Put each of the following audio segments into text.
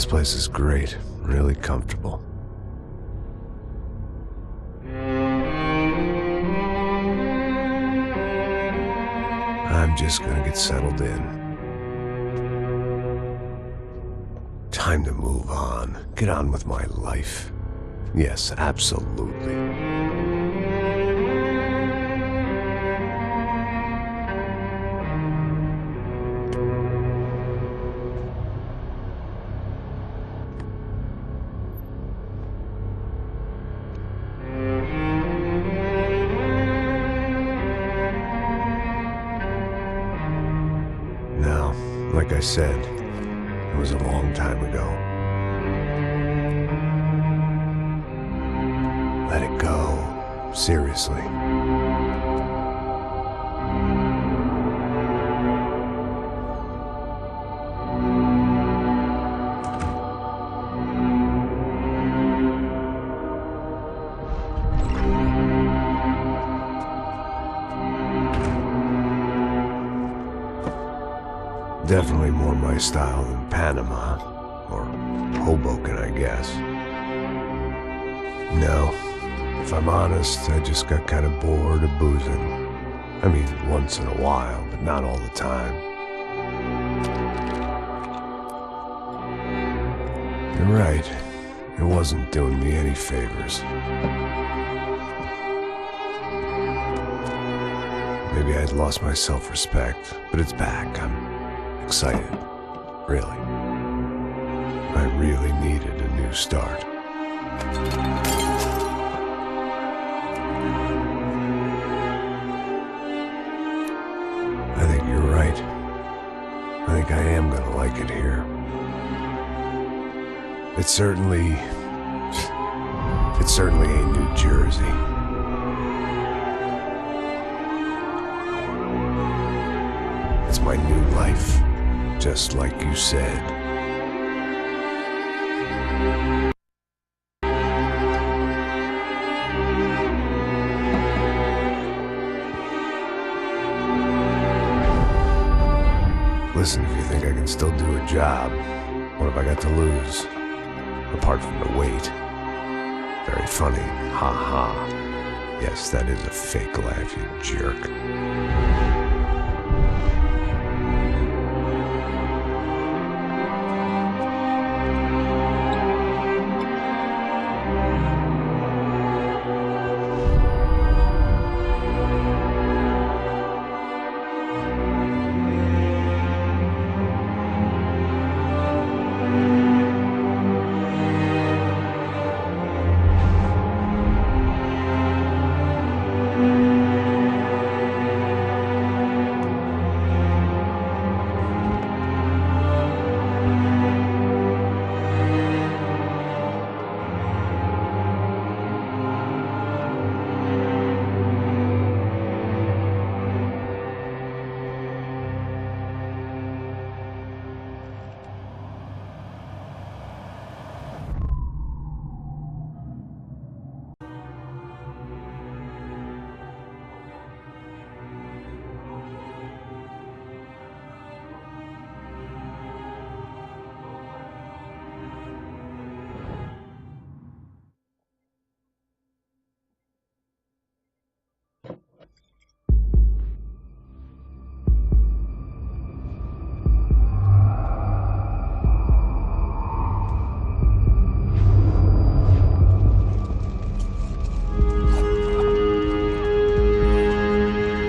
This place is great, really comfortable. I'm just gonna get settled in. Time to move on. Get on with my life. Yes, absolutely. Now, like I said, it was a long time ago. Let it go. Seriously. Definitely more my style than Panama, or Hoboken, I guess. No, if I'm honest, I just got kind of bored of boozing. I mean, once in a while, but not all the time. You're right, it wasn't doing me any favors. Maybe I'd lost my self-respect, but it's back. I'm excited, really. I really needed a new start. I think you're right. I think I am gonna like it here. It certainly ain't New Jersey. It's my new life. Just like you said. Listen, if you think I can still do a job, what have I got to lose? Apart from the weight. Very funny. Ha ha. Yes, that is a fake laugh, you jerk.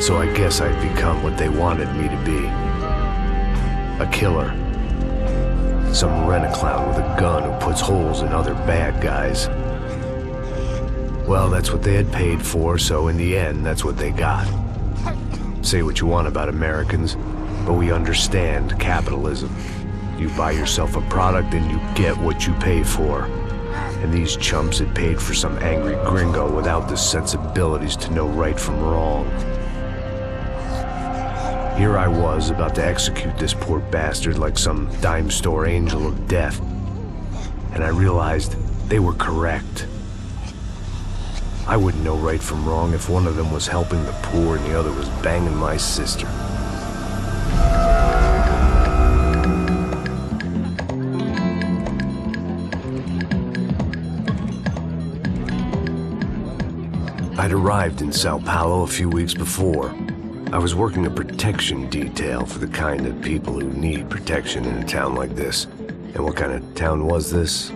So I guess I'd become what they wanted me to be. A killer. Some rent-a-clown with a gun who puts holes in other bad guys. Well, that's what they had paid for, so in the end, that's what they got. Say what you want about Americans, but we understand capitalism. You buy yourself a product and you get what you pay for. And these chumps had paid for some angry gringo without the sensibilities to know right from wrong. Here I was, about to execute this poor bastard like some dime store angel of death. And I realized they were correct. I wouldn't know right from wrong if one of them was helping the poor and the other was banging my sister. I'd arrived in Sao Paulo a few weeks before. I was working a protection detail for the kind of people who need protection in a town like this. And what kind of town was this?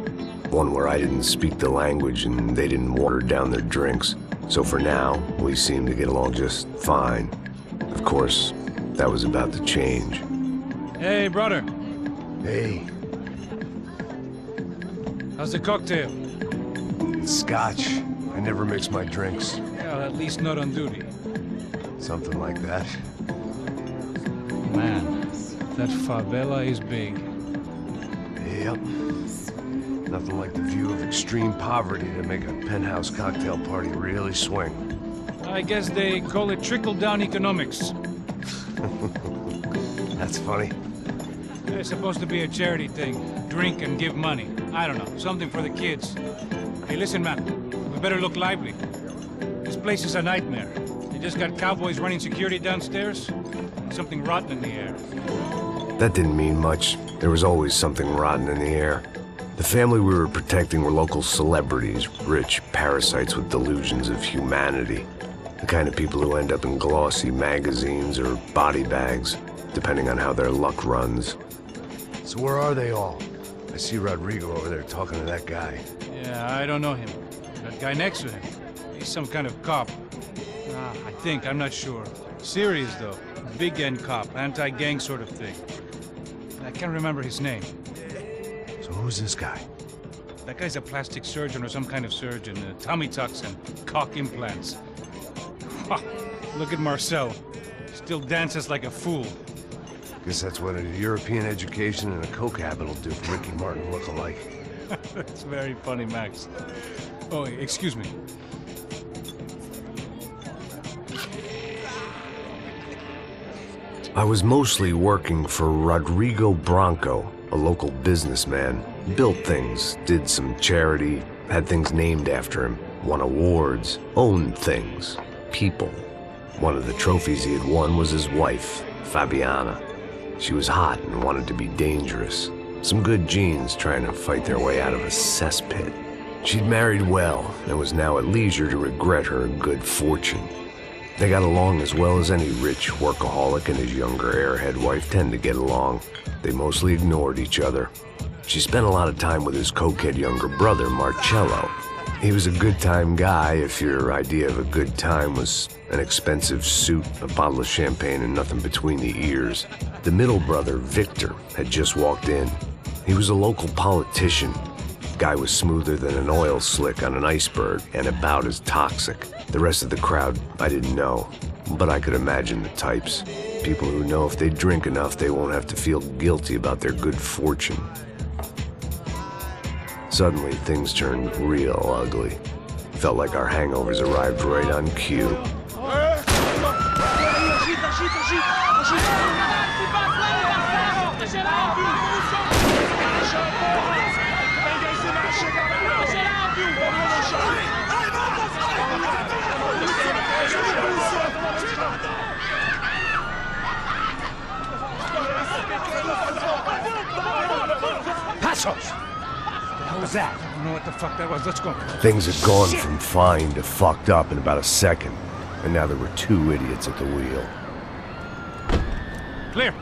One where I didn't speak the language and they didn't water down their drinks. So for now, we seemed to get along just fine. Of course, that was about to change. Hey, brother. Hey. How's the cocktail? It's scotch. I never mix my drinks. Well, at least not on duty. Something like that. Man, that favela is big. Yep. Nothing like the view of extreme poverty to make a penthouse cocktail party really swing. I guess they call it trickle-down economics. That's funny. It's supposed to be a charity thing. Drink and give money. I don't know, something for the kids. Hey, listen, man. We better look lively. This place is a nightmare. They just got cowboys running security downstairs. Something rotten in the air. That didn't mean much. There was always something rotten in the air. The family we were protecting were local celebrities, rich parasites with delusions of humanity. The kind of people who end up in glossy magazines or body bags, depending on how their luck runs. So where are they all? I see Rodrigo over there talking to that guy. Yeah, I don't know him. That guy next to him. He's some kind of cop. I think, I'm not sure. Serious, though. Big end cop, anti-gang sort of thing. I can't remember his name. So who's this guy? That guy's a plastic surgeon or some kind of surgeon. Tummy tucks and cock implants. Look at Marcel. Still dances like a fool. Guess that's what a European education and a coke habit will do for Ricky Martin look-alike. That's very funny, Max. Oh, excuse me. I was mostly working for Rodrigo Branco, a local businessman. Built things, did some charity, had things named after him, won awards, owned things, people. One of the trophies he had won was his wife, Fabiana. She was hot and wanted to be dangerous. Some good genes trying to fight their way out of a cesspit. She'd married well and was now at leisure to regret her good fortune. They got along as well as any rich workaholic and his younger airhead wife tend to get along. They mostly ignored each other. She spent a lot of time with his cokehead younger brother, Marcello. He was a good-time guy if your idea of a good time was an expensive suit, a bottle of champagne, and nothing between the ears. The middle brother, Victor, had just walked in. He was a local politician. Guy was smoother than an oil slick on an iceberg and about as toxic. The rest of the crowd, I didn't know, but I could imagine the types. People who know if they drink enough, they won't have to feel guilty about their good fortune. Suddenly, things turned real ugly. Felt like our hangovers arrived right on cue. Passos! What was that? I don't know what the fuck that was. Let's go. Things had gone from fine to fucked up in about a second, and now there were two idiots at the wheel. Clear.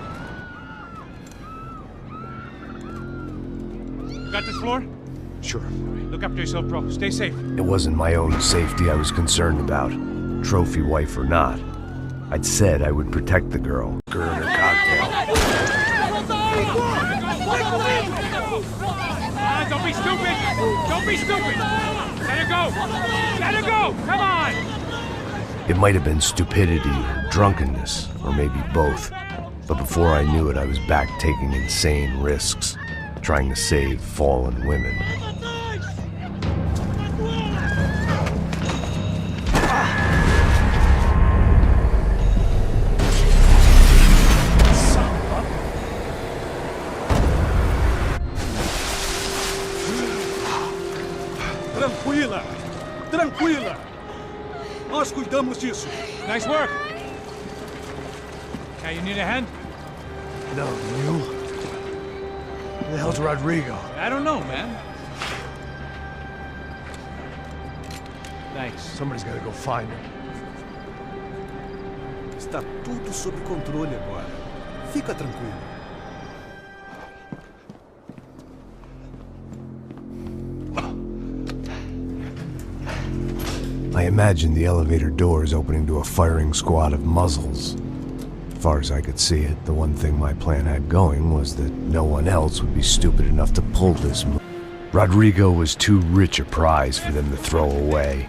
Got this floor? Sure. Look after yourself, bro. Stay safe. It wasn't my own safety I was concerned about, trophy wife or not. I'd said I would protect the girl, her and her cocktail. Don't be stupid! Don't be stupid! Let her go! Let her go! Come on! It might have been stupidity or drunkenness, or maybe both. But before I knew it, I was back taking insane risks, trying to save fallen women. Tranquila! Tranquila! Nós cuidamos disso. Nice work! Okay, you need a hand? No, you? Who the hell's Rodrigo? I don't know, man. Thanks. Somebody's gotta go find him. Está tudo sob controle agora. Fica tranquilo. I imagine the elevator doors opening to a firing squad of muzzles. As far as I could see it, the one thing my plan had going was that no one else would be stupid enough to pull this move. Rodrigo was too rich a prize for them to throw away.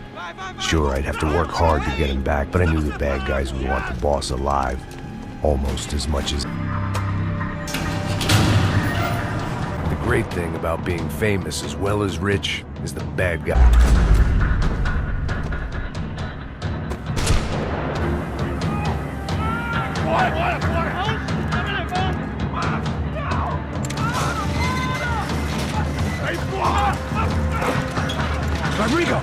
Sure, I'd have to work hard to get him back, but I knew the bad guys would want the boss alive. Almost as much as... The great thing about being famous as well as rich is the bad guy. Rodrigo!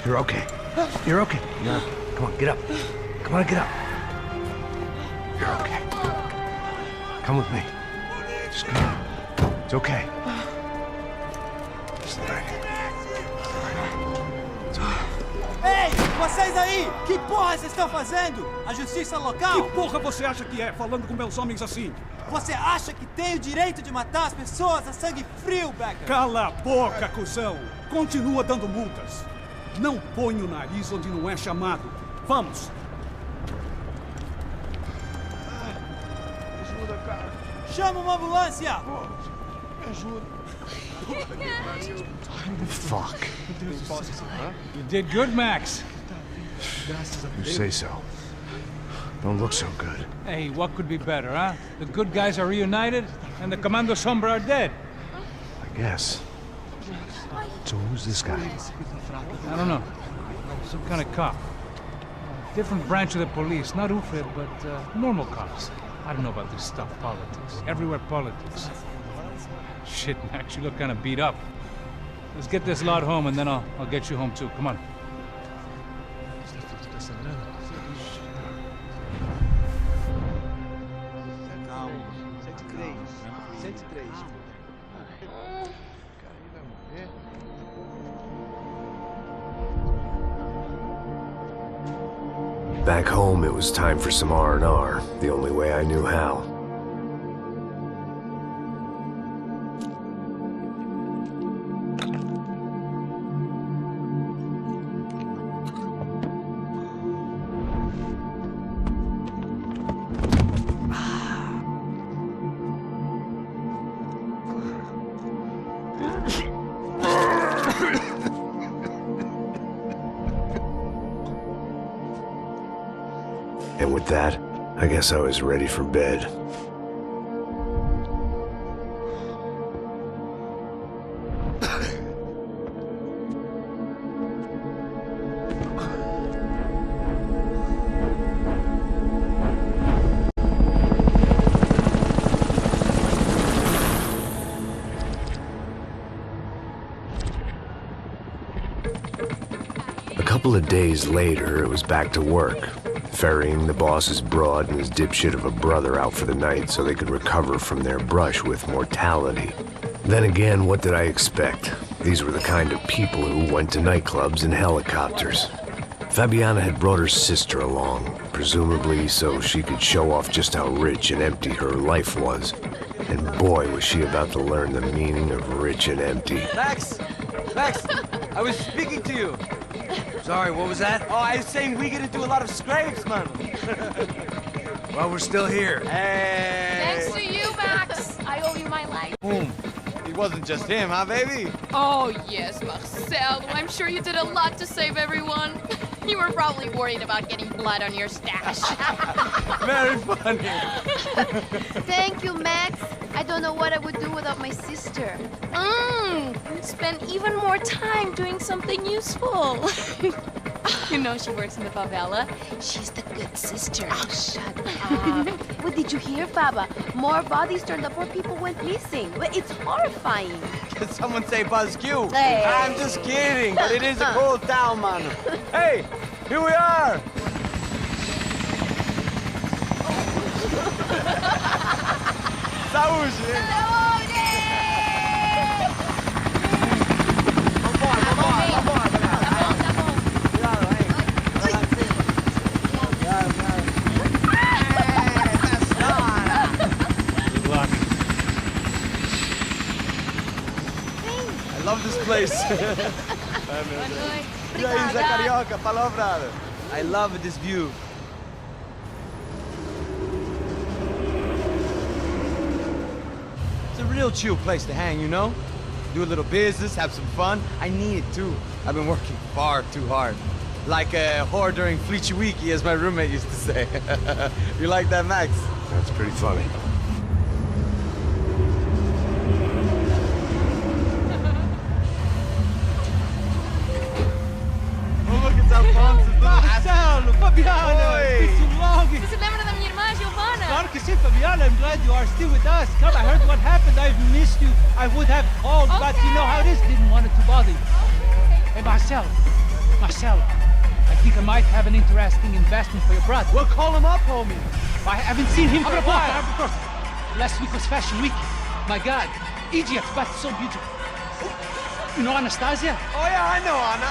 You're okay. You're okay. You're okay. Come on, get up. Come on, get up. You're okay. Come with me. Just come on. It's okay. It's all right. It's all right. Ei, vocês aí! Que porra vocês estão fazendo? A justiça local? Que porra você acha que é, falando com meus homens assim? Você acha que tem o direito de matar as pessoas a sangue frio, Becker? Cala a boca, cuzão! Continua dando multas. Não põe o nariz onde não é chamado. Vamos! Ajuda, cara. Chama uma ambulância! Me ajuda. Fuck. You did good, Max. You say so. Don't look so good. Hey, what could be better, huh? The good guys are reunited, and the Commando Sombra are dead. I guess. So who's this guy? I don't know. Some kind of cop. Different branch of the police. Not UFE, but normal cops. I don't know about this stuff, politics. Everywhere politics. Shit, Max, you look kind of beat up. Let's get this lot home, and then I'll get you home too. Come on. Calma. 103. 103. Back home, it was time for some R&R, the only way I knew how. And with that, I guess I was ready for bed. A couple of days later, it was back to work. Ferrying the boss's broad and his dipshit of a brother out for the night so they could recover from their brush with mortality. Then again, what did I expect? These were the kind of people who went to nightclubs in helicopters. Fabiana had brought her sister along, presumably so she could show off just how rich and empty her life was. And boy, was she about to learn the meaning of rich and empty. Max! Max! I was speaking to you! Sorry, what was that? Oh, I was saying we gotta do a lot of scrapes, man. Well, we're still here. Hey! Thanks to you, Max. I owe you my life. Boom. It wasn't just him, huh, baby? Oh, yes, Marcel. I'm sure you did a lot to save everyone. You were probably worried about getting blood on your stash. Very funny. Thank you, Max. I don't know what I would do without love my sister. Spend even more time doing something useful. You know she works in the favela. She's the good sister. Oh, shut up. What did you hear, Baba? More bodies turned up, more people went missing. Well, it's horrifying. Did someone say Buzz Q? Hey. I'm just kidding, but it is a cool town, man. Hey, here we are. Saúde! I love this place. E aí, Zé Carioca, falou, brother. I love this view. It's a real chill place to hang, you know? Do a little business, have some fun. I need it too. I've been working far too hard. Like a whore during Fleechy Weeky, as my roommate used to say. You like that, Max? That's pretty funny. Marcelo, Fabiana, it's been too long. Você se lembra da minha irmã, Giovanna? Claro que sim, Fabiana. I'm glad you are still with us. Come, I heard what happened. I've missed you. I would have called, but you know how it is. Didn't want it to bother you. Hey, Marcelo, I think I might have an interesting investment for your brother. Well, call him up, homie. I haven't seen him for a while. Last week was Fashion Week. My God, Egypt, but so beautiful. You know Anastasia? Oh, yeah, I know, Anna.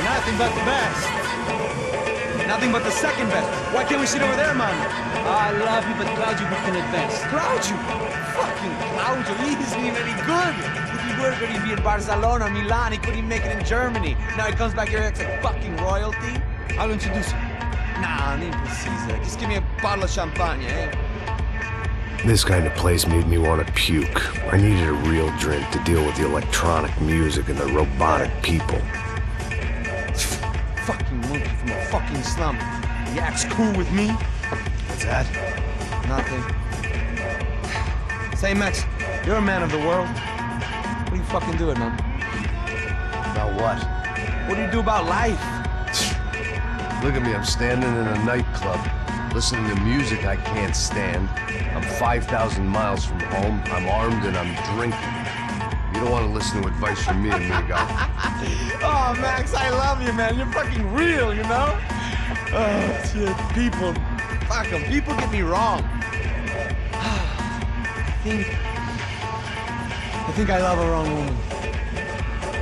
Nothing but the best. Nothing but the second best. Why can't we sit over there, man? I love you, but Claudio booked in advance. Claudio? Fucking Claudio, he isn't even any good. If he were good, he'd be in Barcelona, Milan. He couldn't even make it in Germany. Now he comes back here, acts like fucking royalty. I'll introduce you. Nah, nem precisa. Just give me a bottle of champagne, eh? This kind of place made me want to puke. I needed a real drink to deal with the electronic music and the robotic people. Fucking monkey from a fucking slum. He acts cool with me. What's that? Nothing. Say, Max, you're a man of the world. What do you fucking do it, man? About what? What do you do about life? Look at me, I'm standing in a nightclub, listening to music I can't stand. I'm 5,000 miles from home, I'm armed and I'm drinking. You don't want to listen to advice from me, amigo. Oh, Max, I love you, man. You're fucking real, you know? Oh, shit. People. Fuck them. People get me wrong. I think I love a wrong woman.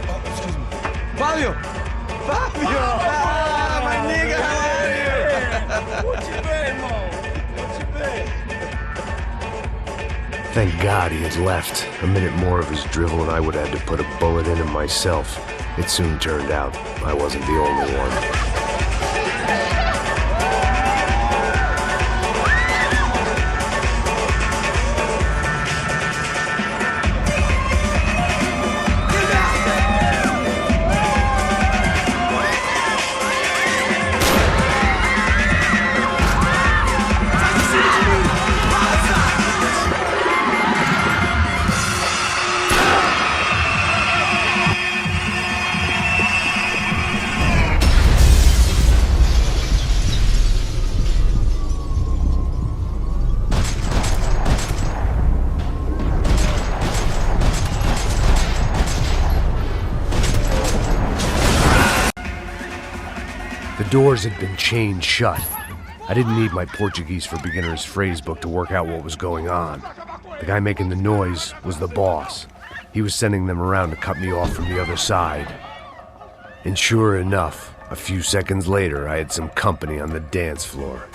Oh, excuse me. Fabio! Fabio! Ah, my nigga, how are you? What you been, Mo? What you been? Thank God he had left. A minute more of his drivel and I would have had to put a bullet in him myself. It soon turned out I wasn't the only one. doors had been chained shut. I didn't need my Portuguese for Beginners phrase book to work out what was going on. The guy making the noise was the boss. He was sending them around to cut me off from the other side. And sure enough, a few seconds later, I had some company on the dance floor.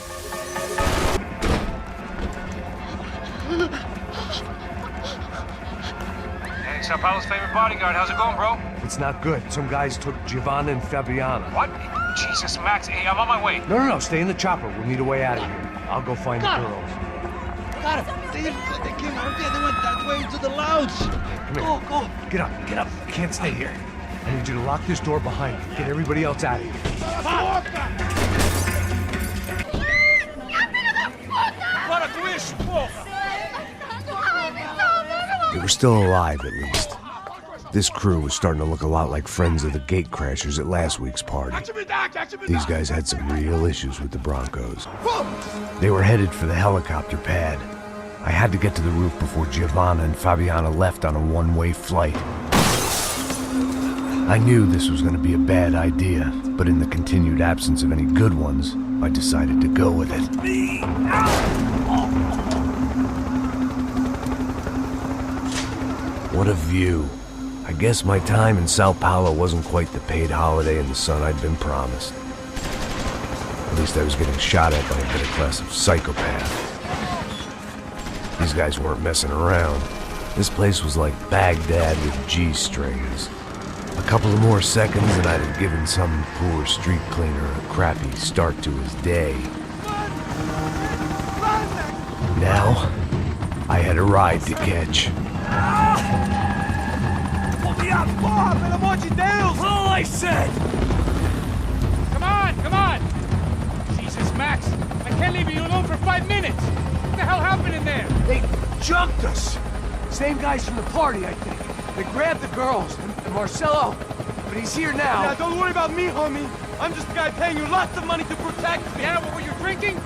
Hey, Sao Paulo's favorite bodyguard. How's it going, bro? It's not good. Some guys took Giovanna and Fabiana. What? Jesus, Max. Hey, I'm on my way. No, stay in the chopper. We'll need a way out of here. I'll go find the girls. Got it. They came out there. They went that way to the lounge. Come here. Go. Get up. You can't stay here. I need you to lock this door behind you. Get everybody else out of here. They were still alive, at least. This crew was starting to look a lot like friends of the gatecrashers at last week's party. These guys had some real issues with the Broncos. They were headed for the helicopter pad. I had to get to the roof before Giovanna and Fabiana left on a one-way flight. I knew this was going to be a bad idea, but in the continued absence of any good ones, I decided to go with it. What a view. I guess my time in Sao Paulo wasn't quite the paid holiday in the sun I'd been promised. At least I was getting shot at by a better class of psychopaths. These guys weren't messing around. This place was like Baghdad with G-strings. A couple of more seconds and I'd have given some poor street cleaner a crappy start to his day. Now, I had a ride to catch. All I said! Come on! Jesus, Max! I can't leave you alone for 5 minutes! What the hell happened in there? They jumped us! Same guys from the party, I think. They grabbed the girls, and Marcelo, but he's here now. Yeah, don't worry about me, homie. I'm just a guy paying you lots of money to protect me. Yeah, what were you drinking?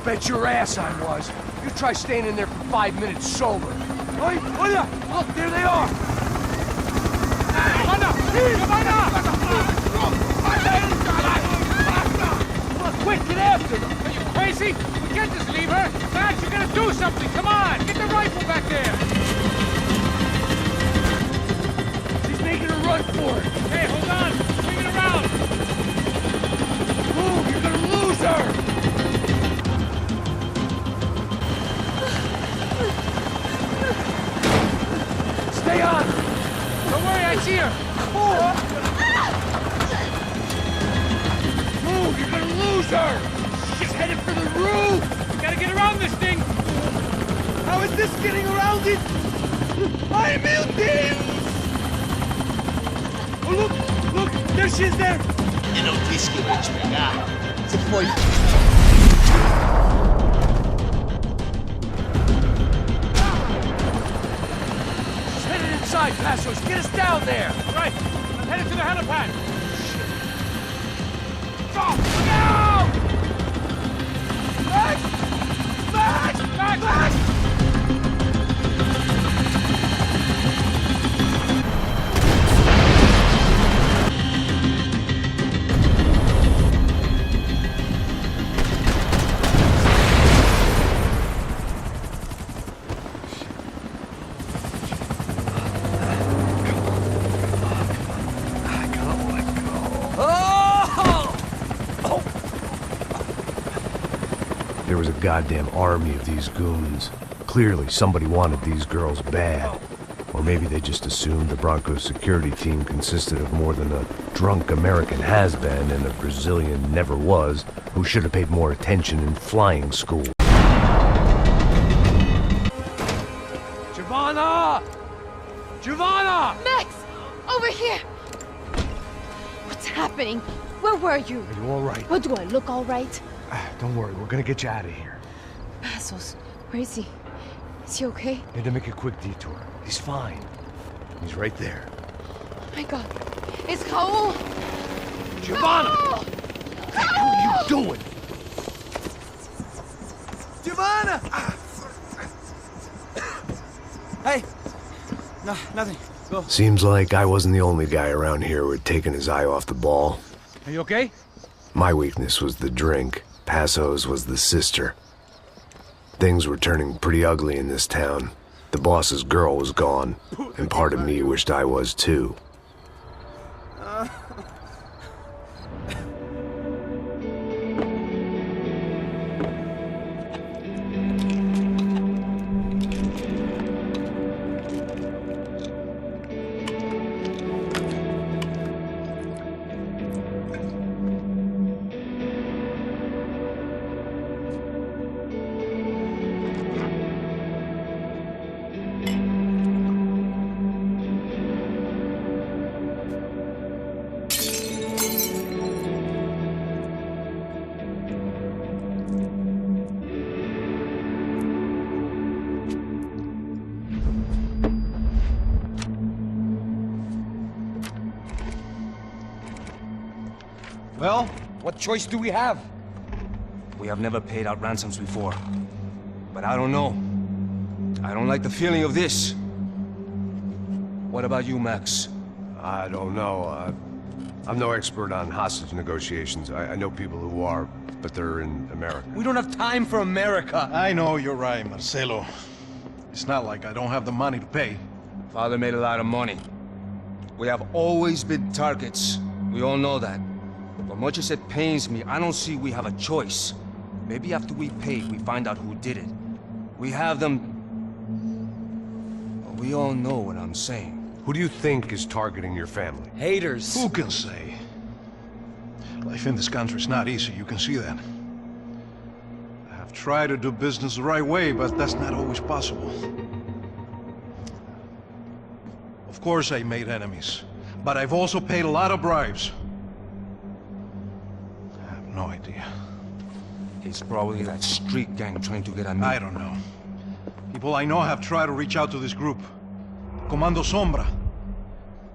Bet your ass I was. You try staying in there for 5 minutes sober. Oi, olha! Look, there they are! Come on, quick, get after them! Are you crazy? We can't just leave her! Max, you gotta do something! Come on! Get the rifle back there! She's making a run for it! Hey, hold on! Swing it around! Move! You're gonna lose her! Stay on! Don't worry, I see her! Move! You're gonna lose her! She's headed for the roof! We gotta get around this thing! How is this getting around it? I'm in this! Oh, look! There she is there! Eu não disse que eu ia te pegar. Você foi. She's headed inside, Passos! Get us down there! Right! I'm headed to the helipad! Stop! No! Max! There was a goddamn army of these goons. Clearly, somebody wanted these girls bad. Or maybe they just assumed the Broncos security team consisted of more than a drunk American has-been and a Brazilian never-was who should have paid more attention in flying school. Giovanna! Giovanna! Max! Over here! What's happening? Where were you? Are you all right? What, do I look all right? Don't worry, we're gonna get you out of here. Passos, where is he? Is he okay? Need to make a quick detour. He's fine. He's right there. Oh my god. It's Raul! Giovanna! Raul! What are you doing? Giovanna! Hey! No, nothing. Go. Seems like I wasn't the only guy around here who had taken his eye off the ball. Are you okay? My weakness was the drink. Passo's was the sister. Things were turning pretty ugly in this town. The boss's girl was gone, and part of me wished I was too. Well, what choice do we have? We have never paid out ransoms before. But I don't know. I don't like the feeling of this. What about you, Max? I don't know. I'm no expert on hostage negotiations. I know people who are, but they're in America. We don't have time for America. I know you're right, Marcelo. It's not like I don't have the money to pay. Father made a lot of money. We have always been targets. We all know that. But much as it pains me, I don't see we have a choice. Maybe after we pay, we find out who did it. We have them... We all know what I'm saying. Who do you think is targeting your family? Haters. Who can say? Life in this country is not easy, you can see that. I have tried to do business the right way, but that's not always possible. Of course I made enemies, but I've also paid a lot of bribes. I have no idea. It's probably that street gang trying to get at me. I don't know. People I know have tried to reach out to this group. Comando Sombra.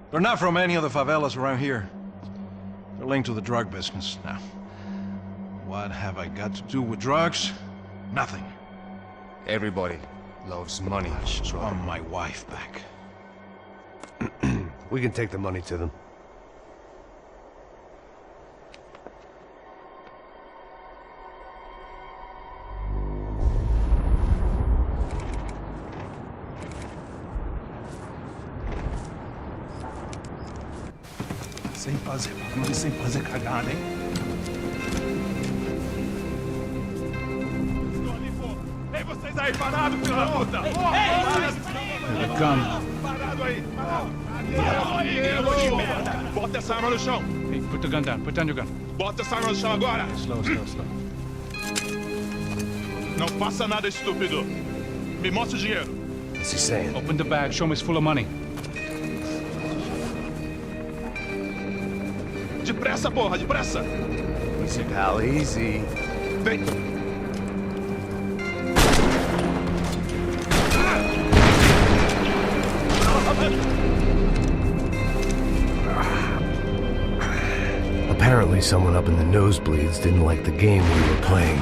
They're not from any of the favelas around here. They're linked to the drug business. Now, what have I got to do with drugs? Nothing. Everybody loves money. I just want my wife back. We can take the money to them. Sem fazer cagada, hein? Ei, vocês aí, parados, filho da puta! Parado aí! Bota essa arma no chão! Hey, put the gun down. Put down your gun. Bota essa arma no chão agora! Slow. Não faça nada estúpido! Me mostra o dinheiro! What's he saying? Open the bag. Show me it's full of money. Depressa, porra, depressa! Easy, pal, easy. Vem! Apparently someone up in the nosebleeds didn't like the game we were playing.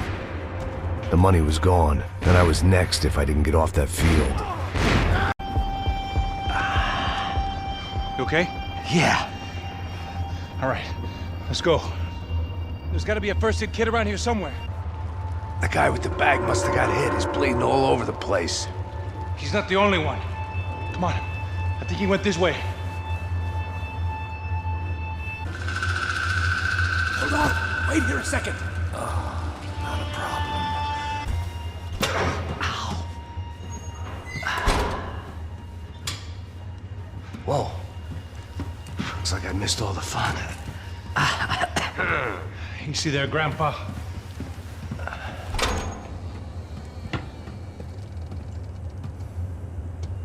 The money was gone, and I was next if I didn't get off that field. You okay? Yeah. All right, let's go. There's got to be a first-aid kit around here somewhere. The guy with the bag must have got hit. He's bleeding all over the place. He's not the only one. Come on. I think he went this way. Hold on. Wait here a second. Not a problem. Ow. Whoa. Looks like I missed all the fun. Easy there, Grandpa.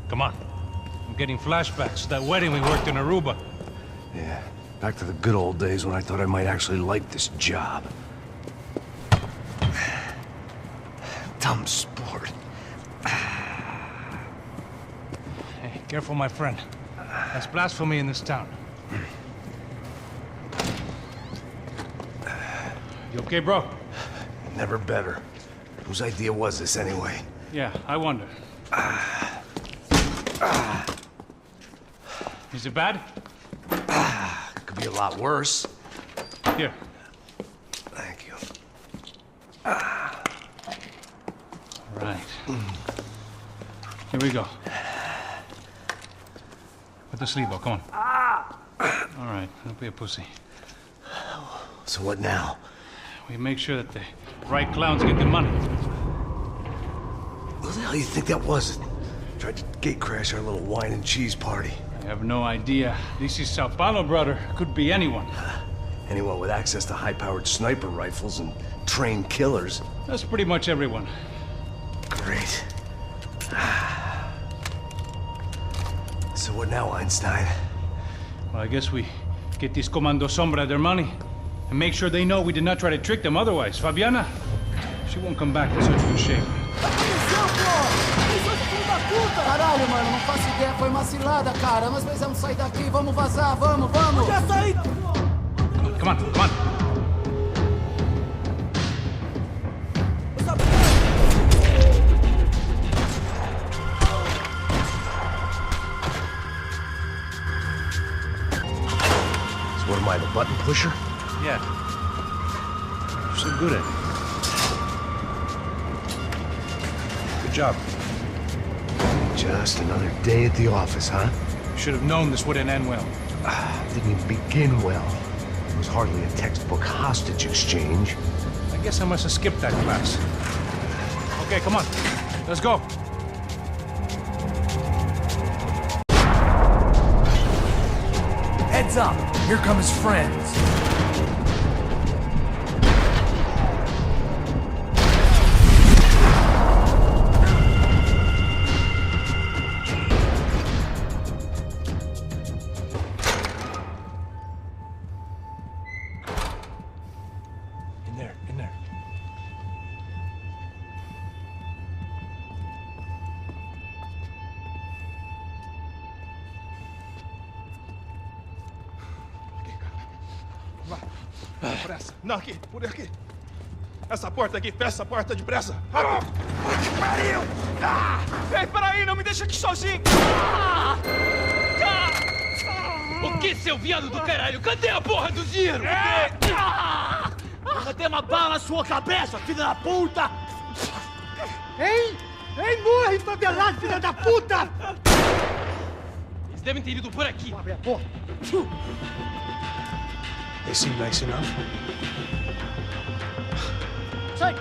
Come on. I'm getting flashbacks to that wedding we worked in Aruba. Yeah, back to the good old days when I thought I might actually like this job. Dumb sport. Hey, careful, my friend. That's blasphemy in this town. You okay, bro? Never better. Whose idea was this anyway? Yeah, I wonder. Is it bad? Could be a lot worse. Here. Right. Here we go. Put the sleeve on, come on. All right, don't be a pussy. So what now? We make sure that the right clowns get the money. What the hell you think that was? Tried to gate crash our little wine and cheese party. I have no idea. This is Sao Paulo, brother. Could be anyone. Anyone with access to high-powered sniper rifles and trained killers. That's pretty much everyone. Great. So what now, Einstein? Well, I guess we get these Comando Sombra their money and make sure they know we did not try to trick them otherwise. Fabiana, she won't come back in such good shape. Caralho, mano, não faço ideia, foi uma cilada, cara. Nós precisamos sair daqui, vamos vazar, vamos! Já saí! Come on, come on! So what am I, the button pusher? Yeah. You're so good at it. Good job. Just another day at the office, huh? Should have known this wouldn't end well. Didn't even begin well. It was hardly a textbook hostage exchange. I guess I must have skipped that class. Okay, come on. Let's go. Heads up! Here come his friends. In there. Pressa. Não, aqui, por aqui. Essa porta aqui, fecha essa porta depressa. Rápido. Que pariu! Ei, peraí, não me deixa aqui sozinho. O que, seu viado do caralho? Cadê a porra do dinheiro? Vou meter uma bala na sua cabeça, filha da puta! Hein? Hein, morre, favelado, filha da puta! Eles devem ter ido por aqui. Abre a porta. They seem nice enough. Sai!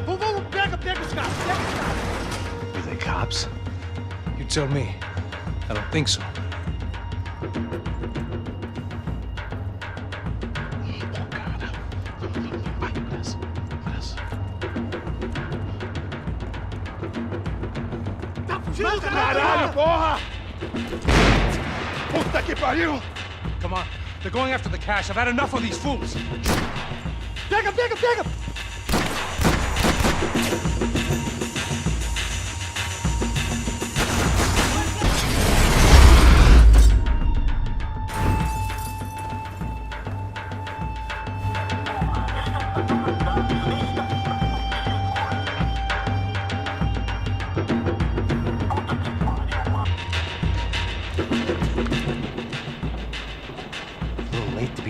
Vamos, pega os caras, Were they cops? You tell me. I don't think so. Caralho, porra! Puta que pariu! Come on. They're going after the cash. I've had enough of these fools. Pega!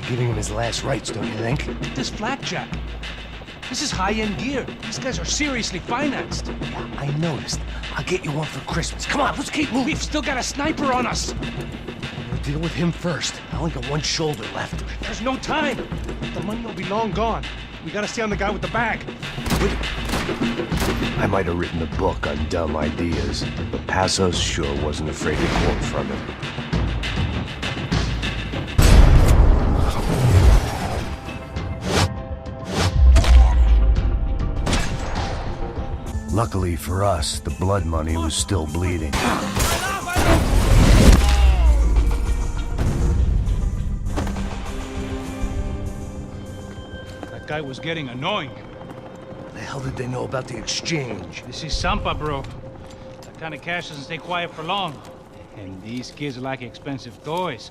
Giving him his last rites, don't you think? This flakjack. This is high-end gear. These guys are seriously financed. Yeah, I noticed. I'll get you one for Christmas. Come on, let's keep moving. We've still got a sniper on us. We'll deal with him first. I only got one shoulder left. There's no time. The money will be long gone. We gotta stay on the guy with the bag. I might have written a book on dumb ideas, but Passos sure wasn't afraid to quote from him. Luckily for us, the blood money was still bleeding. That guy was getting annoying. The hell did they know about the exchange? This is Sampa, bro. That kind of cash doesn't stay quiet for long. And these kids like expensive toys.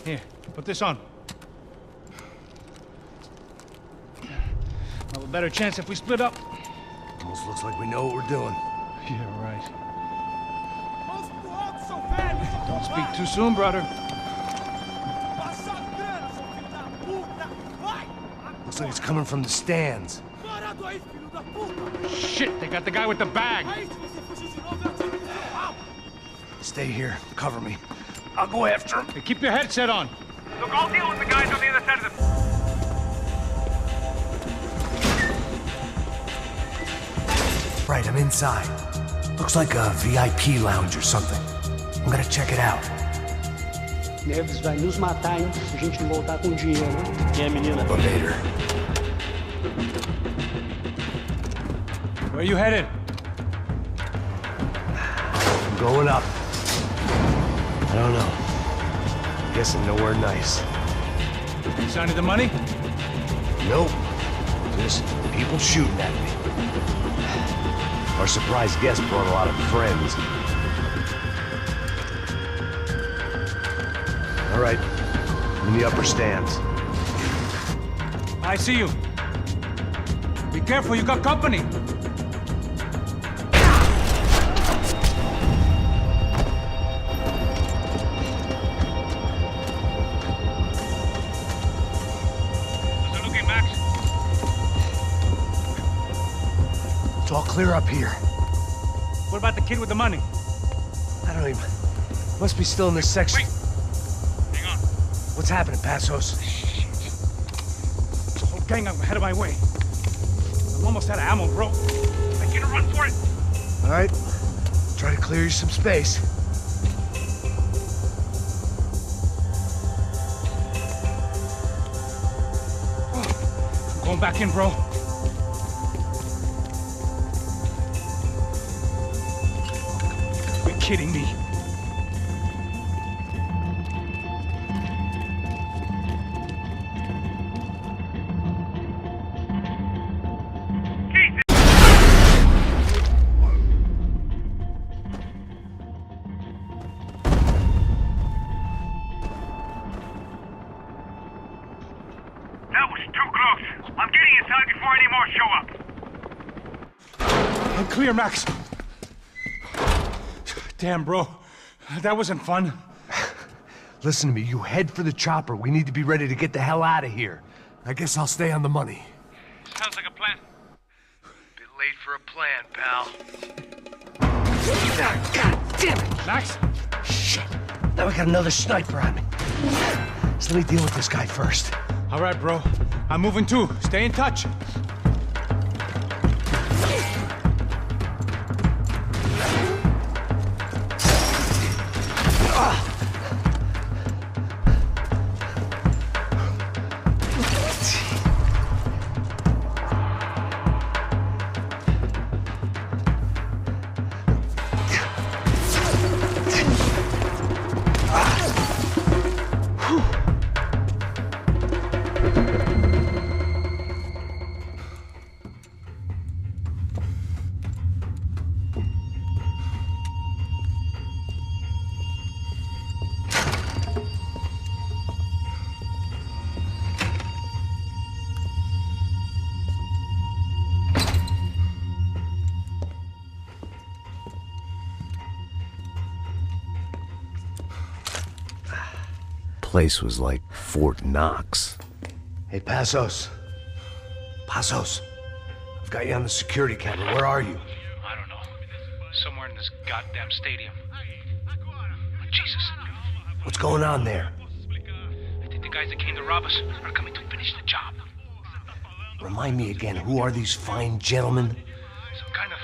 Here, put this on. We'll have a better chance if we split up. Almost looks like we know what we're doing. Yeah, right. Don't speak too soon, brother. Looks like it's coming from the stands. Shit, they got the guy with the bag. Stay here. Cover me. I'll go after him. Hey, keep your headset on. Look, I'll deal with the guys on the other side of the... Right, I'm inside. Looks like a VIP lounge or something. I'm gonna check it out. Neves vai nos matar, hein? Se a gente não voltar com dinheiro, né? Quem é a menina? Later. Where are you headed? I'm going up. I don't know. Guessing nowhere nice. Sign of the money? Nope. Just people shooting at me. Our surprise guest brought a lot of friends. All right. I'm in the upper stands. I see you. Be careful, you got company. How's it looking, Max? It's all clear up here. What about the kid with the money? I don't even... Must be still in their section. Wait. Hang on. What's happening, Passos? There's a whole gang up ahead of my way. I'm almost out of ammo, bro. I get a run for it. All right. Try to clear you some space. I'm going back in, bro. You're kidding me. That was too close. I'm getting inside before any more show up. I'm clear, Max. Damn, bro. That wasn't fun. Listen to me. You head for the chopper. We need to be ready to get the hell out of here. I guess I'll stay on the money. Sounds like a plan. Bit late for a plan, pal. God damn it! Max? Shit. Now we got another sniper on me. So let me deal with this guy first. All right, bro. I'm moving too. Stay in touch. Place was like Fort Knox. Hey, Passos. Passos. I've got you on the security camera. Where are you? I don't know. Somewhere in this goddamn stadium. Jesus. What's going on there? I think the guys that came to rob us are coming to finish the job. Remind me again, who are these fine gentlemen? Some kind of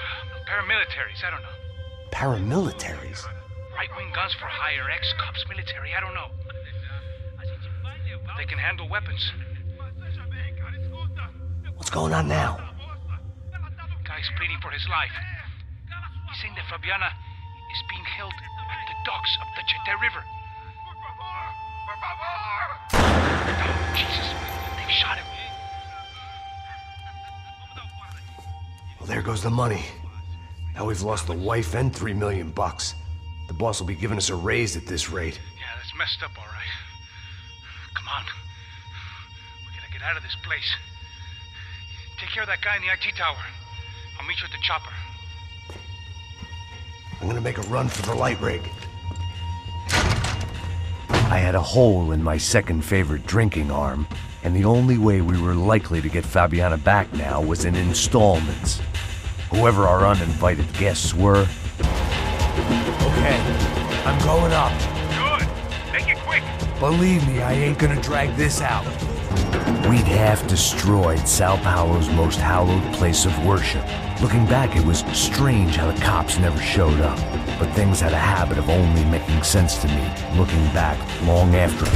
paramilitaries, I don't know. Paramilitaries? Right-wing guns for hire, ex-cops, military, I don't know. But they can handle weapons. What's going on now? Guy's pleading for his life. He's saying that Fabiana is being held at the docks of the Chete River. Oh, Jesus, they've shot him. Well, there goes the money. Now we've lost the wife and $3 million. The boss will be giving us a raise at this rate. Yeah, that's messed up, all right. Come on. We gotta get out of this place. Take care of that guy in the IT tower. I'll meet you at the chopper. I'm gonna make a run for the light rig. I had a hole in my second favorite drinking arm, and the only way we were likely to get Fabiana back now was in installments. Whoever our uninvited guests were. Okay, I'm going up. Good. Make it quick. Believe me, I ain't gonna drag this out. We'd half destroyed Sao Paulo's most hallowed place of worship. Looking back, it was strange how the cops never showed up. But things had a habit of only making sense to me, looking back long after.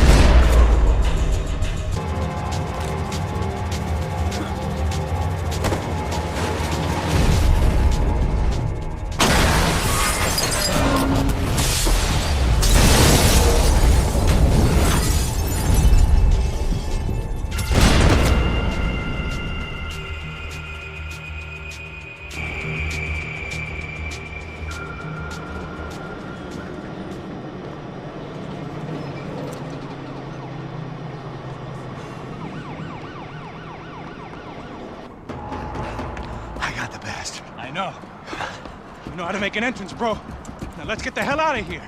I know. You know how to make an entrance, bro. Now let's get the hell out of here.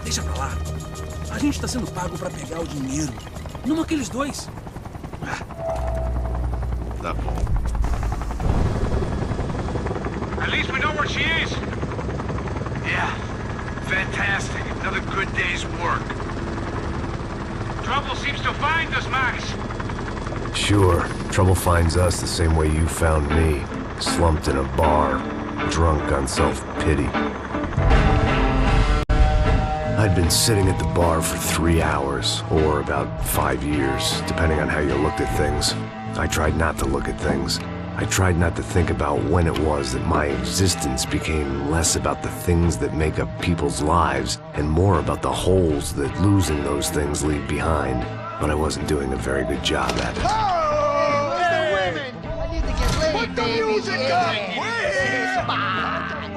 Deixa pra lá. A gente tá sendo pago pra pegar o dinheiro. Não aqueles dois. Tá bom. At least we know where she is. Yeah, fantastic. Another good day's work. Trouble seems to find us, Max. Sure, trouble finds us the same way you found me. Slumped in a bar, drunk on self-pity. I'd been sitting at the bar for 3 hours, or about 5 years, depending on how you looked at things. I tried not to look at things. I tried not to think about when it was that my existence became less about the things that make up people's lives, and more about the holes that losing those things leave behind. But I wasn't doing a very good job at it. Oh, where's the women? I need to get laid, Put the music up!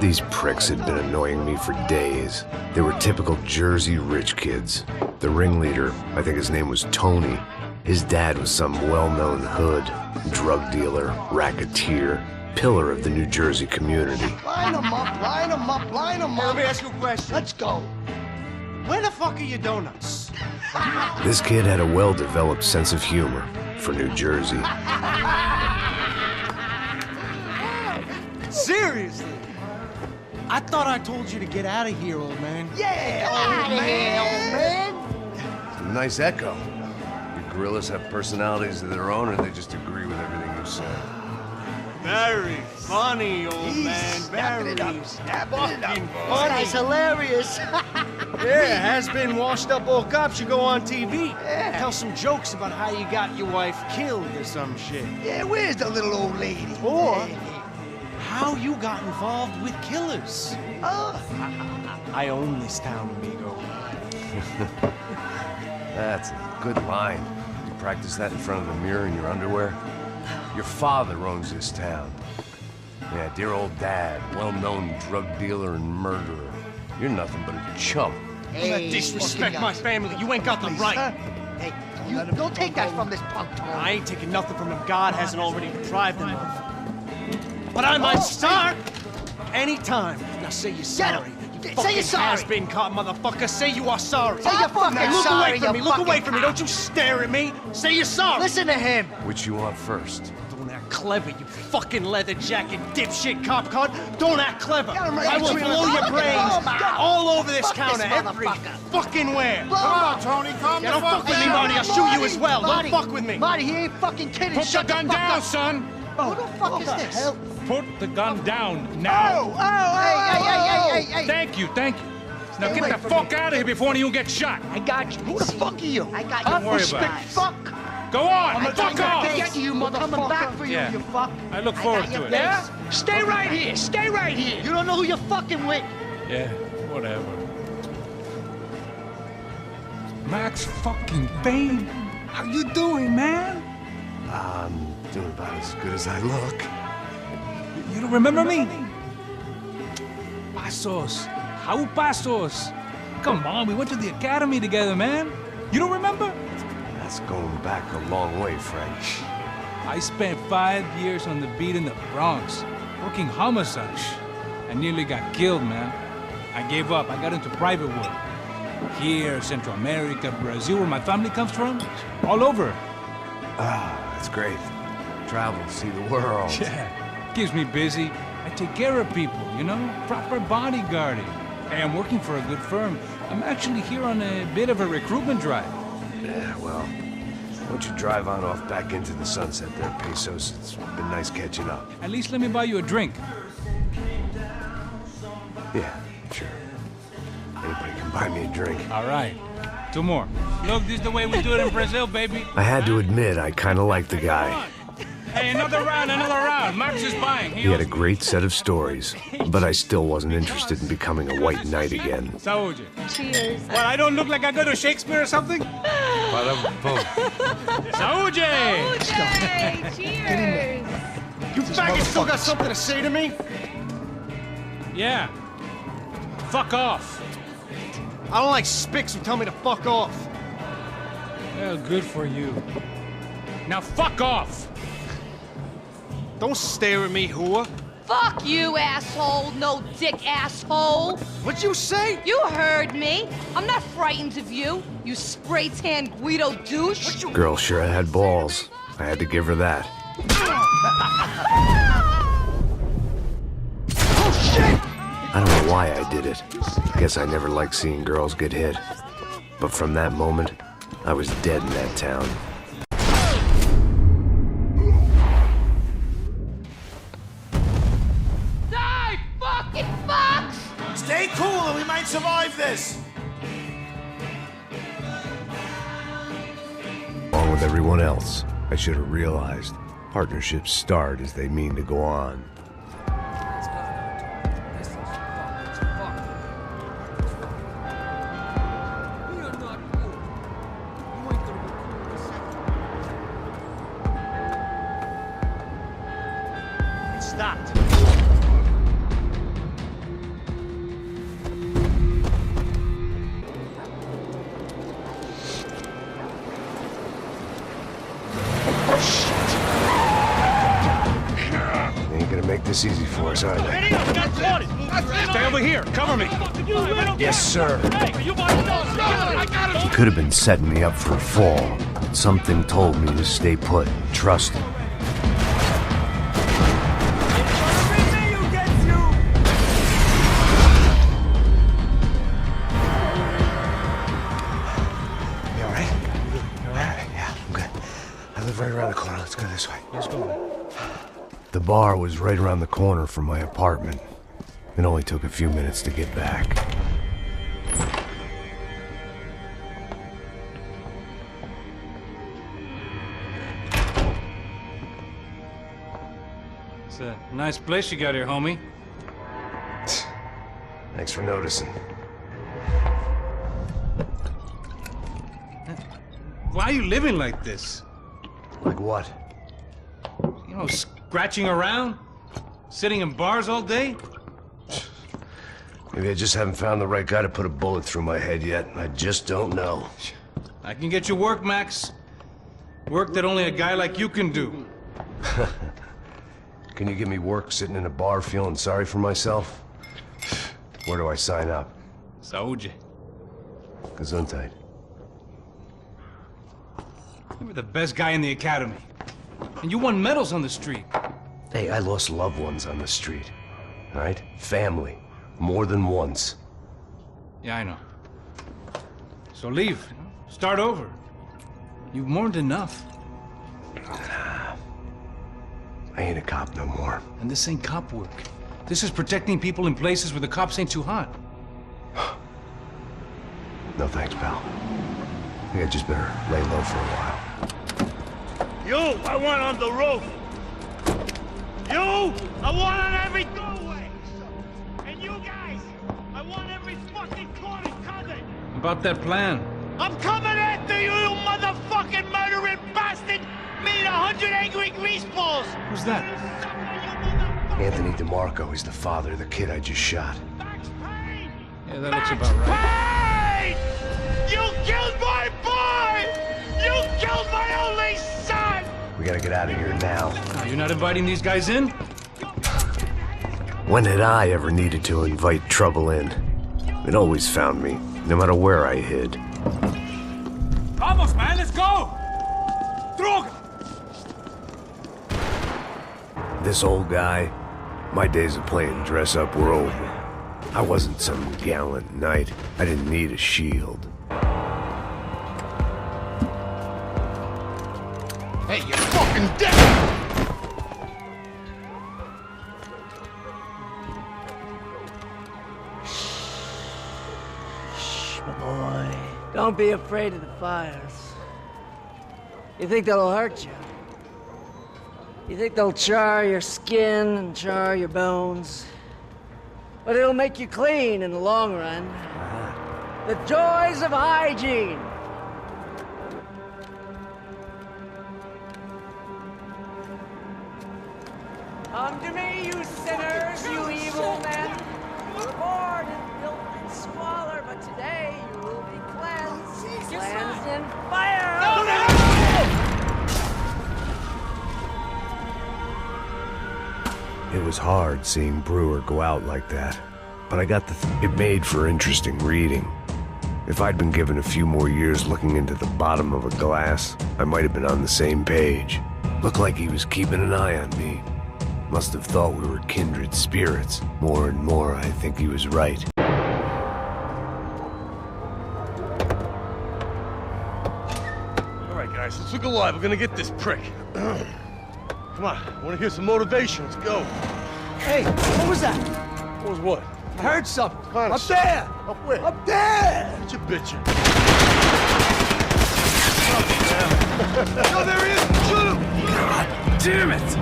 These pricks had been annoying me for days. They were typical Jersey rich kids. The ringleader, I think his name was Tony. His dad was some well-known hood, drug dealer, racketeer, pillar of the New Jersey community. Line them up, line them up, line them up. Let me ask you a question. Let's go. Where the fuck are your donuts? This kid had a well-developed sense of humor for New Jersey. Seriously? I thought I told you to get out of here, old man. Yeah, old man. It's a nice echo. You gorillas have personalities of their own, or they just agree with everything you say? Very funny, old man. Very fucking funny. This guy's hilarious. Yeah, has-been washed-up old cop should go on TV. Yeah. Tell some jokes about how you got your wife killed or some shit. Yeah, where's the little old lady? Or how you got involved with killers. I own this town, amigo. That's a good line. You practice that in front of the mirror in your underwear? Your father owns this town. Yeah, dear old dad, well-known drug dealer and murderer. You're nothing but a chump. Hey, you disrespect my family. You ain't got the right. Hey, you don't take that from this punk, Tony. I ain't taking nothing from him God hasn't already deprived him of. But I might start anytime. Now say you're sorry. Say you're sorry. Has-been caught, motherfucker. Say you are sorry. Say you're fucking sorry, Look away from me. Look away from me. Don't you stare at me. Say you're sorry. Listen to him. Which you want first? Don't act clever, you fucking leather jacket dipshit cop cunt. Don't act clever. I will blow your brains all over this counter, every fucking where. Come on, Tony. Calm don't fuck with me, Marty. I'll shoot you as well. Don't fuck with me. Marty, he ain't fucking kidding. Put the gun down, son. Who the fuck is this? Put the gun down now. Hey. Thank you. Now get the fuck out of here before you get shot. I got you. Who the fuck are you? I got you. Don't worry about it. Fuck. Go on, fuck off. off. Get you, motherfucker. Coming back for you, Yeah. you fuck. I look forward to it. Yeah? Stay right here. Stay right here. You don't know who you're fucking with. Yeah, whatever. Max fucking Payne? How you doing, man? I'm doing about as good as I look. You don't remember me? Pasos. How Pasos? Come on, we went to the academy together, man. You don't remember? That's going back a long way, French. I spent 5 years on the beat in the Bronx, working homicide. I nearly got killed, man. I gave up. I got into private work. Here, Central America, Brazil, where my family comes from. All over. Ah, that's great. Travel, see the world. Yeah, keeps me busy. I take care of people, you know? Proper bodyguarding. Hey, I'm working for a good firm. I'm actually here on a bit of a recruitment drive. Yeah, well, why don't you drive on off back into the sunset there, Pesos? It's been nice catching up. At least let me buy you a drink. Yeah, sure. Anybody can buy me a drink. All right. 2 more. Look, this is the way we do it in Brazil, baby. I had to admit, I kind of liked the guy. Hey, another round, another round. Max is buying. He had a great set of stories, but I still wasn't interested in becoming a white knight again. Saúde. Cheers. What, I don't look like I go to Shakespeare or something? Saúde! Saúde! Cheers! You faggot still got something to say to me? Yeah. Fuck off. I don't like spics who tell me to fuck off. Well, good for you. Now fuck off. Don't stare at me, whore. Fuck you, asshole. No dick, asshole. What'd you say? You heard me. I'm not frightened of you, you spray-tan Guido douche. Girl sure had balls. I had to give her that. Oh, shit! I don't know why I did it. Guess I never liked seeing girls get hit. But from that moment, I was dead in that town. Die, fucking fucks! Stay cool or we might survive this! Along with everyone else, I should have realized partnerships start as they mean to go on. Stopped. They ain't gonna make this easy for us, are they? Stay over here. Cover me. Yes, sir. He could have been setting me up for a fall, but something told me to stay put and trust him. You all right? Yeah, I'm good. I live right around the corner. Let's go this way. Let's go. The bar was right around the corner from my apartment. It only took a few minutes to get back. It's a nice place you got here, homie. Thanks for noticing. Why are you living like this? Like what? You know, scratching around? Sitting in bars all day? Maybe I just haven't found the right guy to put a bullet through my head yet. I just don't know. I can get you work, Max. Work that only a guy like you can do. Can you give me work sitting in a bar feeling sorry for myself? Where do I sign up? Saúde. Gesundheit. You were the best guy in the academy. And you won medals on the street. Hey, I lost loved ones on the street. All right? Family. More than once. Yeah, I know. So leave. Start over. You've mourned enough. I ain't a cop no more. And this ain't cop work. This is protecting people in places where the cops ain't too hot. No thanks, pal. I think I just better lay low for a while. You, I want on the roof. You, I want on every doorway. And you guys, I want every fucking corner covered. About that plan. I'm coming after you, you motherfucking murdering bastard! Meet 100 angry greaseballs! Who's that? Anthony DeMarco, he's the father of the kid I just shot. Yeah, that looks about right. Hey! You killed my boy! You killed my only son! We gotta get out of here now. You're not inviting these guys in? When had I ever needed to invite trouble in? It always found me, no matter where I hid. Vamos, man, let's go! Droga! This old guy, my days of playing dress-up were over. I wasn't some gallant knight. I didn't need a shield. Hey, you fucking dick! My boy, don't be afraid of the fires. You think they'll hurt you? You think they'll char your skin and char your bones? But it'll make you clean in the long run. The joys of hygiene. Come to me, you sinners, you evil men. You were born in filth and squalor, but today you will be cleansed. Cleansed in fire! It was hard seeing Brewer go out like that, but I got it made for interesting reading. If I'd been given a few more years looking into the bottom of a glass, I might have been on the same page. Looked like he was keeping an eye on me. Must have thought we were kindred spirits. More and more, I think he was right. All right, guys, let's look alive. We're gonna get this prick. Come on, I want to hear some motivation. Let's go. Hey, what was that? What was what? I heard something. Kind Up there! Up where? Up there! What you bitching? No, there he is! Shoot him! God damn it!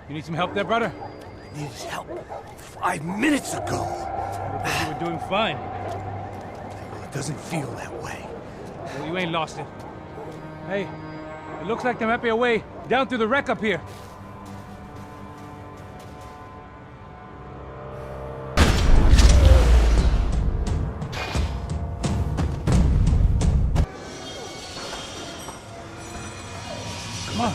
You need some help there, brother? I needed help 5 minutes ago. You were doing fine. It doesn't feel that way. Well, you ain't lost it. Hey, it looks like there might be a way down through the wreck up here. Come on.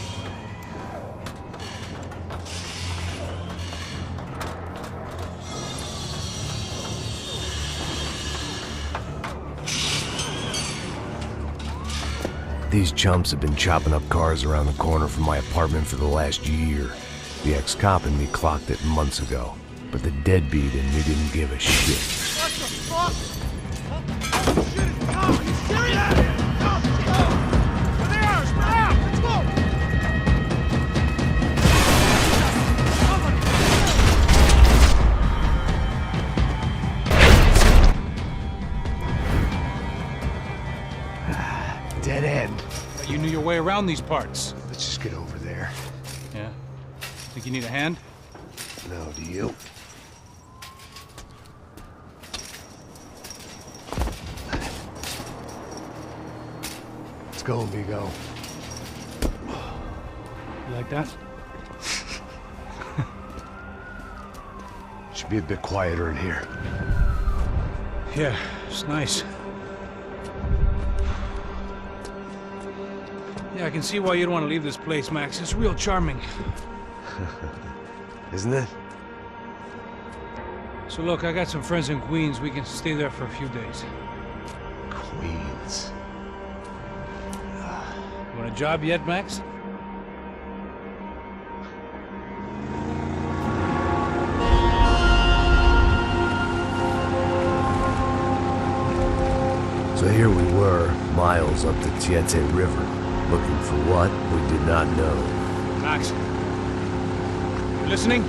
These chumps have been chopping up cars around the corner from my apartment for the last year. The ex-cop in me clocked it months ago, but the deadbeat in me didn't give a shit. What the fuck? Oh, shit, it's coming! Are you serious? Go! There! Spread out! Let's go! Dead end. You knew your way around these parts. Let's just get over there. Yeah? Think you need a hand? No, do you? Let's go, amigo. You like that? Should be a bit quieter in here. Yeah, it's nice. Yeah, I can see why you'd want to leave this place, Max. It's real charming. Isn't it? So look, I got some friends in Queens. We can stay there for a few days. Queens. You want a job yet, Max? So here we were, miles up the Tiete River. Looking for what? We did not know. Max. You listening?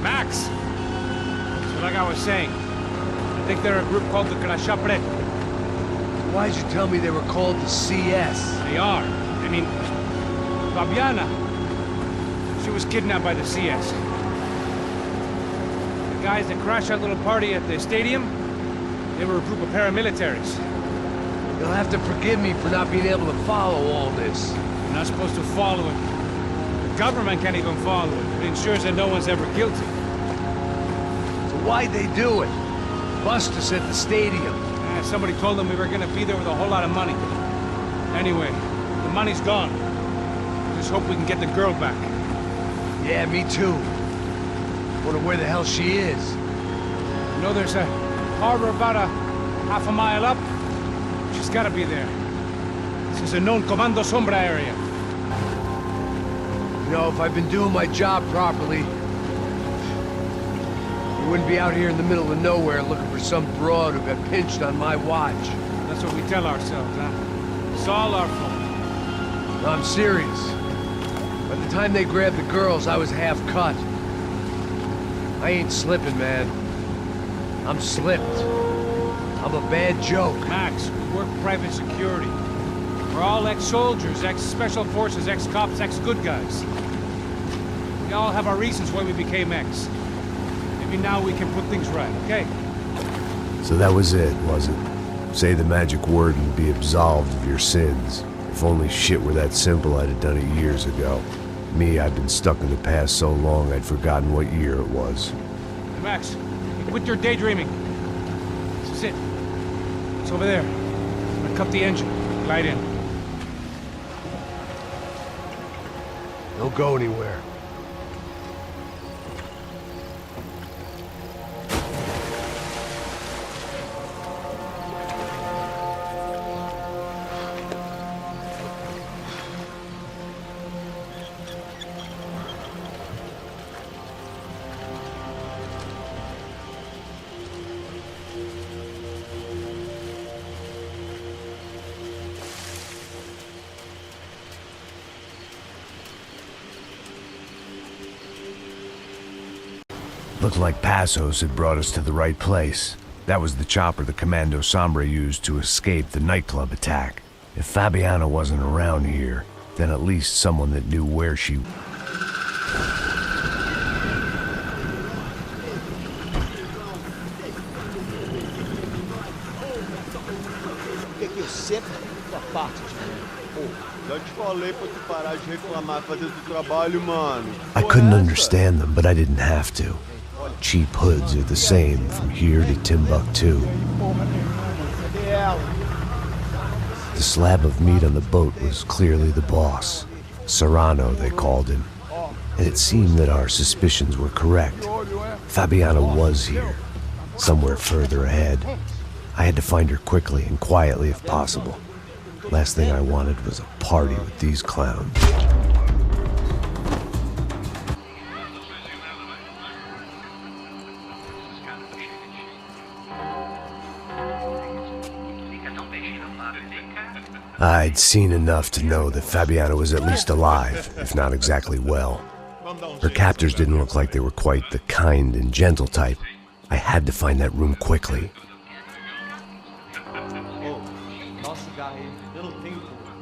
Max! So like I was saying, I think they're a group called the Crachat Preto. Why'd you tell me they were called the CS? They are. I mean, Fabiana, she was kidnapped by the CS. The guys that crashed that little party at the stadium, they were a group of paramilitaries. You'll have to forgive me for not being able to follow all this. You're not supposed to follow it. The government can't even follow it. It ensures that no one's ever guilty. So why'd they do it? Bust us at the stadium. Somebody told them we were gonna be there with a whole lot of money. Anyway, the money's gone. Just hope we can get the girl back. Yeah, me too. Wonder where the hell she is. You know there's a harbor about a half a mile up? She's gotta be there. This is a known Comando Sombra area. You know, if I've been doing my job properly, we wouldn't be out here in the middle of nowhere looking for some broad who got pinched on my watch. That's what we tell ourselves, huh? It's all our fault. No, I'm serious. By the time they grabbed the girls, I was half cut. I ain't slipping, man. I'm slipped. I'm a bad joke. Max, we work private security. We're all ex-soldiers, ex-special forces, ex-cops, ex-good guys. We all have our reasons why we became ex. Maybe now we can put things right, okay? So that was it, was it? Say the magic word and be absolved of your sins. If only shit were that simple, I'd have done it years ago. Me, I've been stuck in the past so long I'd forgotten what year it was. Hey, Max, quit your daydreaming. This is it. It's over there. I'm gonna cut the engine. Glide in. Don't go anywhere. Looked like Passos had brought us to the right place. That was the chopper the Comando Sombra used to escape the nightclub attack. If Fabiana wasn't around here, then at least someone that knew where she... O que eu sempre da parte de mim? Pô, já te falei pra tu parar de reclamar, fazer o teu trabalho, mano. I couldn't understand them, but I didn't have to. Cheap hoods are the same from here to Timbuktu. The slab of meat on the boat was clearly the boss. Serrano, they called him. And it seemed that our suspicions were correct. Fabiana was here, somewhere further ahead. I had to find her quickly and quietly if possible. Last thing I wanted was a party with these clowns. I'd seen enough to know that Fabiana was at least alive, if not exactly well. Her captors didn't look like they were quite the kind and gentle type. I had to find that room quickly.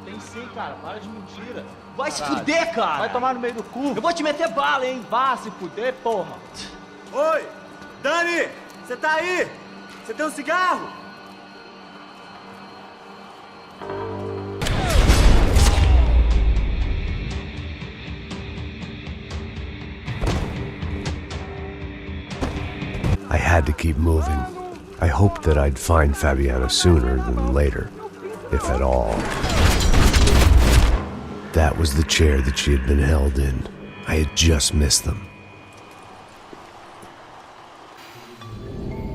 Tem sim, cara. Para de mentira. Vai se fuder, cara. Vai tomar no meio do cu. Eu vou te meter bala, hein. Vá se fuder, porra. Oi! Dani! Você tá aí? Você tem um cigarro? I had to keep moving. I hoped that I'd find Fabiana sooner than later, if at all. That was the chair that she had been held in. I had just missed them.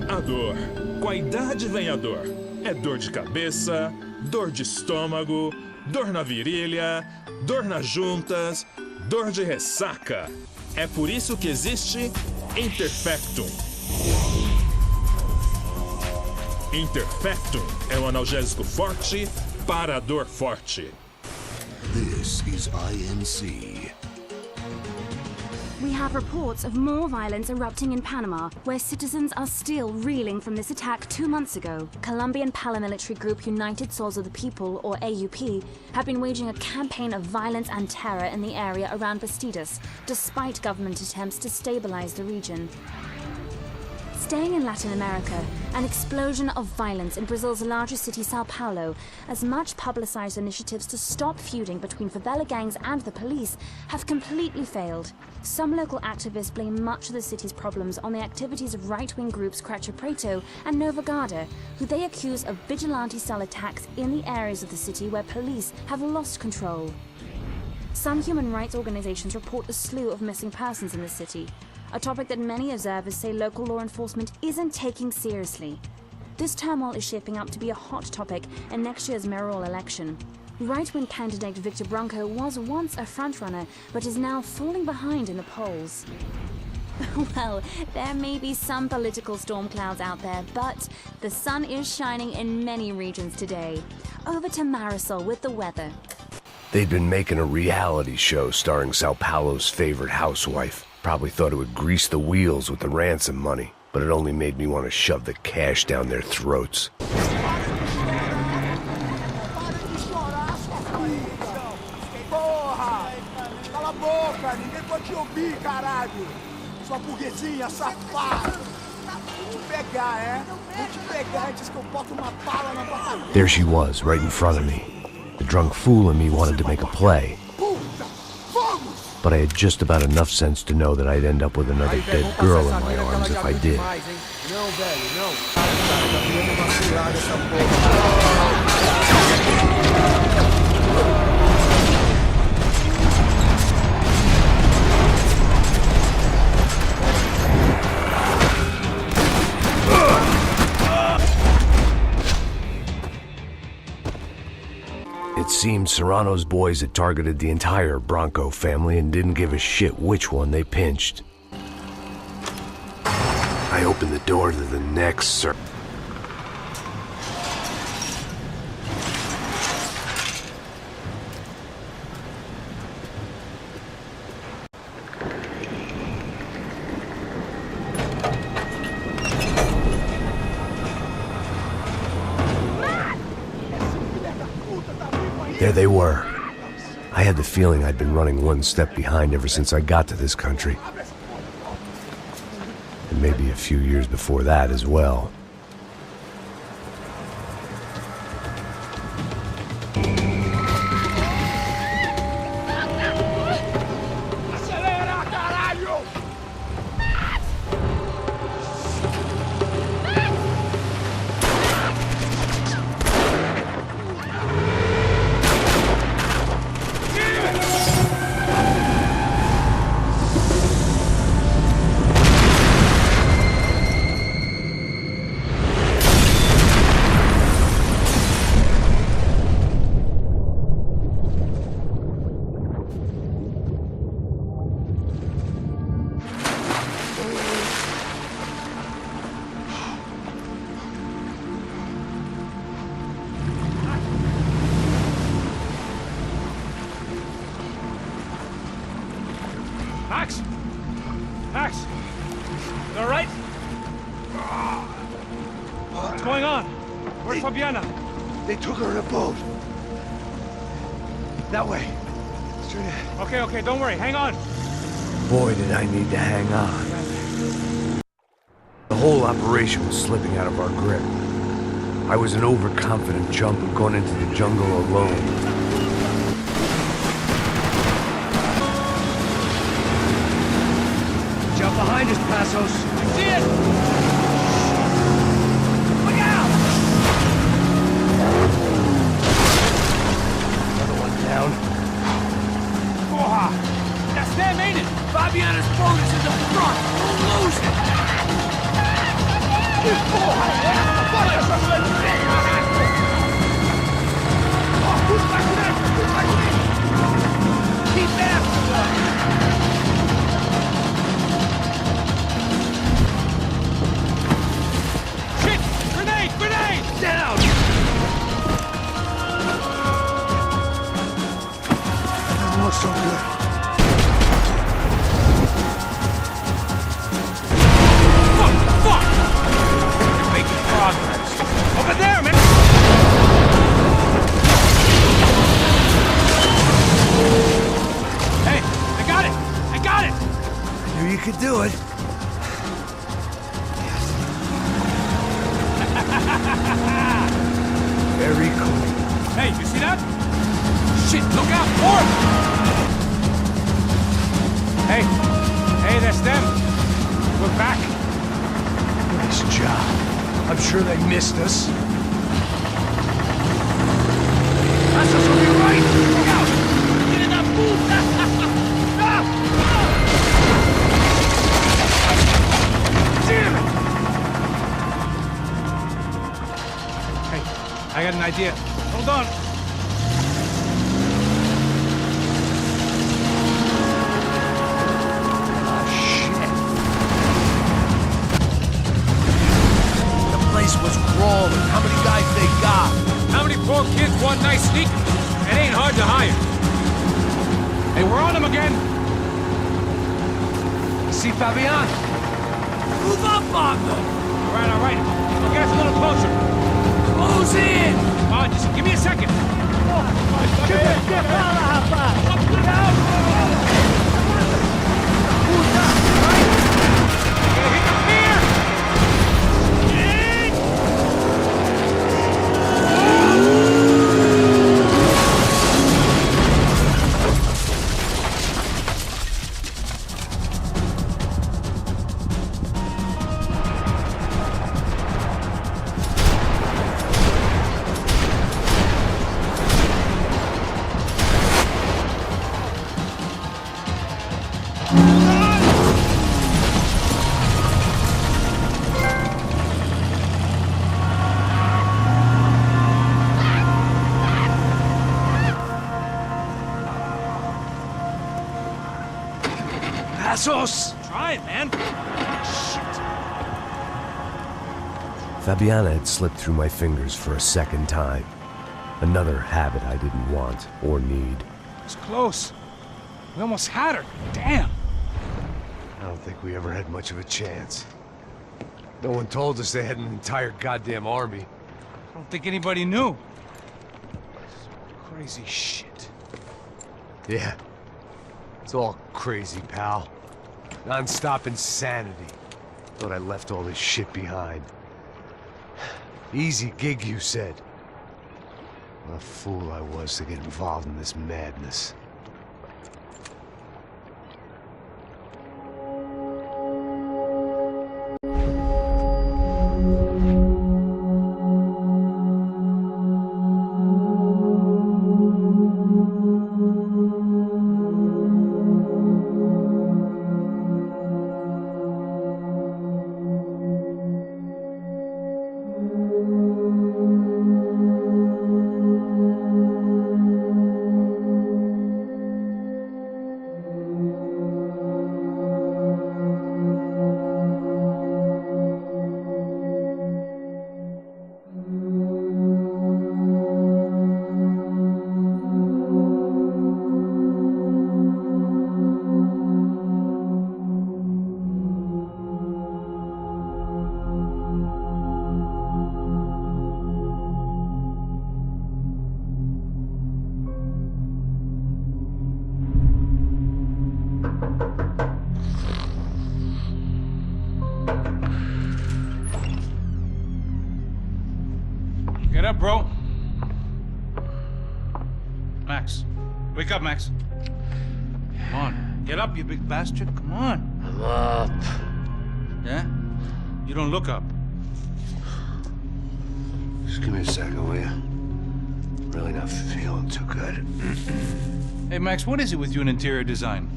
A dor. Com a idade vem a dor. É dor de cabeça, dor de estômago, dor na virilha, dor nas juntas, dor de ressaca. É por isso que existe Interfectum. Interfectum é um analgésico forte para a dor forte. This is INC. We have reports of more violence erupting in Panama, where citizens are still reeling from this attack 2 months ago. Colombian paramilitary group United Souls of the People, or AUP, have been waging a campaign of violence and terror in the area around Bastidas, despite government attempts to stabilize the region. Staying in Latin America, an explosion of violence in Brazil's largest city, Sao Paulo, as much publicized initiatives to stop feuding between favela gangs and the police have completely failed. Some local activists blame much of the city's problems on the activities of right-wing groups Cracha Preto and Nova Garda, who they accuse of vigilante-style attacks in the areas of the city where police have lost control. Some human rights organizations report a slew of missing persons in the city, a topic that many observers say local law enforcement isn't taking seriously. This turmoil is shaping up to be a hot topic in next year's mayoral election. Right-wing candidate Victor Branco was once a frontrunner, but is now falling behind in the polls. Well, there may be some political storm clouds out there, but the sun is shining in many regions today. Over to Marisol with the weather. They'd been making a reality show starring Sao Paulo's favorite housewife. Probably thought it would grease the wheels with the ransom money, but it only made me want to shove the cash down their throats. Porra! Cala a boca! Ninguém pode te ouvir, caralho! Sua burguesinha safada! Vou te pegar, é? Vou te pegar antes que eu boto uma bala na tua cabeça! There she was, right in front of me. The drunk fool in me wanted to make a play. But I had just about enough sense to know that I'd end up with another dead girl in my arms if I did. Não, velho, não. Tá virando uma cilada essa It seemed Serrano's boys had targeted the entire Branco family and didn't give a shit which one they pinched. I opened the door to the next circle. There they were. I had the feeling I'd been running one step behind ever since I got to this country. And maybe a few years before that as well. Max! Max! You all right? What's going on? Where's Fabiana? They took her in a boat. That way. Straight ahead. Okay, don't worry. Hang on. Boy, did I need to hang on. The whole operation was slipping out of our grip. I was an overconfident chump who'd gone into the jungle alone. Jump behind us, Passos. I see it! Look out! Another one down. Porra! That's them, ain't it? Fabiana's boat is in the front! We'll lose it! Porra! Olha essa mulher! Oh, puxa pra direita! Puxa pra direita! Keep after them! so good. Fuck! You're making progress. Over there, man! Hey, I got it! I got it! I knew you could do it. Very cool. Hey, you see that? Shit, look out! More! Hey, that's them. We're back. Nice job. I'm sure they missed us. That's us on your right! Look out! Get in that booth! Damn it! Hey, I got an idea. Hold on. Was crawling. How many guys they got? How many poor kids want nice sneakers? It ain't hard to hire. Hey, we're on them again. See Fabian? Move up on them! All right. We'll get us a little closer. Close in! Come on, just give me a second. Try it, man. Shit. Fabiana had slipped through my fingers for a second time. Another habit I didn't want or need. It's close. We almost had her. Damn. I don't think we ever had much of a chance. No one told us they had an entire goddamn army. I don't think anybody knew. Crazy shit. Yeah. It's all crazy, pal. Non-stop insanity. Thought I left all this shit behind. Easy gig, you said. What a fool I was to get involved in this madness. Get up, bro. Max. Wake up, Max. Come on. Get up, you big bastard. Come on. I'm up. Yeah? You don't look up. Just give me a second, will you? Really not feeling too good. Hey, Max, what is it with you and interior design?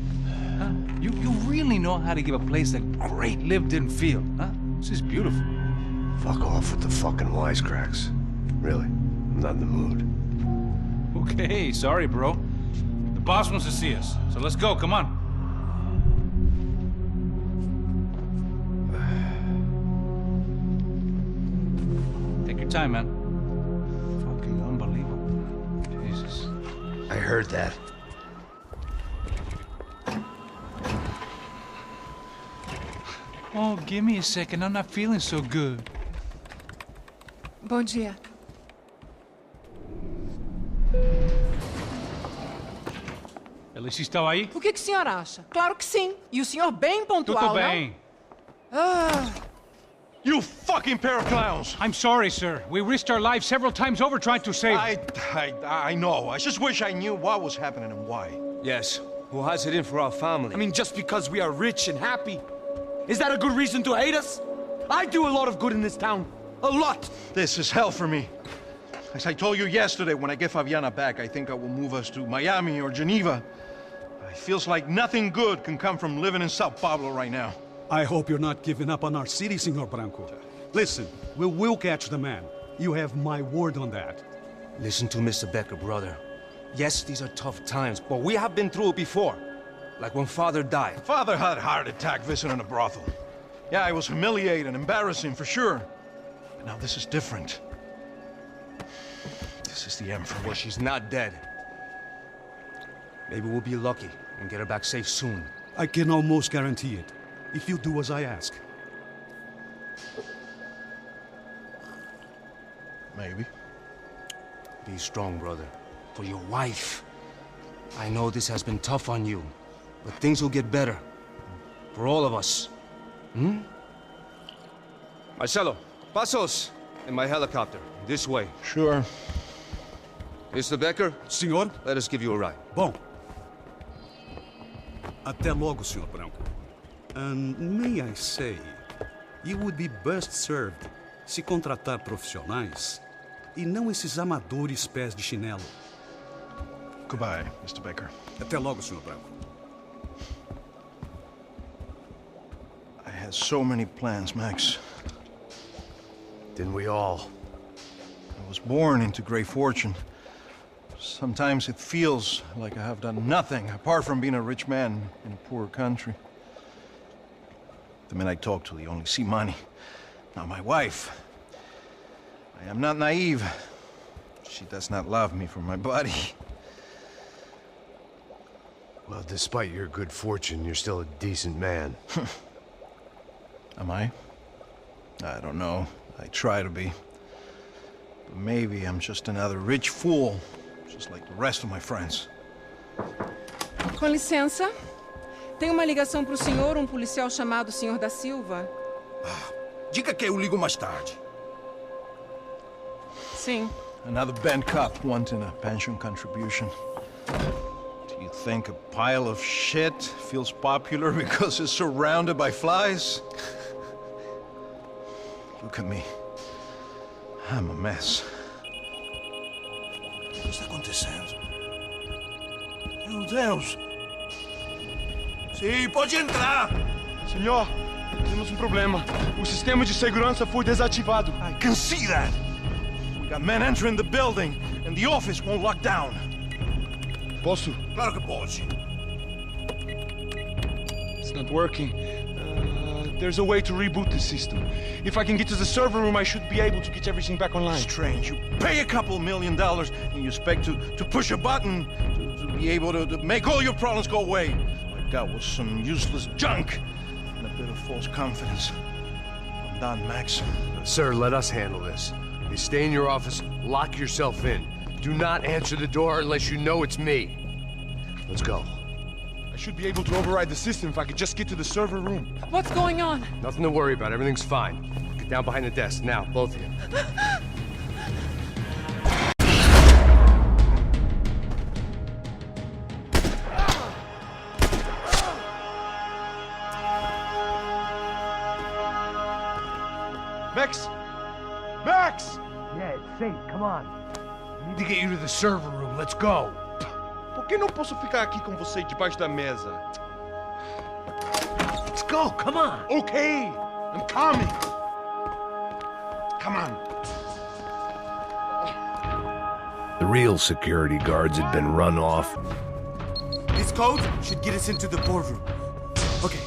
Huh? You really know how to give a place a great lived-in feel, huh? This is beautiful. Fuck off with the fucking wisecracks. Really, I'm not in the mood. Okay, sorry, bro. The boss wants to see us, so let's go, come on. Take your time, man. Fucking unbelievable. Jesus. I heard that. Oh, give me a second. I'm not feeling so good. Bom dia. Alice estava aí? O que o senhor acha? Claro que sim. E o senhor bem pontual, Tudo bem. não? Ah. You fucking pair of clowns! I'm sorry, sir. We risked our lives several times over trying to save... I know. I just wish I knew what was happening and why. Yes. Who has it in for our family? I mean, just because we are rich and happy, is that a good reason to hate us? I do a lot of good in this town. A lot! This is hell for me. As I told you yesterday, when I get Fabiana back, I think I will move us to Miami or Geneva. It feels like nothing good can come from living in Sao Paulo right now. I hope you're not giving up on our city, Senor Branco. Listen, we will catch the man. You have my word on that. Listen to Mr. Becker, brother. Yes, these are tough times, but we have been through it before. Like when Father died. Father had a heart attack visiting a brothel. Yeah, it was humiliating, embarrassing, for sure. But now this is different. This is the end for me. Well, she's not dead. Maybe we'll be lucky and get her back safe soon. I can almost guarantee it, if you do as I ask. Maybe. Be strong, brother. For your wife. I know this has been tough on you, but things will get better. For all of us. Hmm? Marcelo, pasos in my helicopter. This way. Sure. Mr. Becker? Senhor? Let us give you a ride. Bom. Até logo, Senhor Branco. And may I say, you would be best served se contratar profissionais e não esses amadores pés de chinelo. Goodbye, Mr. Baker. Até logo, Senhor Branco. I had so many plans, Max. Didn't we all? I was born into great fortune. Sometimes it feels like I have done nothing apart from being a rich man in a poor country. The men I talk to, they only see money. Now my wife. I am not naive. She does not love me for my body. Well, despite your good fortune, you're still a decent man. Am I? I don't know. I try to be. But maybe I'm just another rich fool, just like the rest of my friends. Com licença. Tem uma ligação pro senhor, um policial chamado Senhor da Silva. Diga que eu ligo mais tarde. Sim. Another band cop wanting a pension contribution. Do you think a pile of shit feels popular because it's surrounded by flies? Look at me. I'm a mess. O que está acontecendo? Meu Deus! Sim, pode entrar! Senhor, temos um problema. O sistema de segurança foi desativado. I can see that! We got men entering the building, and the office won't lock down. Posso? Claro que pode. It's not working. There's a way to reboot the system. If I can get to the server room, I should be able to get everything back online. Strange. You pay a couple $1 million, and you expect to push a button to be able to make all your problems go away. All I got was some useless junk and a bit of false confidence. I'm done, Max. Sir, let us handle this. You stay in your office, lock yourself in. Do not answer the door unless you know it's me. Let's go. I should be able to override the system if I could just get to the server room. What's going on? Nothing to worry about. Everything's fine. Get down behind the desk. Now, both of you. Max! Max! Yeah, it's safe. Come on. We need to get you to the server room. Let's go. Por que não posso ficar aqui com você debaixo da mesa? Let's go. Come on. Okay, I'm coming. Come on. The real security guards had been run off. This code should get us into the boardroom. Okay.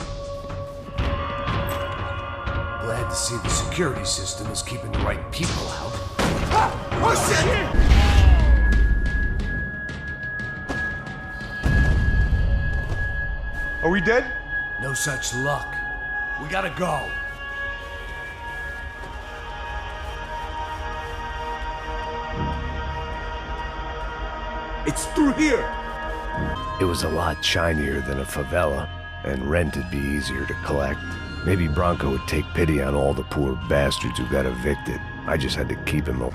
Glad to see the security system is keeping the right people out. Ah! Oh shit! Are we dead? No such luck. We gotta go. It's through here. It was a lot shinier than a favela, and rent'd be easier to collect. Maybe Bronco would take pity on all the poor bastards who got evicted. I just had to keep him up.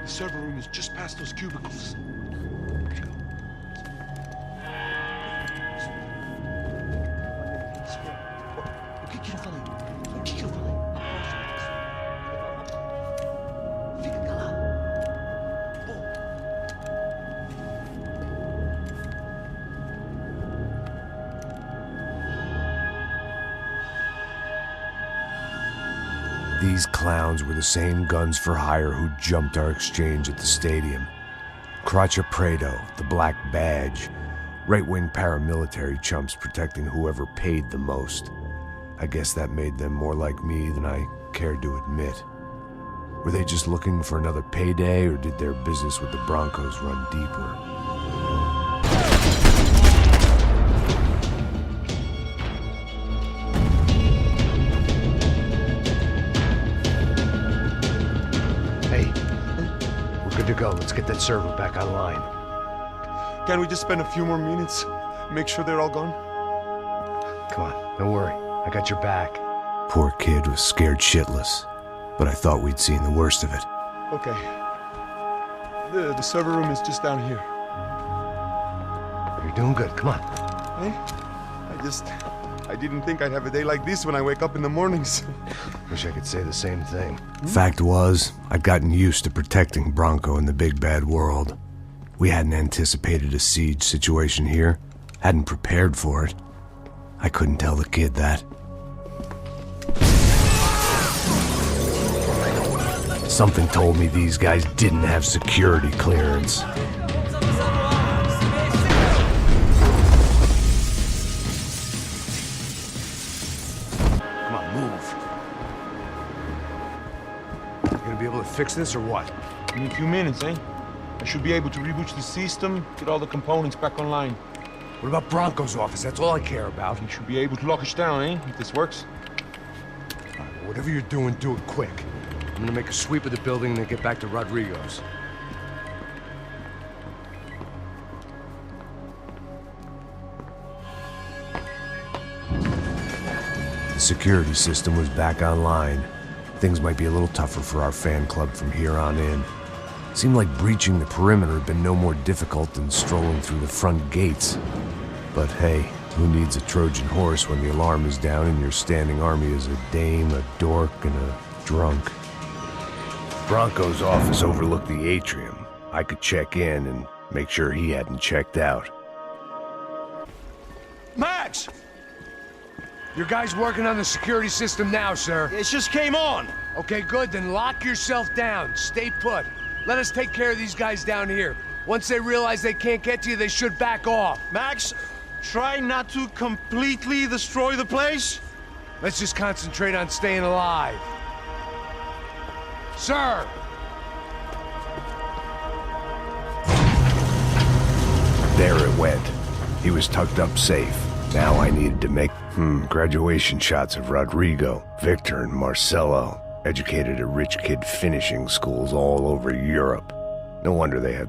The server room is just past those cubicles. These clowns were the same guns for hire who jumped our exchange at the stadium. Craccia Preto, the Black Badge, right-wing paramilitary chumps protecting whoever paid the most. I guess that made them more like me than I cared to admit. Were they just looking for another payday, or did their business with the Broncos run deeper? Good to go. Let's get that server back online. Can't we just spend a few more minutes? Make sure they're all gone? Come on, don't worry. I got your back. Poor kid was scared shitless, but I thought we'd seen the worst of it. Okay. The server room is just down here. You're doing good. Come on. Hey? I didn't think I'd have a day like this when I wake up in the mornings. Wish I could say the same thing. Fact was, I'd gotten used to protecting Bronco in the big bad world. We hadn't anticipated a siege situation here, hadn't prepared for it. I couldn't tell the kid that. Something told me these guys didn't have security clearance. Fix this or what? In a few minutes, eh? I should be able to reboot the system, get all the components back online. What about Bronco's office? That's all I care about. You should be able to lock us down, eh? If this works. Whatever you're doing, do it quick. I'm gonna make a sweep of the building and then get back to Rodrigo's. The security system was back online. Things might be a little tougher for our fan club from here on in. Seemed like breaching the perimeter had been no more difficult than strolling through the front gates. But hey, who needs a Trojan horse when the alarm is down and your standing army is a dame, a dork, and a drunk? Bronco's office overlooked the atrium. I could check in and make sure he hadn't checked out. Max! Your guy's working on the security system now, sir. It just came on. Okay, good. Then lock yourself down. Stay put. Let us take care of these guys down here. Once they realize they can't get to you, they should back off. Max, try not to completely destroy the place. Let's just concentrate on staying alive. Sir! There it went. He was tucked up safe. Now I needed to make, graduation shots of Rodrigo, Victor, and Marcelo, educated at rich kid finishing schools all over Europe. No wonder they had...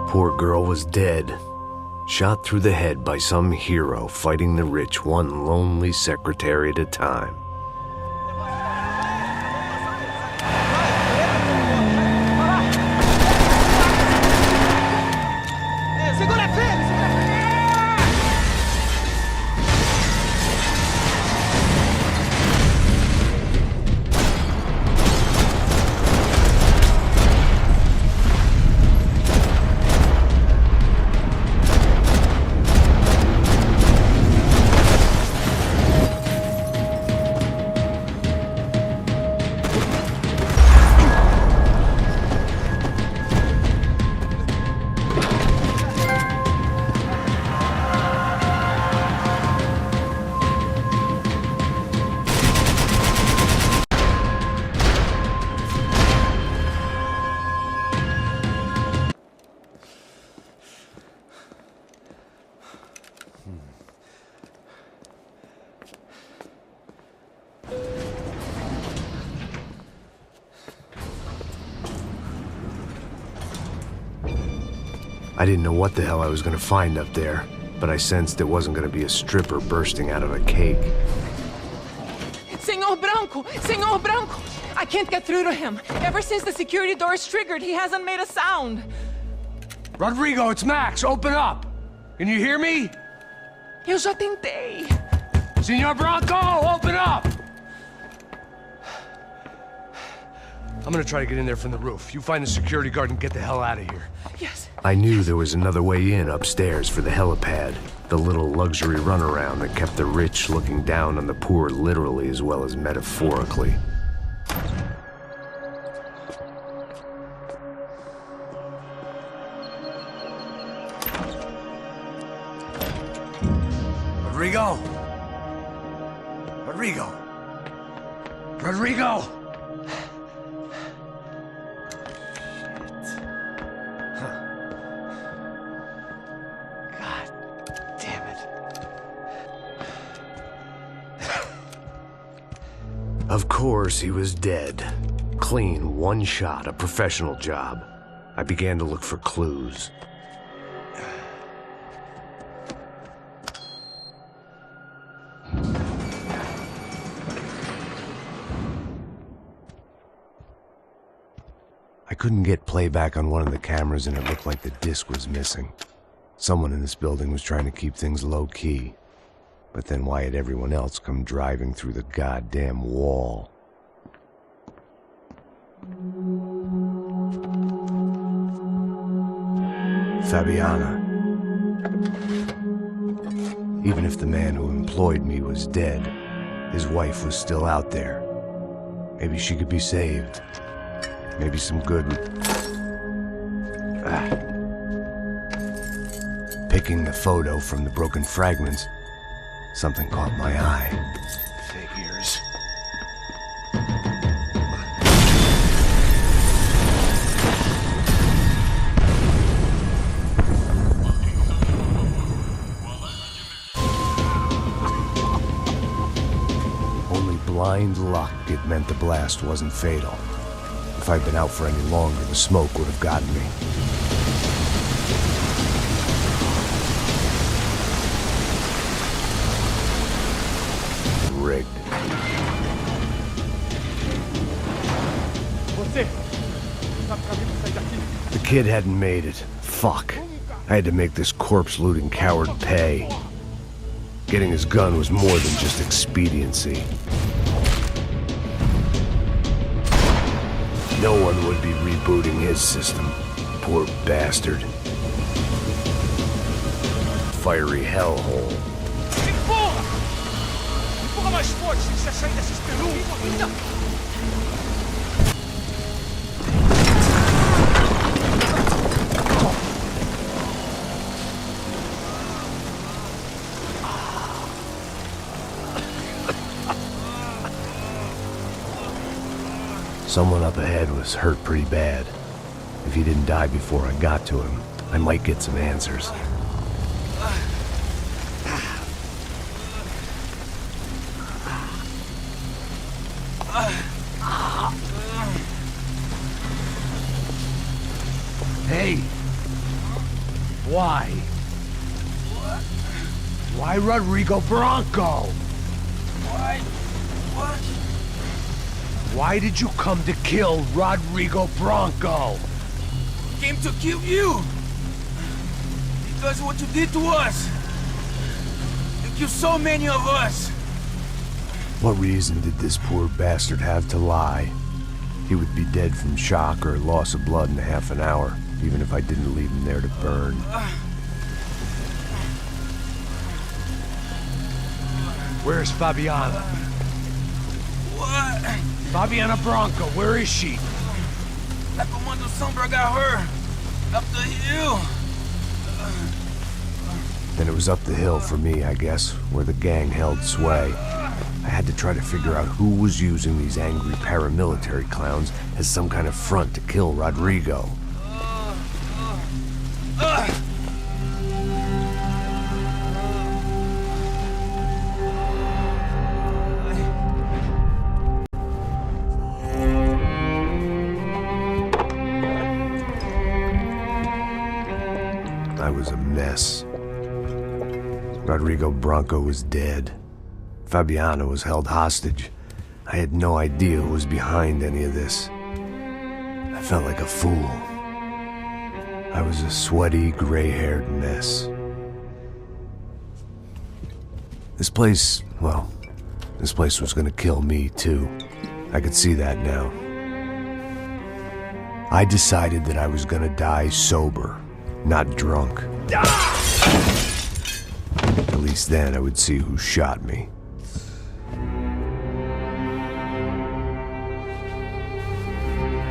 Poor girl was dead. Shot through the head by some hero fighting the rich one lonely secretary at a time. I didn't know what the hell I was gonna find up there, but I sensed it wasn't gonna be a stripper bursting out of a cake. Senor Branco! I can't get through to him. Ever since the security door is triggered, he hasn't made a sound. Rodrigo, it's Max. Open up. Can you hear me? Eu já tentei. Senor Branco, open up! I'm gonna try to get in there from the roof. You find the security guard and get the hell out of here. Yes. I knew there was another way in upstairs for the helipad, the little luxury runaround that kept the rich looking down on the poor literally as well as metaphorically. Rodrigo! Rodrigo! Rodrigo! Of course, he was dead. Clean, one shot, a professional job. I began to look for clues. I couldn't get playback on one of the cameras and it looked like the disc was missing. Someone in this building was trying to keep things low-key. But then why had everyone else come driving through the goddamn wall? Fabiana. Even if the man who employed me was dead, his wife was still out there. Maybe she could be saved. Maybe some good... Picking the photo from the broken fragments, something caught my eye. Figures. Only blind luck it meant the blast wasn't fatal. If I'd been out for any longer, the smoke would have gotten me. Rigged. The kid hadn't made it. Fuck. I had to make this corpse-looting coward pay. Getting his gun was more than just expediency. No one would be rebooting his system. Poor bastard. Fiery hellhole. Empurra mais forte, se você sair dessa espelunca. Someone up ahead was hurt pretty bad. If he didn't die before I got to him, I might get some answers. Hey! Why? Why Rodrigo Branco? Why? What? Why did you come to kill Rodrigo Branco? Came to kill you! Because of what you did to us! You killed so many of us! What reason did this poor bastard have to lie? He would be dead from shock or loss of blood in half an hour, even if I didn't leave him there to burn. Where's Fabiana? What? Fabiana Branco, where is she? La Comando Sombra got her. Up the hill. Then it was up the hill for me, I guess, where the gang held sway. I had to try to figure out who was using these angry paramilitary clowns as some kind of front to kill Rodrigo. Rodrigo Branco was dead. Fabiana was held hostage. I had no idea who was behind any of this. I felt like a fool. I was a sweaty, gray-haired mess. This place was gonna kill me, too. I could see that now. I decided that I was gonna die sober, not drunk. At least then I would see who shot me.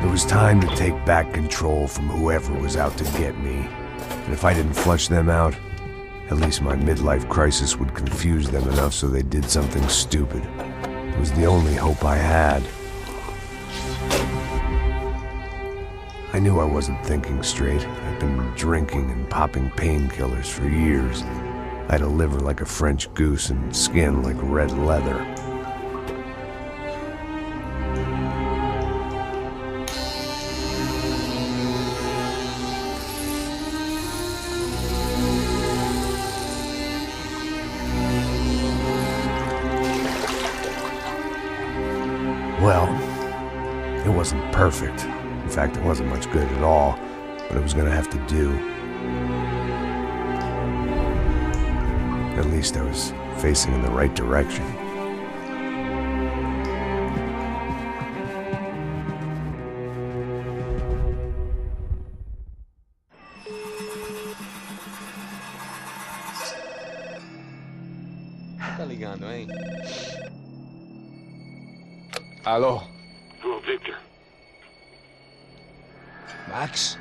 It was time to take back control from whoever was out to get me. And if I didn't flush them out, at least my midlife crisis would confuse them enough so they did something stupid. It was the only hope I had. I knew I wasn't thinking straight. I'd been drinking and popping painkillers for years. I had a liver like a French goose and skin like red leather. Well, it wasn't perfect. In fact, it wasn't much good at all, but it was gonna have to do. At least I was facing in the right direction. Tá ligando, hein? Alô? Hello, Victor. Max?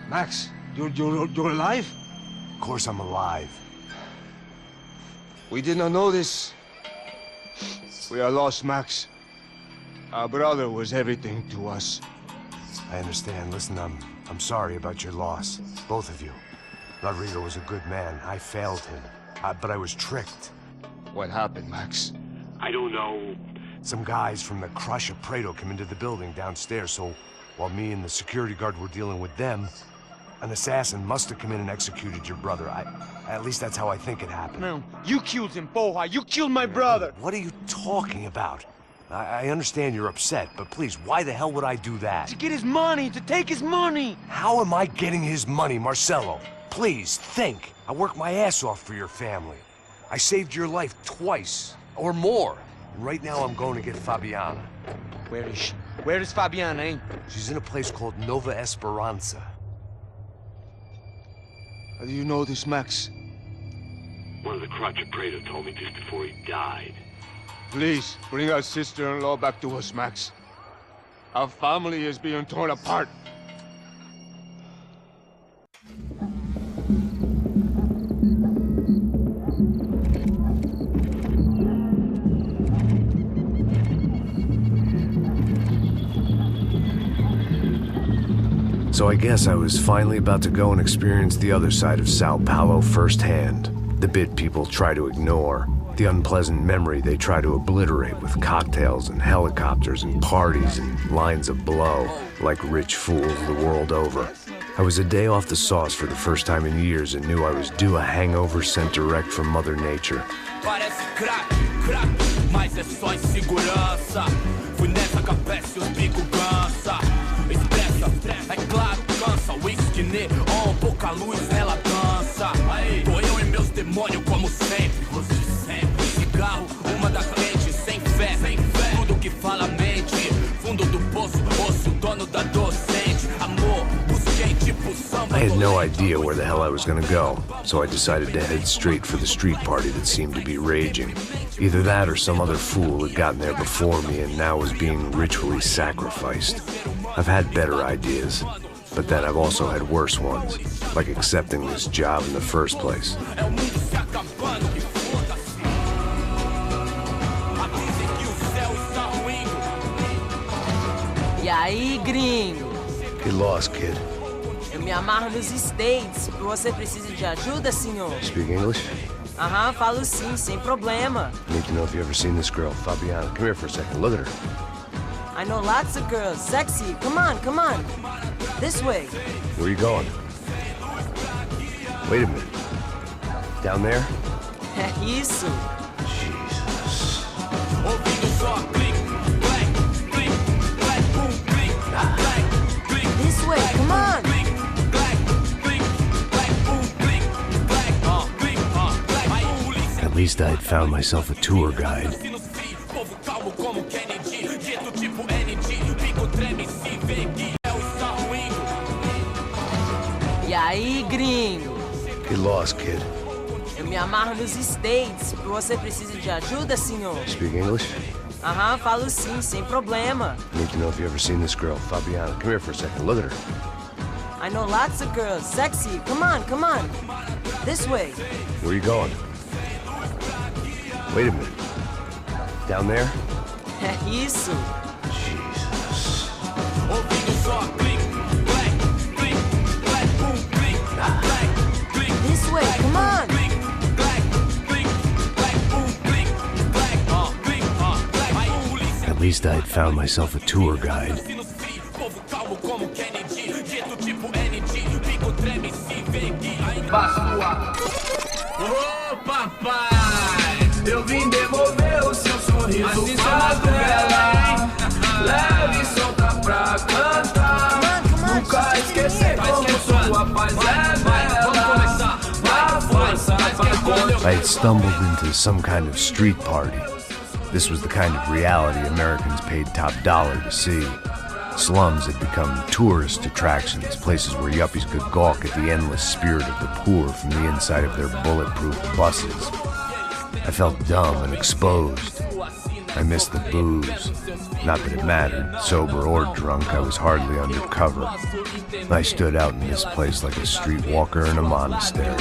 Max, you're alive? Of course I'm alive. We did not know this. We are lost, Max. Our brother was everything to us. I understand. Listen, I'm sorry about your loss. Both of you. Rodrigo was a good man. I failed him. But I was tricked. What happened, Max? I don't know. Some guys from the Crush of Prado came into the building downstairs, so while me and the security guard were dealing with them, an assassin must have come in and executed your brother. At least that's how I think it happened. No, you killed him, Porra. You killed my brother. What are you talking about? I understand you're upset, but please, why the hell would I do that? To get his money, to take his money. How am I getting his money, Marcelo? Please, think. I worked my ass off for your family. I saved your life twice, or more. And right now I'm going to get Fabiana. Where is she? Where is Fabiana, eh? She's in a place called Nova Esperanza. How do you know this, Max? One of the Crotch of Prado told me just before he died. Please, bring our sister-in-law back to us, Max. Our family is being torn apart. So I guess I was finally about to go and experience the other side of Sao Paulo firsthand. The bit people try to ignore. The unpleasant memory they try to obliterate with cocktails and helicopters and parties and lines of blow, like rich fools the world over. I was a day off the sauce for the first time in years and knew I was due a hangover sent direct from Mother Nature. Parece crack, crack, mas é só insegurança. Fui nessa capeste, os bico cansa. Expressa, é claro, cansa. Whisky neon, pouca luz, ela dança. Tô eu e meus demônios como sempre. Cigarro, uma das quentes, sem fé. Tudo que fala mente. Fundo do poço, osso, dono da docente. Amor, busquei tipo samba. I had no idea where the hell I was gonna go, so I decided to head straight for the street party that seemed to be raging. Either that or some other fool had gotten there before me and now was being ritually sacrificed. I've had better ideas, but then I've also had worse ones, like accepting this job in the first place. E aí, gringo? Get lost, kid. Eu me amarro nos States. Você precisa de ajuda, senhor? Speak English? Aham, falo sim, sem problema. Need to know if you ever seen this girl, Fabiana. Come here for a second. Look at her. I know lots of girls. Sexy. Come on, come on. This way. Where are you going? Wait a minute. Down there? É isso. Jesus. Ouvindo só clique, clack, clique, clack, boom, clique, clack, clique. This way, come on. Clique, clack, clique, clack, boom, clique, clack, clique, clack. At least I had found myself a tour guide. Povo calmo como Kennedy, jeito tipo ND, pico treme se vê que é o São indo. E aí, gringo? Get lost, kid. Eu me amarro nos States. Você precisa de ajuda, senhor? Speak English? Aham, falo sim, sem problema. I need to know if you ever seen this girl, Fabiana. Come here for a second. Look at her. I know lots of girls. Sexy. Come on, come on. This way. Where are you going? Wait a minute. Down there? É isso. Jesus. Ouvindo só clique, clack, clique, clack, boom, clique, clack, clique. This way, come on. Clique, clack, clique, clack, boom, clique, clack, clique, clack. Aí polícia. At least I had found myself a tour guide. Povo calmo como Kennedy, jeito tipo ND, pico treme se vê que ainda. Ô papai, eu vim devolver o seu sorriso favela. Leve e solta pra cantar. Nunca esquecer como sua paz é bela. Na força, I had stumbled into some kind of street party. This was the kind of reality Americans paid top dollar to see. Slums had become tourist attractions, places where yuppies could gawk at the endless spirit of the poor from the inside of their bulletproof buses. I felt dumb and exposed. I missed the booze. Not that it mattered. Sober or drunk, I was hardly under cover. I stood out in this place like a streetwalker in a monastery.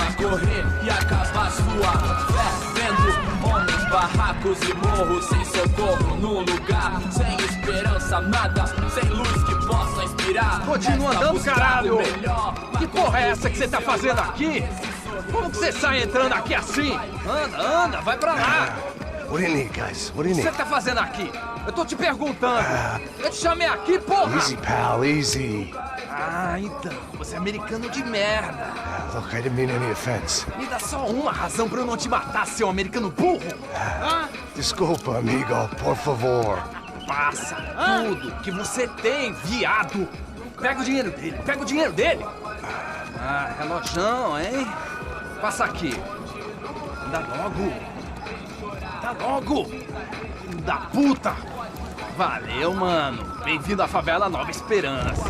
Barracos e morros sem socorro num lugar sem esperança, nada, sem luz que possa inspirar. Continua andando, caralho! Que porra é essa que você tá fazendo aqui? Como que você sai entrando aqui assim? Anda, anda, vai pra lá! What do you need, guys? What do O you que você need? tá fazendo aqui? Eu tô te perguntando! Eu te chamei aqui, porra! Easy, pal, easy. Ah, então, você é americano de merda! Look, I didn't mean any offense. Me dá só uma razão pra eu não te matar, seu americano burro! Ah? Desculpa, amigo, por favor. Passa tudo que você tem, viado! Pega o dinheiro dele, pega o dinheiro dele! Ah, relojão, hein? Passa aqui. Dá logo! Dá logo! Filho da puta! Valeu, mano. Bem-vindo à favela Nova Esperança.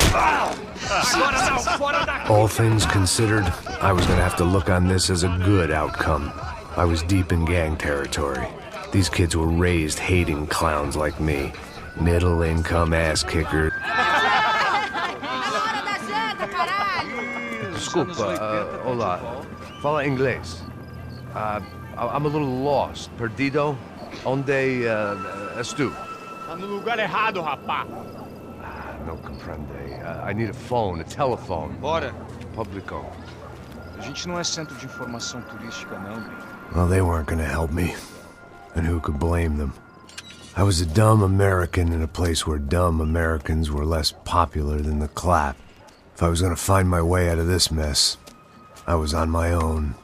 Agora não, fora daqui! All things considered, I was gonna have to look on this as a good outcome. I was deep in gang territory. These kids were raised hating clowns like me. Middle-income ass-kickers. Desculpa, olá. Fala inglês. I'm a little lost. Perdido? Onde és tu? Tá no lugar errado, rapá. Não compreende. I need a phone, a telephone. Bora. Publico. A gente não é centro de informação turística, não, Gui. Well, they weren't gonna help me. And who could blame them? I was a dumb American in a place where dumb Americans were less popular than the clap. If I was gonna find my way out of this mess, I was on my own.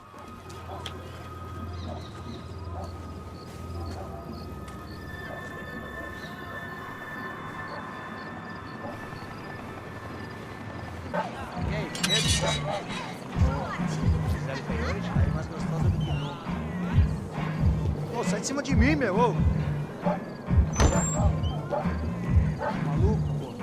Ô, sai de cima de mim, meu! Ô. Maluco, pô.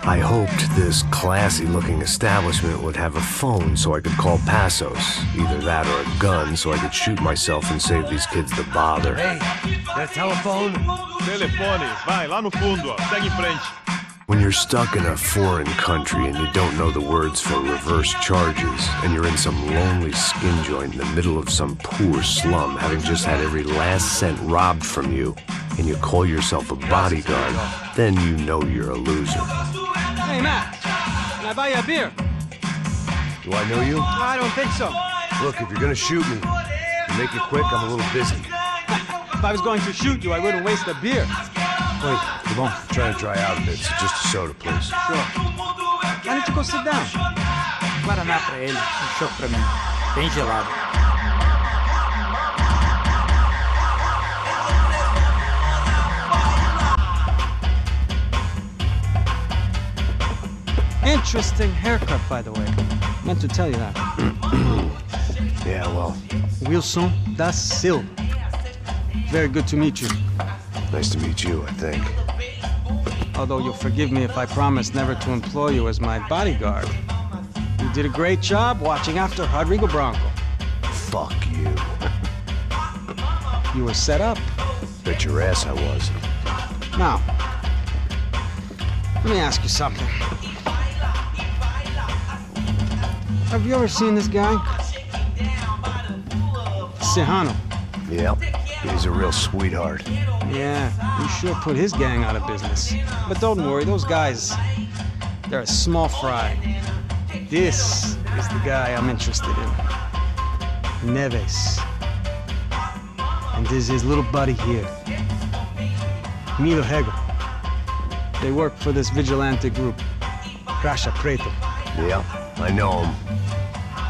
I hoped this classy-looking establishment would have a phone so I could call Passos. Either that or a gun so I could shoot myself and save these kids the bother. Hey, got a telephone? Telefone, vai, lá no fundo, ó. Segue em frente. When you're stuck in a foreign country and you don't know the words for reverse charges, and you're in some lonely skin joint in the middle of some poor slum, having just had every last cent robbed from you, and you call yourself a bodyguard, then you know you're a loser. Hey, Matt, can I buy you a beer? Do I know you? I don't think so. Look, if you're gonna shoot me, make it quick, I'm a little busy. If I was going to shoot you, I wouldn't waste a beer. Wait, come on. I'm trying to dry out a bit, so just a soda, please. Sure. Why don't you go sit down? Guaraná pra ele, choque pra mim. Bem gelado. Interesting haircut, by the way. Meant to tell you that. Yeah, well. Wilson da Silva. Very good to meet you. Nice to meet you, I think. Although you'll forgive me if I promise never to employ you as my bodyguard. You did a great job watching after Rodrigo Branco. Fuck you. You were set up. Bet your ass I was. Now, let me ask you something. Have you ever seen this guy? Serrano. Yep. He's a real sweetheart. Yeah, he sure put his gang out of business. But don't worry, those guys, they're a small fry. This is the guy I'm interested in. Neves. And this is his little buddy here. Milo Hegel. They work for this vigilante group, Caixa Preta. Yeah, I know him.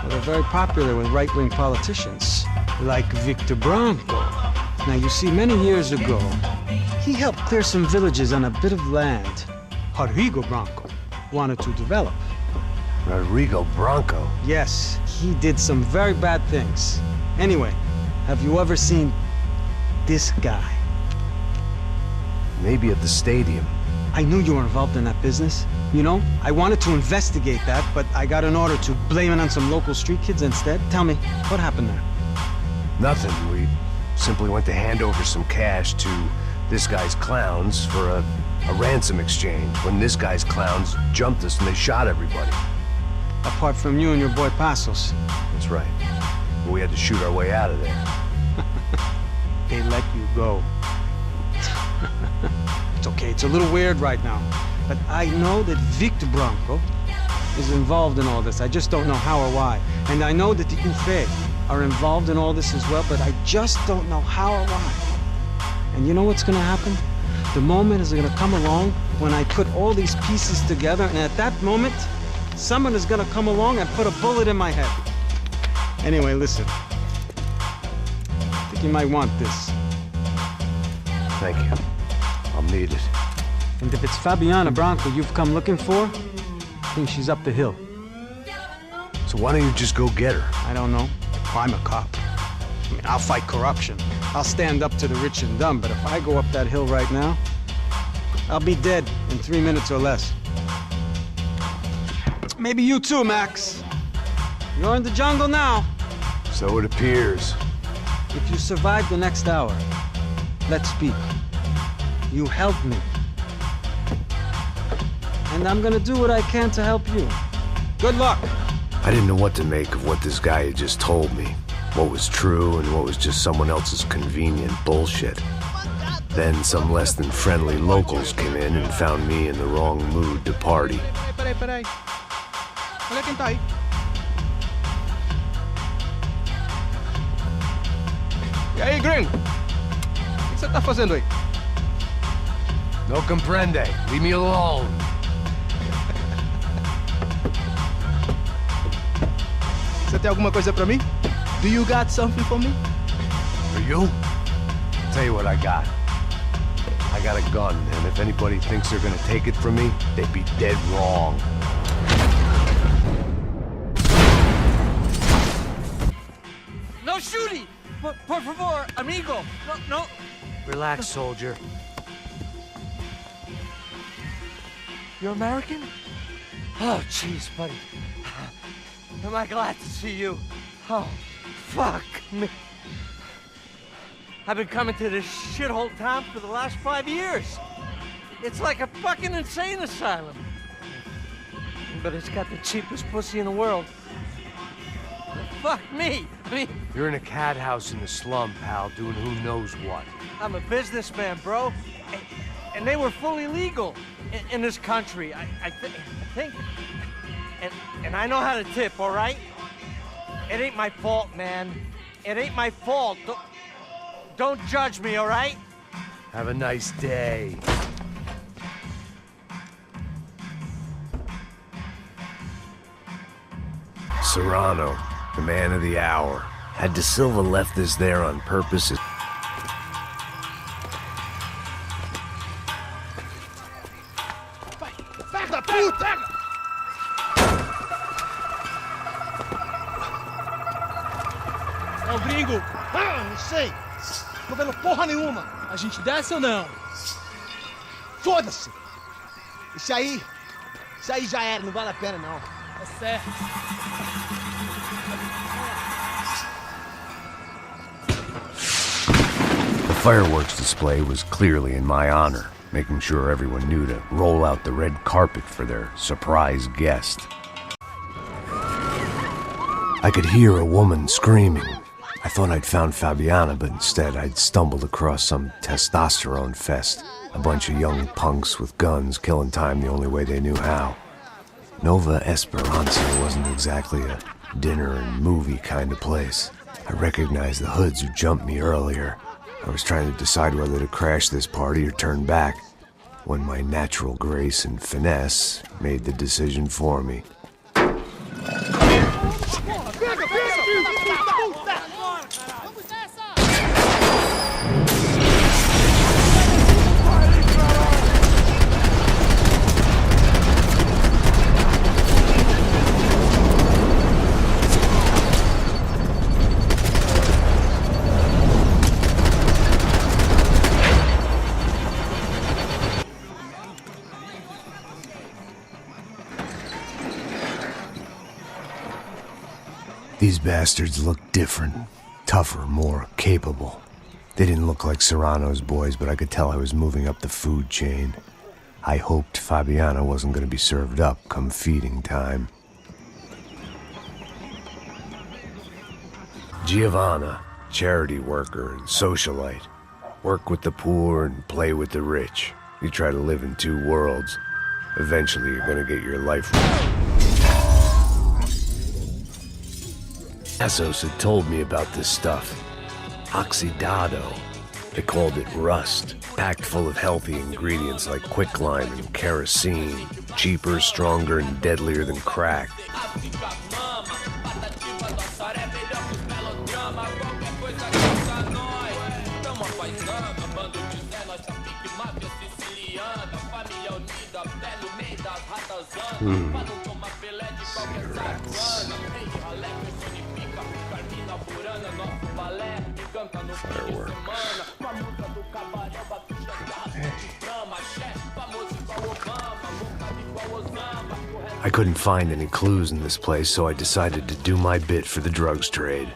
Well, they're very popular with right-wing politicians, like Victor Branco. Now, you see, many years ago, he helped clear some villages on a bit of land Rodrigo Branco wanted to develop. Rodrigo Branco? Yes, he did some very bad things. Anyway, have you ever seen this guy? Maybe at the stadium. I knew you were involved in that business. You know, I wanted to investigate that, but I got an order to blame it on some local street kids instead. Tell me, what happened there? Nothing. We simply went to hand over some cash to this guy's clowns for a ransom exchange when this guy's clowns jumped us and they shot everybody. Apart from you and your boy Passos. That's right. But we had to shoot our way out of there. They let you go. It's okay, it's a little weird right now. But I know that Victor Branco is involved in all this. I just don't know how or why. And I know that the UFE are involved in all this as well, but I just don't know how or why. And you know what's gonna happen? The moment is gonna come along when I put all these pieces together, and at that moment, someone is gonna come along and put a bullet in my head. Anyway, listen. I think you might want this. Thank you. I'll need it. And if it's Fabiana Branco you've come looking for, I think she's up the hill. So why don't you just go get her? I don't know. I'm a cop. I mean, I'll fight corruption. I'll stand up to the rich and dumb, but if I go up that hill right now, I'll be dead in 3 minutes or less. Maybe you too, Max. You're in the jungle now. So it appears. If you survive the next hour, let's speak. You helped me. And I'm gonna do what I can to help you. Good luck! I didn't know what to make of what this guy had just told me. What was true and what was just someone else's convenient bullshit. Then some less than friendly locals came in and found me in the wrong mood to party. Peraí. Olha quem tá aí. E aí, gringo? O que você tá fazendo aí? No comprende. Leave me alone. Você tem alguma coisa pra mim? Do you got something for me? For you? I'll tell you what I got. I got a gun, and if anybody thinks they're gonna take it from me, they'd be dead wrong. No shooting! Por favor, amigo! No. Relax, soldier. You're American? Oh, jeez, buddy. Am I glad to see you? Oh, fuck me. I've been coming to this shithole town for the last 5 years. It's like a fucking insane asylum. But it's got the cheapest pussy in the world. Fuck me. I mean, You're in a cat house in the slum, pal, doing who knows what. I'm a businessman, bro. And they were fully legal in this country. I think. And I know how to tip, all right? It ain't my fault, man. It ain't my fault. Don't judge me, all right? Have a nice day. Serrano, the man of the hour. Had De Silva left this there on purpose? Pega, puta! É o gringo! Ah, não sei! Tô vendo porra nenhuma! A gente desce ou não? Foda-se! Isso aí já era, não vale a pena não. É certo. The fireworks display was clearly in my honor, making sure everyone knew to roll out the red carpet for their surprise guest. I could hear a woman screaming. I thought I'd found Fabiana, but instead I'd stumbled across some testosterone fest. A bunch of young punks with guns killing time the only way they knew how. Nova Esperanza wasn't exactly a dinner and movie kind of place. I recognized the hoods who jumped me earlier. I was trying to decide whether to crash this party or turn back, when my natural grace and finesse made the decision for me. These bastards looked different, tougher, more capable. They didn't look like Serrano's boys, but I could tell I was moving up the food chain. I hoped Fabiana wasn't going to be served up come feeding time. Giovanna, charity worker and socialite. Work with the poor and play with the rich. You try to live in two worlds. Eventually you're going to get your life right. Assos had told me about this stuff. Oxidado. They called it rust, packed full of healthy ingredients like quicklime and kerosene, cheaper, stronger, and deadlier than crack. Cigarettes. Fireworks. I couldn't find any clues in this place, so I decided to do my bit for the drugs trade.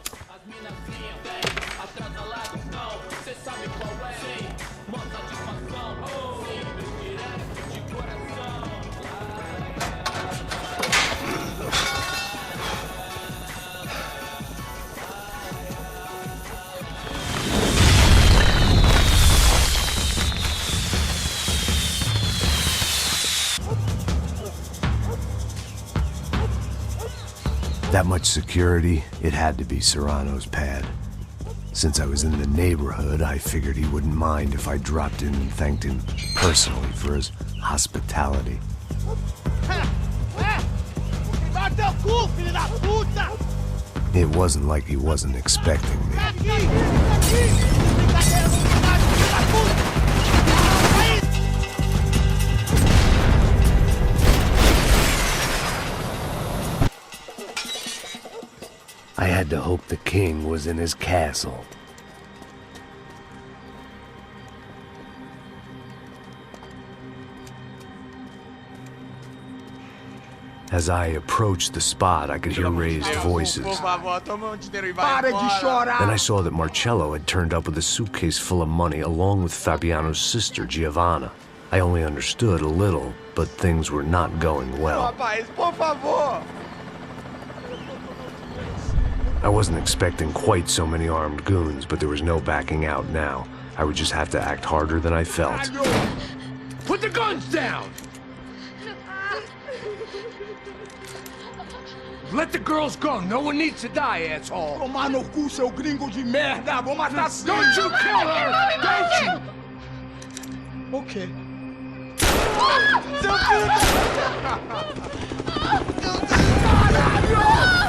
That much security, it had to be Serrano's pad. Since I was in the neighborhood, I figured he wouldn't mind if I dropped in and thanked him personally for his hospitality. It wasn't like he wasn't expecting me. I had to hope the king was in his castle. As I approached the spot, I could hear raised voices. Then I saw that Marcello had turned up with a suitcase full of money along with Fabiano's sister, Giovanna. I only understood a little, but things were not going well. I wasn't expecting quite so many armed goons, but there was no backing out now. I would just have to act harder than I felt. Put the guns down! Let the girls go. No one needs to die, asshole. Tomar no cu, seu gringo de merda! Vou matar... Don't you kill her! Don't you! Okay. Caralho!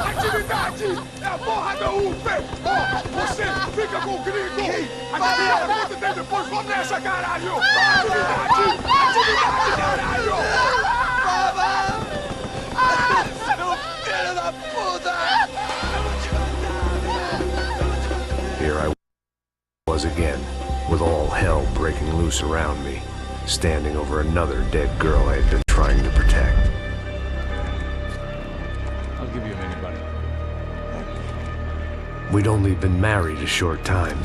Atividade! É a porra da UP! Ó, você fica com o gringo! Atividade, quanto tempo depois? Vamos nessa, caralho! Atividade! Atividade, caralho! Seu filho da puta! Here I was again, with all hell breaking loose around me, standing over another dead girl I had been trying to protect. I'll give you a minute, buddy. We'd only been married a short time.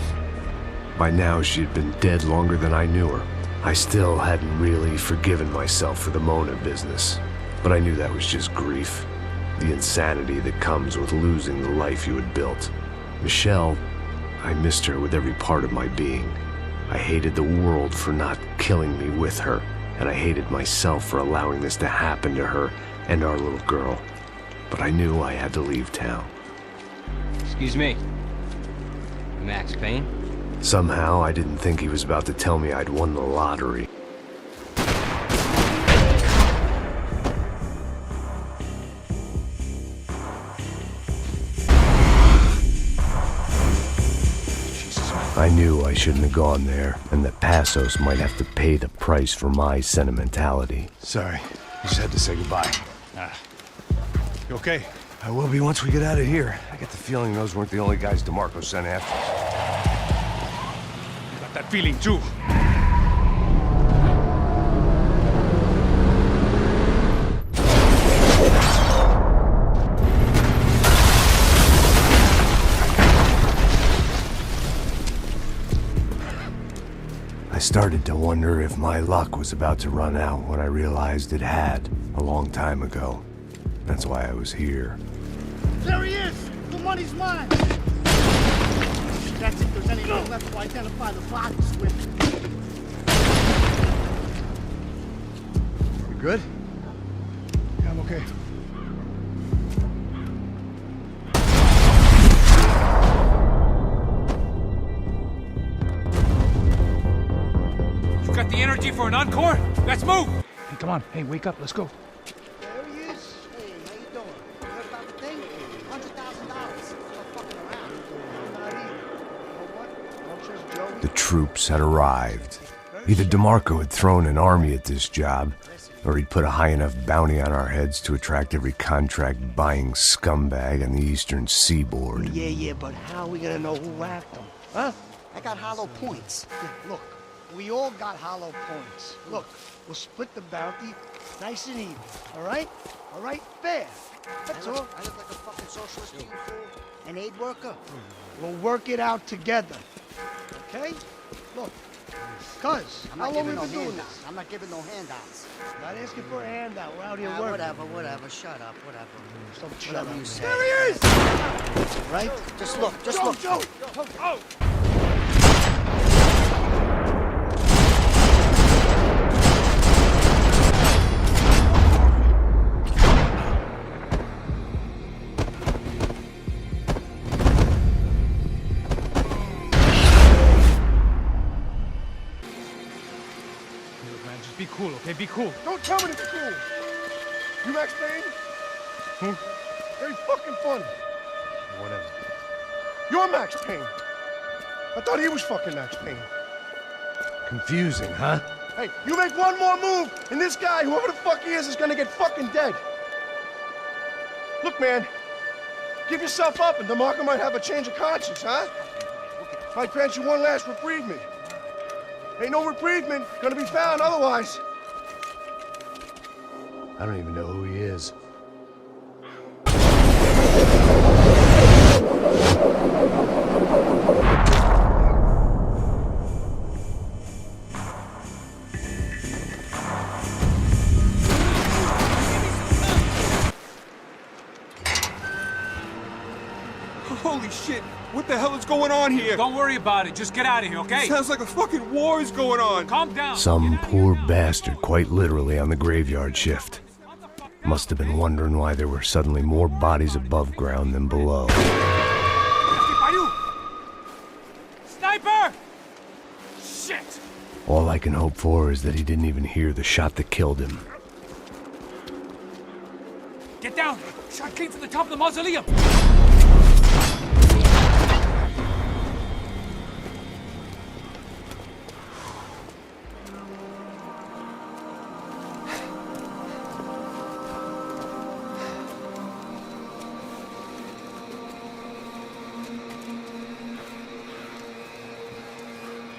By now, she had been dead longer than I knew her. I still hadn't really forgiven myself for the Mona business, but I knew that was just grief. The insanity that comes with losing the life you had built. Michelle, I missed her with every part of my being. I hated the world for not killing me with her, and I hated myself for allowing this to happen to her and our little girl. But I knew I had to leave town. Excuse me. Max Payne? Somehow, I didn't think he was about to tell me I'd won the lottery. I knew I shouldn't have gone there, and that Passos might have to pay the price for my sentimentality. Sorry. I just had to say goodbye. You okay? I will be once we get out of here. I get the feeling those weren't the only guys DeMarco sent after us. Got that feeling too. I started to wonder if my luck was about to run out when I realized it had, a long time ago. That's why I was here. There he is! The money's mine! That's if there's anything left to identify the bodies with. You good? Yeah, I'm okay. You got the energy for an encore? Let's move! Hey, come on. Hey, wake up. Let's go. There he is. Hey, how you doing? You heard about the thing? $100,000. Not fucking around. Not either. You know what? Don't just joke. The troops had arrived. Either DeMarco had thrown an army at this job, or he'd put a high enough bounty on our heads to attract every contract-buying scumbag on the eastern seaboard. Yeah, but how are we gonna know who whacked him? Huh? I got hollow points. Yeah, look, we all got hollow points. Look, we'll split the bounty nice and even, all right? All right? Fair. That's all. I look like a fucking socialist to you, fool. An aid worker. We'll work it out together, okay? Look, cuz, how long have we been doing this? I'm not giving no handouts. Not asking for a handout. We're out here working. Whatever. Shut up, whatever. Whatever you say. There he is! Right? Just look, look. Joe! Oh! Be cool, okay? Be cool. Don't tell me to be cool. You Max Payne? Who? Very fucking funny. Whatever. You're Max Payne. I thought he was fucking Max Payne. Confusing, huh? Hey, you make one more move, and this guy, whoever the fuck he is gonna get fucking dead. Look, man, give yourself up, and DeMarco might have a change of conscience, huh? Might grant you one last reprievement. Ain't no reprievement gonna be found otherwise. I don't even know who he is. Holy shit! What the hell is going on here? Don't worry about it. Just get out of here, okay? Sounds like a fucking war is going on. Calm down. Some poor bastard, quite literally, on the graveyard shift. Must have been wondering why there were suddenly more bodies above ground than below. Sniper! Shit! All I can hope for is that he didn't even hear the shot that killed him. Get down! Shot came from the top of the mausoleum!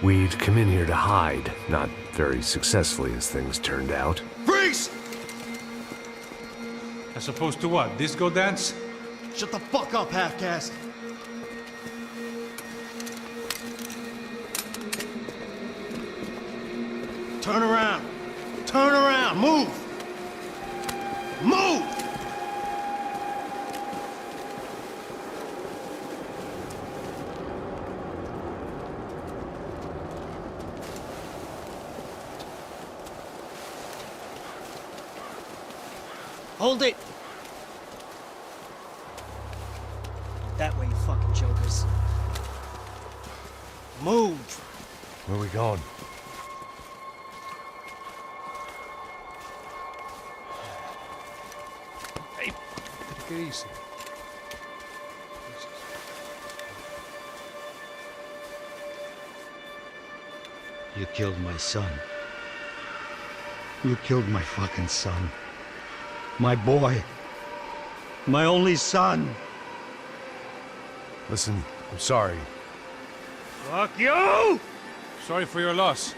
We'd come in here to hide, not very successfully as things turned out. Freeze! As opposed to what? Disco dance? Shut the fuck up, half-caste! Turn around! Turn around! Move! Move! Hold it! That way, you fucking jokers. Move! Where are we going? Hey, take it easy. You killed my son. You killed my fucking son. My boy. My only son. Listen, I'm sorry. Fuck you! Sorry for your loss.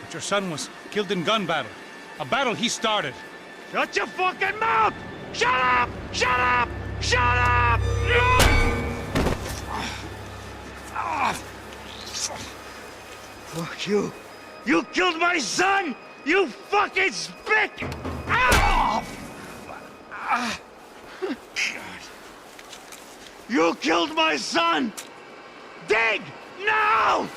But your son was killed in gun battle. A battle he started. Shut your fucking mouth! Shut up! Shut up! Shut up! Fuck you! You killed my son! You fucking spick! Ow! You killed my son! Dig! Now!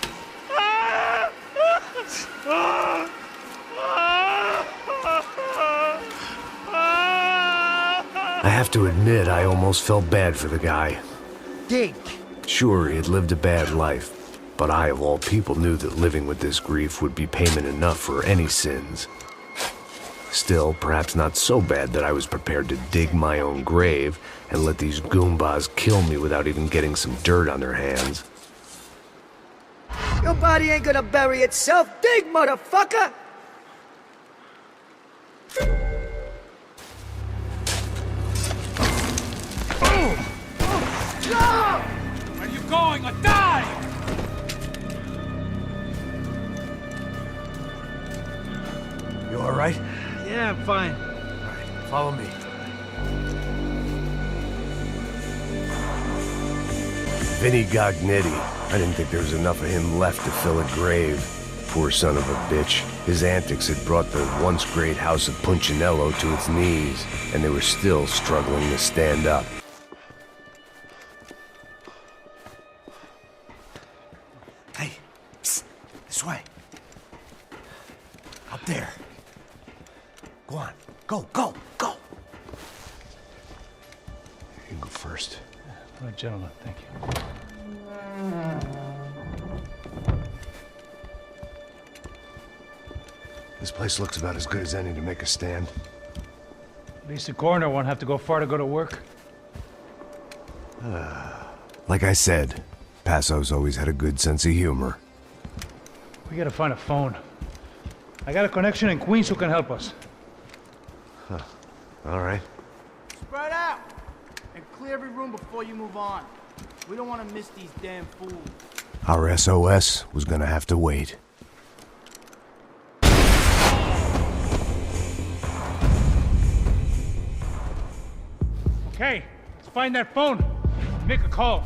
I have to admit, I almost felt bad for the guy. Dig! Sure, he had lived a bad life, but I, of all people, knew that living with this grief would be payment enough for any sins. Still, perhaps not so bad that I was prepared to dig my own grave and let these goombas kill me without even getting some dirt on their hands. Your body ain't gonna bury itself. Dig, motherfucker! No! Where are you going or die? You all right? Yeah, I'm fine. All right, follow me. Vinny Gognetti. I didn't think there was enough of him left to fill a grave. Poor son of a bitch. His antics had brought the once great house of Punchinello to its knees, and they were still struggling to stand up. Hey, psst, this way. Up there. Go on. Go, go, go. You can go first. All right, gentlemen, thank you. This place looks about as good as any to make a stand. At least the coroner won't have to go far to go to work. Like I said, Passo's always had a good sense of humor. We gotta find a phone. I got a connection in Queens who can help us. Huh. All right. Spread out! And clear every room before you move on. We don't want to miss these damn fools. Our SOS was gonna have to wait. Okay, let's find that phone. Make a call.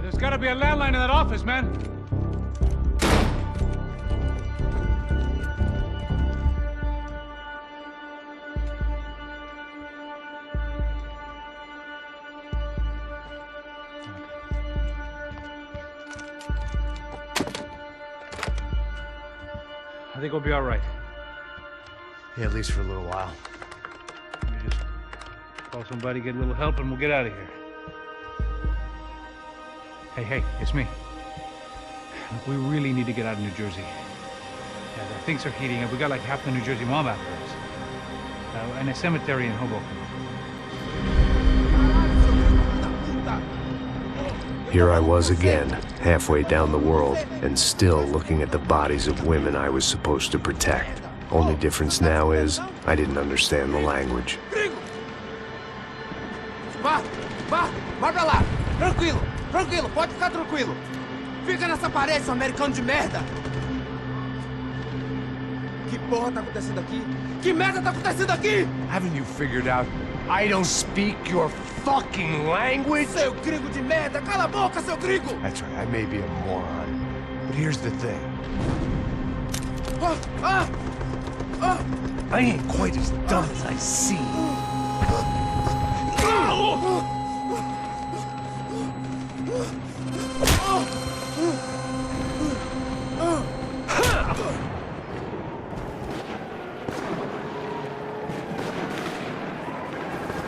There's gotta be a landline in that office, man. I think we'll be all right. Yeah, at least for a little while. Let me just call somebody, get a little help, and we'll get out of here. Hey, it's me. Look, we really need to get out of New Jersey. Yeah, things are heating up. We got like half the New Jersey mob after us. And a cemetery in Hoboken. Here I was again, halfway down the world, and still looking at the bodies of women I was supposed to protect. Only difference now is, I didn't understand the language. Vai pra lá! Tranquilo, pode ficar tranquilo. Fica nessa parede, seu americano de merda! Que porra tá acontecendo aqui? Que merda tá acontecendo aqui? Haven't you figured out I don't speak your fucking language? Seu gringo de merda! Cala a boca, seu gringo! That's right, I may be a moron, but here's the thing. I ain't quite as dumb as I seem.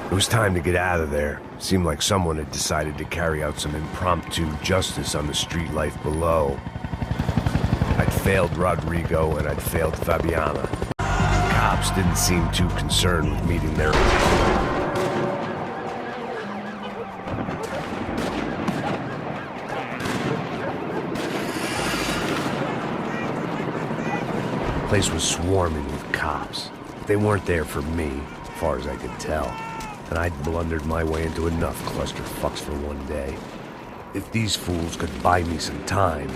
It was time to get out of there. Seemed like someone had decided to carry out some impromptu justice on the street life below. I'd failed Rodrigo and I'd failed Fabiana. The cops didn't seem too concerned with meeting their... The place was swarming with cops. They weren't there for me, as far as I could tell. And I'd blundered my way into enough clusterfucks for one day. If these fools could buy me some time,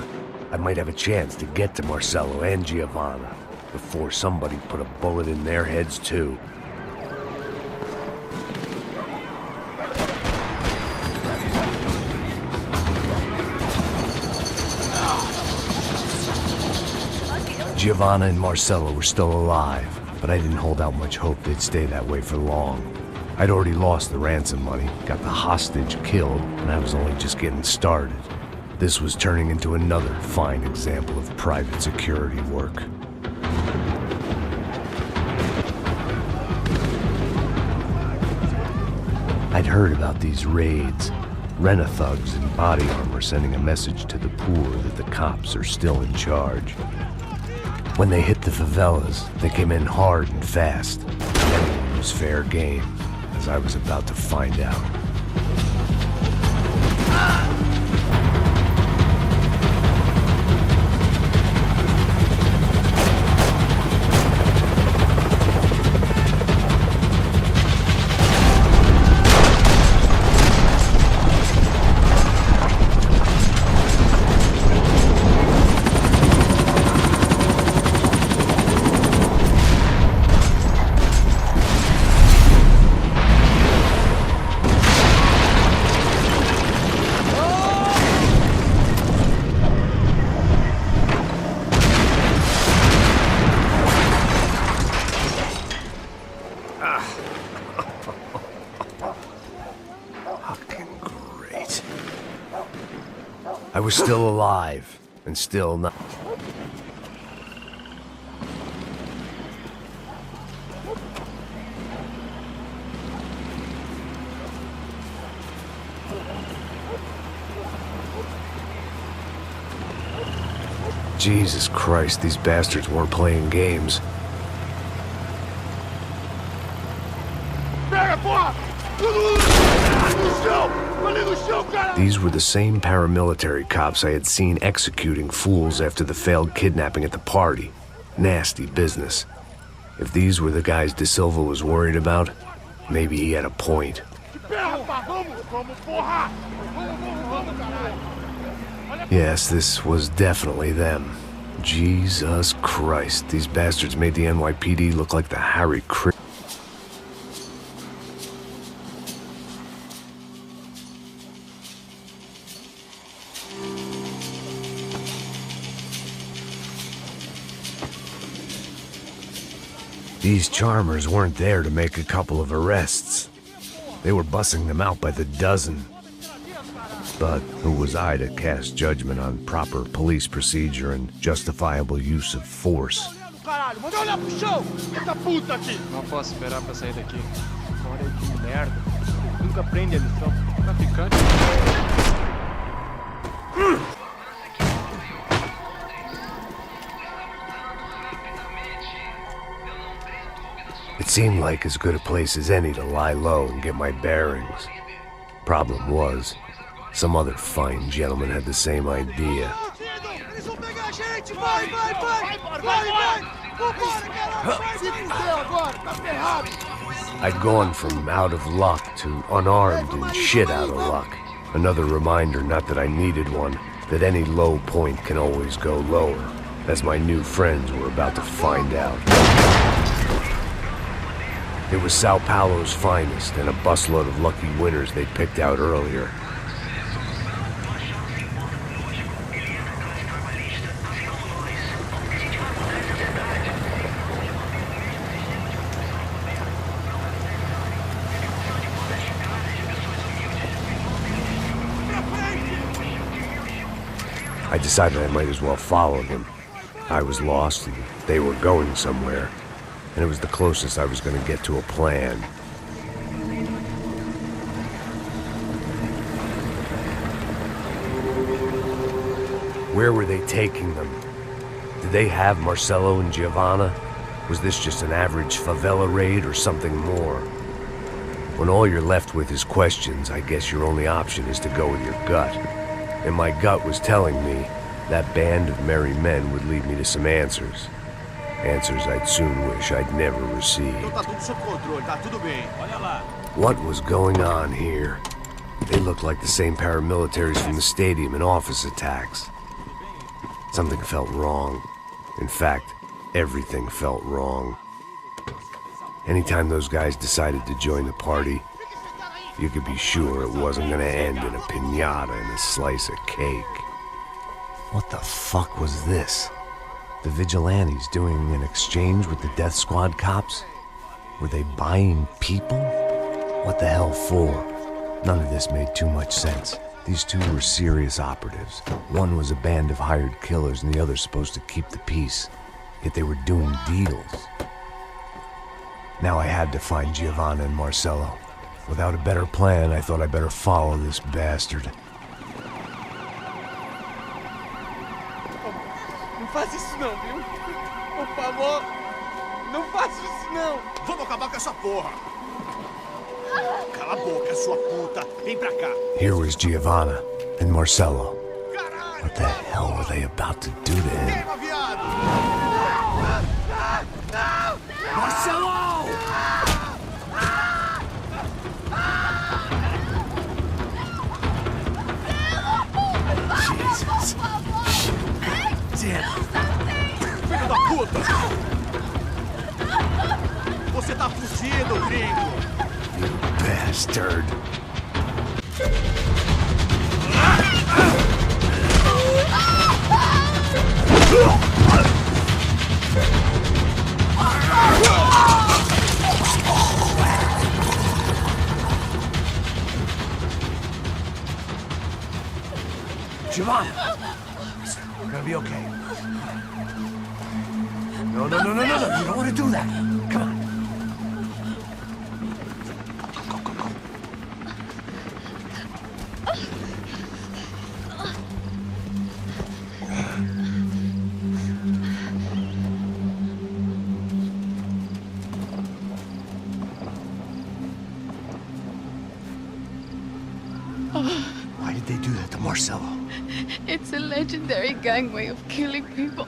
I might have a chance to get to Marcelo and Giovanna before somebody put a bullet in their heads too. Giovanna and Marcelo were still alive, but I didn't hold out much hope they'd stay that way for long. I'd already lost the ransom money, got the hostage killed, and I was only just getting started. This was turning into another fine example of private security work. I'd heard about these raids. Rent-a-thugs in body armor sending a message to the poor that the cops are still in charge. When they hit the favelas, they came in hard and fast. Anyone was fair game, as I was about to find out. I was still alive, and still not... Jesus Christ, these bastards weren't playing games. These were the same paramilitary cops I had seen executing fools after the failed kidnapping at the party. Nasty business. If these were the guys De Silva was worried about, maybe he had a point. Yes, this was definitely them. Jesus Christ, these bastards made the NYPD look like the Harry Criminal. These charmers weren't there to make a couple of arrests. They were bussing them out by the dozen. But who was I to cast judgment on proper police procedure and justifiable use of force? caralho! Manda olhar pro chão! Eita puta aqui! Não posso esperar pra sair daqui. Olha que merda. Eles nunca aprendem a lição. Traficante. It seemed like as good a place as any to lie low and get my bearings. Problem was, some other fine gentleman had the same idea. Eles vão pegar a gente! Vai, vai, vai! Vai, vai! Vambora, caralho! Se fudeu agora! Tá ferrado! I'd gone from out of luck to unarmed and shit out of luck. Another reminder, not that I needed one, that any low point can always go lower, as my new friends were about to find out. It was Sao Paulo's finest, and a busload of lucky winners they'd picked out earlier. I decided I might as well follow them. I was lost, and they were going somewhere, and it was the closest I was going to get to a plan. Where were they taking them? Did they have Marcelo and Giovanna? Was this just an average favela raid or something more? When all you're left with is questions, I guess your only option is to go with your gut. And my gut was telling me that band of merry men would lead me to some answers. Answers I'd soon wish I'd never received. What was going on here? They looked like the same paramilitaries from the stadium in office attacks. Something felt wrong. In fact, everything felt wrong. Anytime those guys decided to join the party, you could be sure it wasn't gonna end in a piñata and a slice of cake. What the fuck was this? The vigilantes doing an exchange with the death squad cops? Were they buying people? What the hell for? None of this made too much sense. These two were serious operatives. One was a band of hired killers and the other supposed to keep the peace. Yet they were doing deals. Now I had to find Giovanna and Marcelo. Without a better plan, I thought I better follow this bastard. Não faz isso não, viu? Por favor, não faz isso não! Vamos acabar com essa porra! Cala a boca, sua puta! Vem pra cá! Here was Giovanna and Marcelo. What the hell were they about to do to him? Marcelo! Jesus. Damn. Filho da puta! Você tá fugido, gringo! You bastard. Giovanna! We're gonna be okay. No. You don't want to do that. Come on. Why did they do that to Marcelo? It's a legendary gang way of killing people.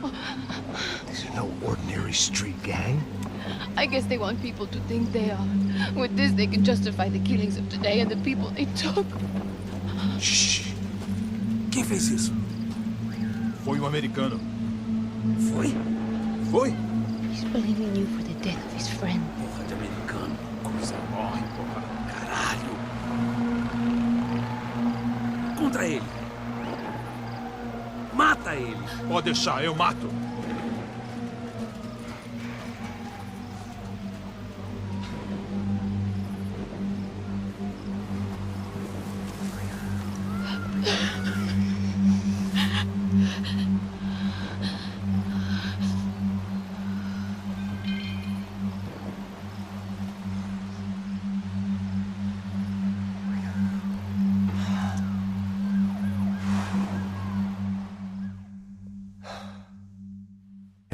These are no ordinary street gang. I guess they want people to think they are. With this, they can justify the killings of today and the people they took. Shh. Quem fez isso? Foi americano. Foi? He's blaming you for the death of his friend. Porra de americano. Coisa morre, porra. Caralho. Contra ele. Mata ele. Pode deixar, eu mato.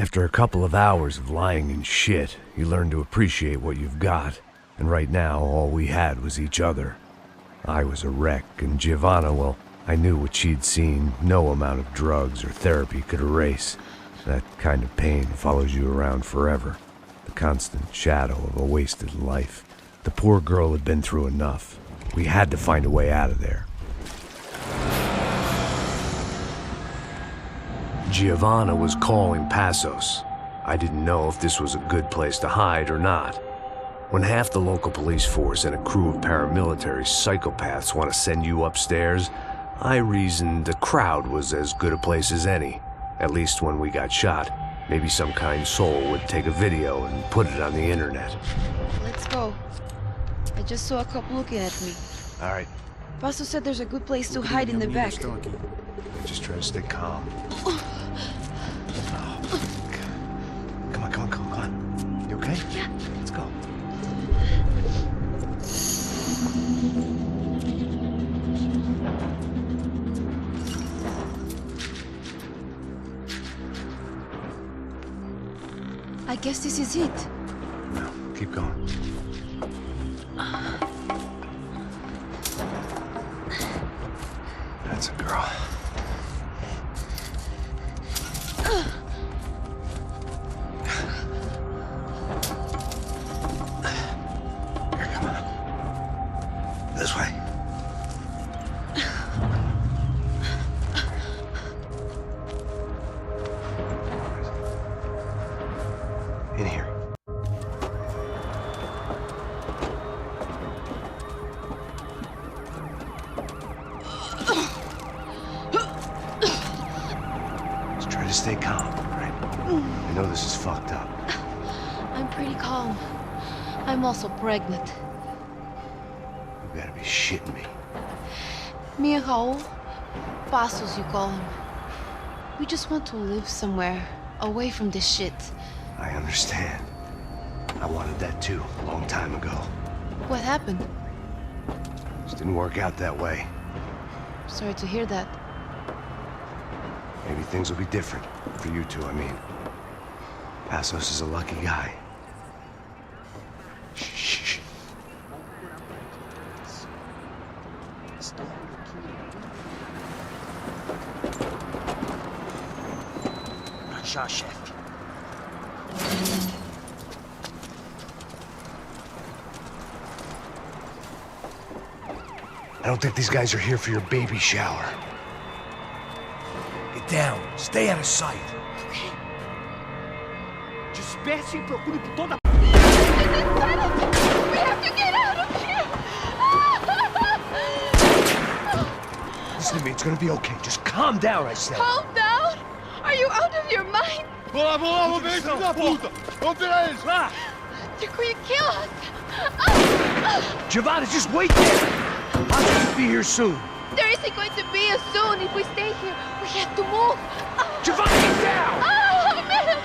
After a couple of hours of lying in shit, you learn to appreciate what you've got. And right now, all we had was each other. I was a wreck, and Giovanna, well, I knew what she'd seen no amount of drugs or therapy could erase. That kind of pain follows you around forever. The constant shadow of a wasted life. The poor girl had been through enough. We had to find a way out of there. Giovanna was calling Passos. I didn't know if this was a good place to hide or not. When half the local police force and a crew of paramilitary psychopaths want to send you upstairs, I reasoned the crowd was as good a place as any. At least when we got shot, maybe some kind soul would take a video and put it on the internet. Let's go. I just saw a cop looking at me. All right. Paso said there's a good place to hide in the back. Just try to stay calm. Come on. You okay? Yeah. Let's go. I guess this is it. No, keep going. That's a girl. Here, come on. This way. In here. Just try to stay calm, right? I know this is fucked up. I'm pretty calm. I'm also pregnant. You gotta be shitting me. Me and Raul, Passos you call him. We just want to live somewhere, away from this shit. I understand. I wanted that too, a long time ago. What happened? Just didn't work out that way. Sorry to hear that. Maybe things will be different. For you two, I mean. Passos is a lucky guy. Shh. Shot, chef. I don't think these guys are here for your baby shower. Get down. Stay out of sight. Disperse e procure por toda... We have to get out of here! Listen to me, it's gonna be okay. Just calm down, I said. Calm down? Are you out of your mind? Vamos lá, vamos ver, filho da puta! Vamos tirar eles, lá! They're going to kill us! Giovanna, just wait there! I'll just be here soon. There isn't going to be a soon if we stay here. We have to move. Giovanna, get down! Oh, man!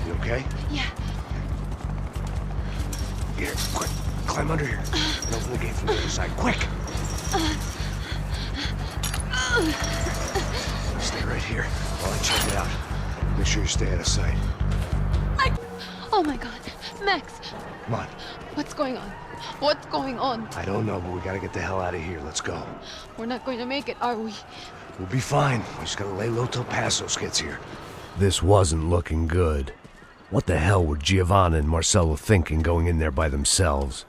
You okay? Yeah. Here, quick. Climb under here. And open the gate from the other side. Quick! Stay right here while I check it out. Make sure you stay out of sight. Oh my God. Max, Come on. what's going on? What's going on? I don't know, but we gotta get the hell out of here. Let's go. We're not going to make it, are we? We'll be fine. We just gotta lay low till Passos gets here. This wasn't looking good. What the hell were Giovanna and Marcelo thinking going in there by themselves?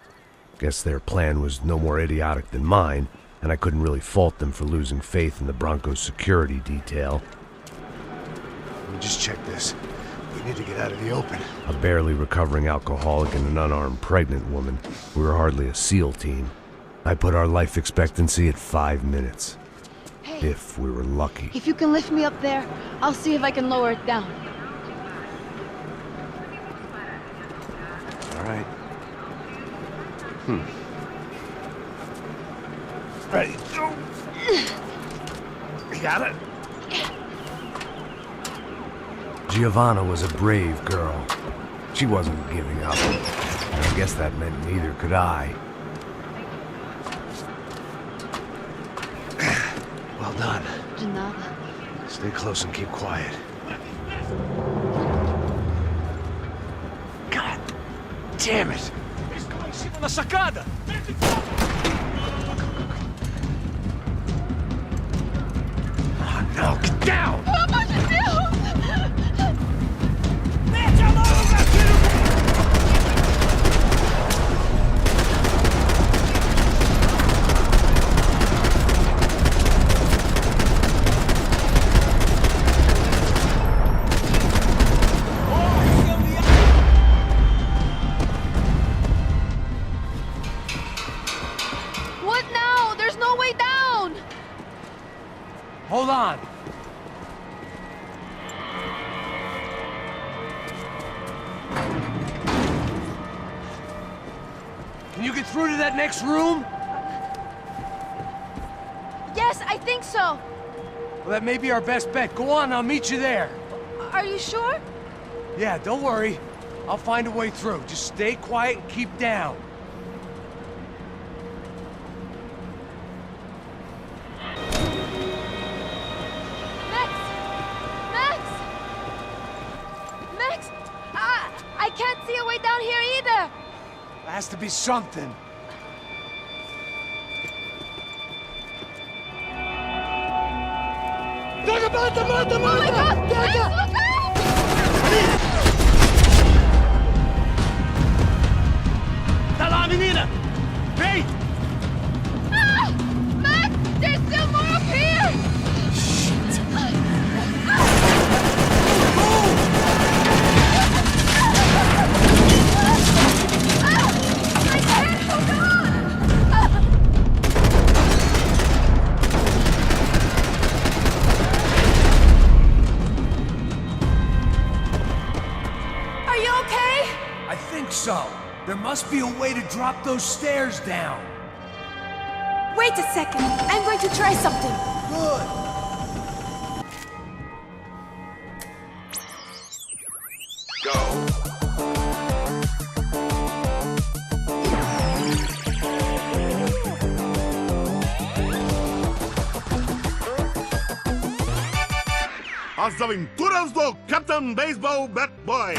Guess their plan was no more idiotic than mine, and I couldn't really fault them for losing faith in the Broncos security detail. Let me just check this. We need to get out of the open. A barely recovering alcoholic and an unarmed pregnant woman. We were hardly a SEAL team. I put our life expectancy at 5 minutes. Hey. If we were lucky. If you can lift me up there, I'll see if I can lower it down. All right. Ready. You got it? Giovanna was a brave girl. She wasn't giving up. And I guess that meant neither could I. Well done. De nada. Stay close and keep quiet. God damn it! Na sacada! Oh no, get down! Pelo amor de Deus! Mete a mão no gatilho! What now? There's no way down! Hold on. Can you get through to that next room? Yes, I think so. Well, that may be our best bet. Go on, I'll meet you there. Are you sure? Yeah, don't worry. I'll find a way through. Just stay quiet and keep down. Max! I can't see a way down here either! There has to be something. Oh my God! Max, look out! Tá lá, menina! Vem! Ah! Max! There's still more up here! Are you okay? I think so. There must be a way to drop those stairs down. Wait a second. I'm going to try something. Good. As Aventuras do Captain Baseball Bat Boy.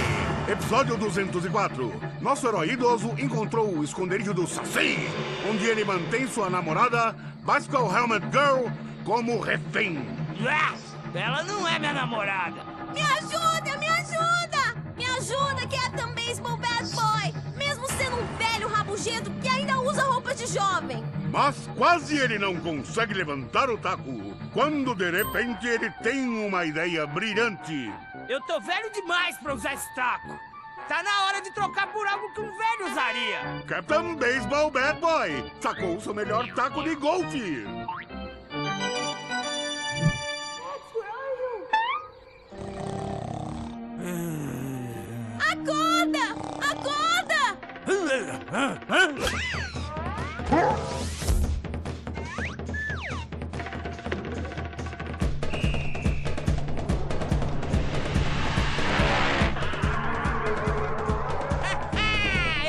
Episódio 204. Nosso herói idoso encontrou o esconderijo do Saci, onde ele mantém sua namorada, Bicycle Helmet Girl, como refém. Ela não é minha namorada. Me ajuda, me ajuda! Me ajuda, Captain Baseball Bad Boy! Mesmo sendo um velho rabugento que ainda usa roupas de jovem. Mas quase ele não consegue levantar o taco, quando de repente ele tem uma ideia brilhante. Eu tô velho demais pra usar esse taco. Tá na hora de trocar por algo que um velho usaria. Captain Baseball Bad Boy sacou seu melhor taco de golfe. Acorda! Acorda!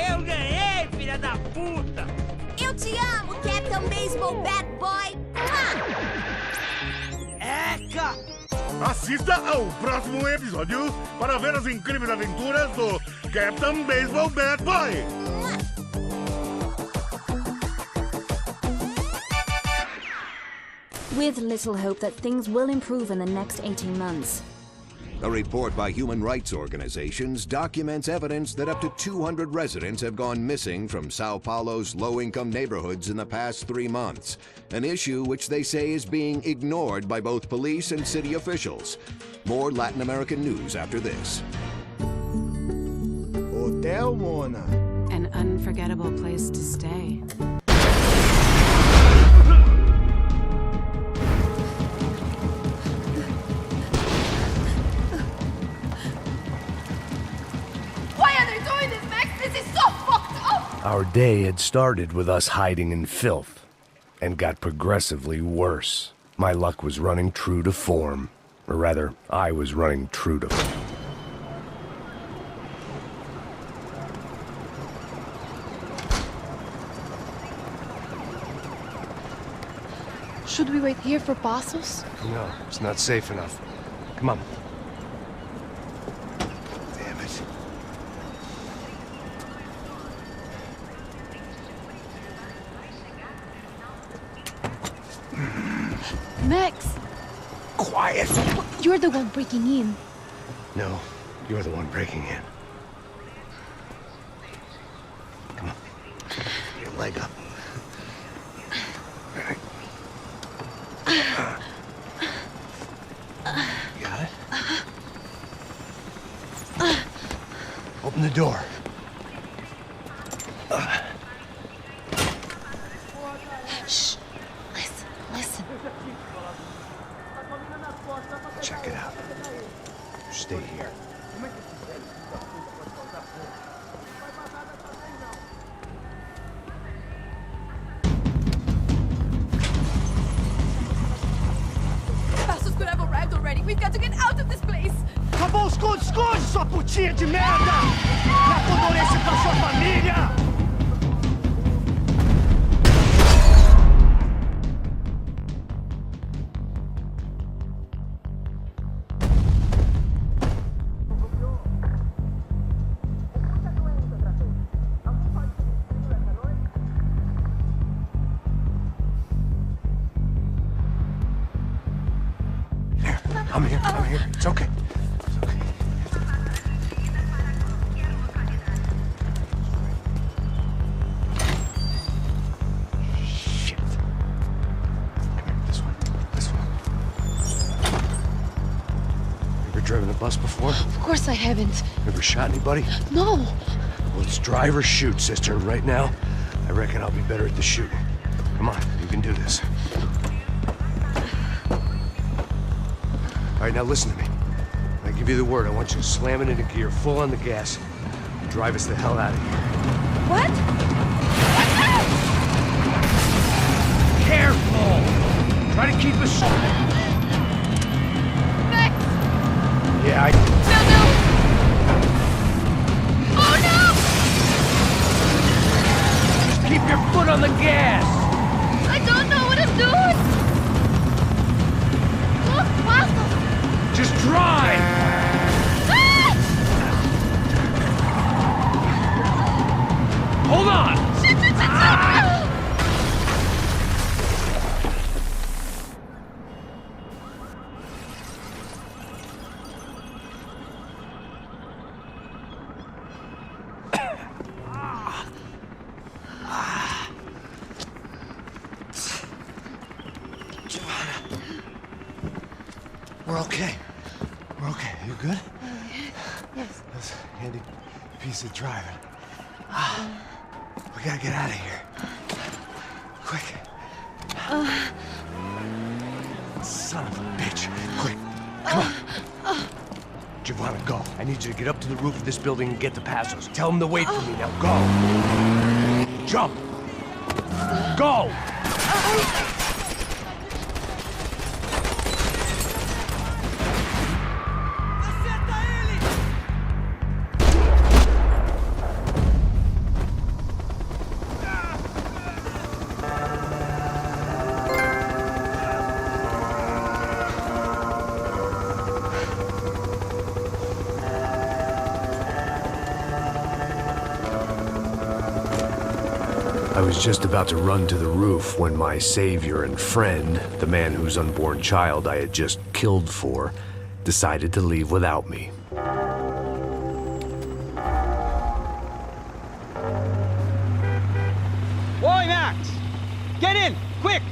Eu ganhei, filha da puta! Eu te amo, Captain Baseball Bad Boy! Eca! Assista ao próximo episódio para ver as incríveis aventuras do Captain Baseball Bad Boy. With little hope that things will improve in the next 18 months. A report by human rights organizations documents evidence that up to 200 residents have gone missing from Sao Paulo's low-income neighborhoods in the past 3 months, an issue which they say is being ignored by both police and city officials. More Latin American news after this. Hotel Mona. An unforgettable place to stay. Our day had started with us hiding in filth, and got progressively worse. My luck was running true to form. Or rather, I was running true to them. Should we wait here for Passos? No, it's not safe enough. Come on. Damn it. Max! Quiet! You're the one breaking in. No, you're the one breaking in. Come on. Get your leg up. You got it? Open the door. Shh. Listen. Check it out. Stay here. Passos could have arrived already. We've got to get out of this place. Acabou, esconde, sua putinha de merda! Já condolência pra sua família! I'm here. It's okay. It's okay. Shit. Come here, this one. Ever driven a bus before? Of course I haven't. Ever shot anybody? No. Well, it's drive or shoot, sister. And right now, I reckon I'll be better at the shooting. Come on, you can do this. All right, now listen to me. When I give you the word, I want you to slam it into gear, full on the gas, and drive us the hell out of here. What? Careful! Try to keep us... Max! Yeah, No! Oh no! Just keep your foot on the gas! I don't know what I'm doing! Look, Passos! Just drive! Hold on! We're okay. We're okay. You good? Yes. That's a handy piece of driving. We gotta get out of here. Quick. Son of a bitch. Quick. Come on. Giovanna, go. I need you to get up to the roof of this building and get to Passos. Tell them to wait for me. Now go. Jump. Go. I was just about to run to the roof when my savior and friend, the man whose unborn child I had just killed for, decided to leave without me. Boy, Max! Get in! Quick!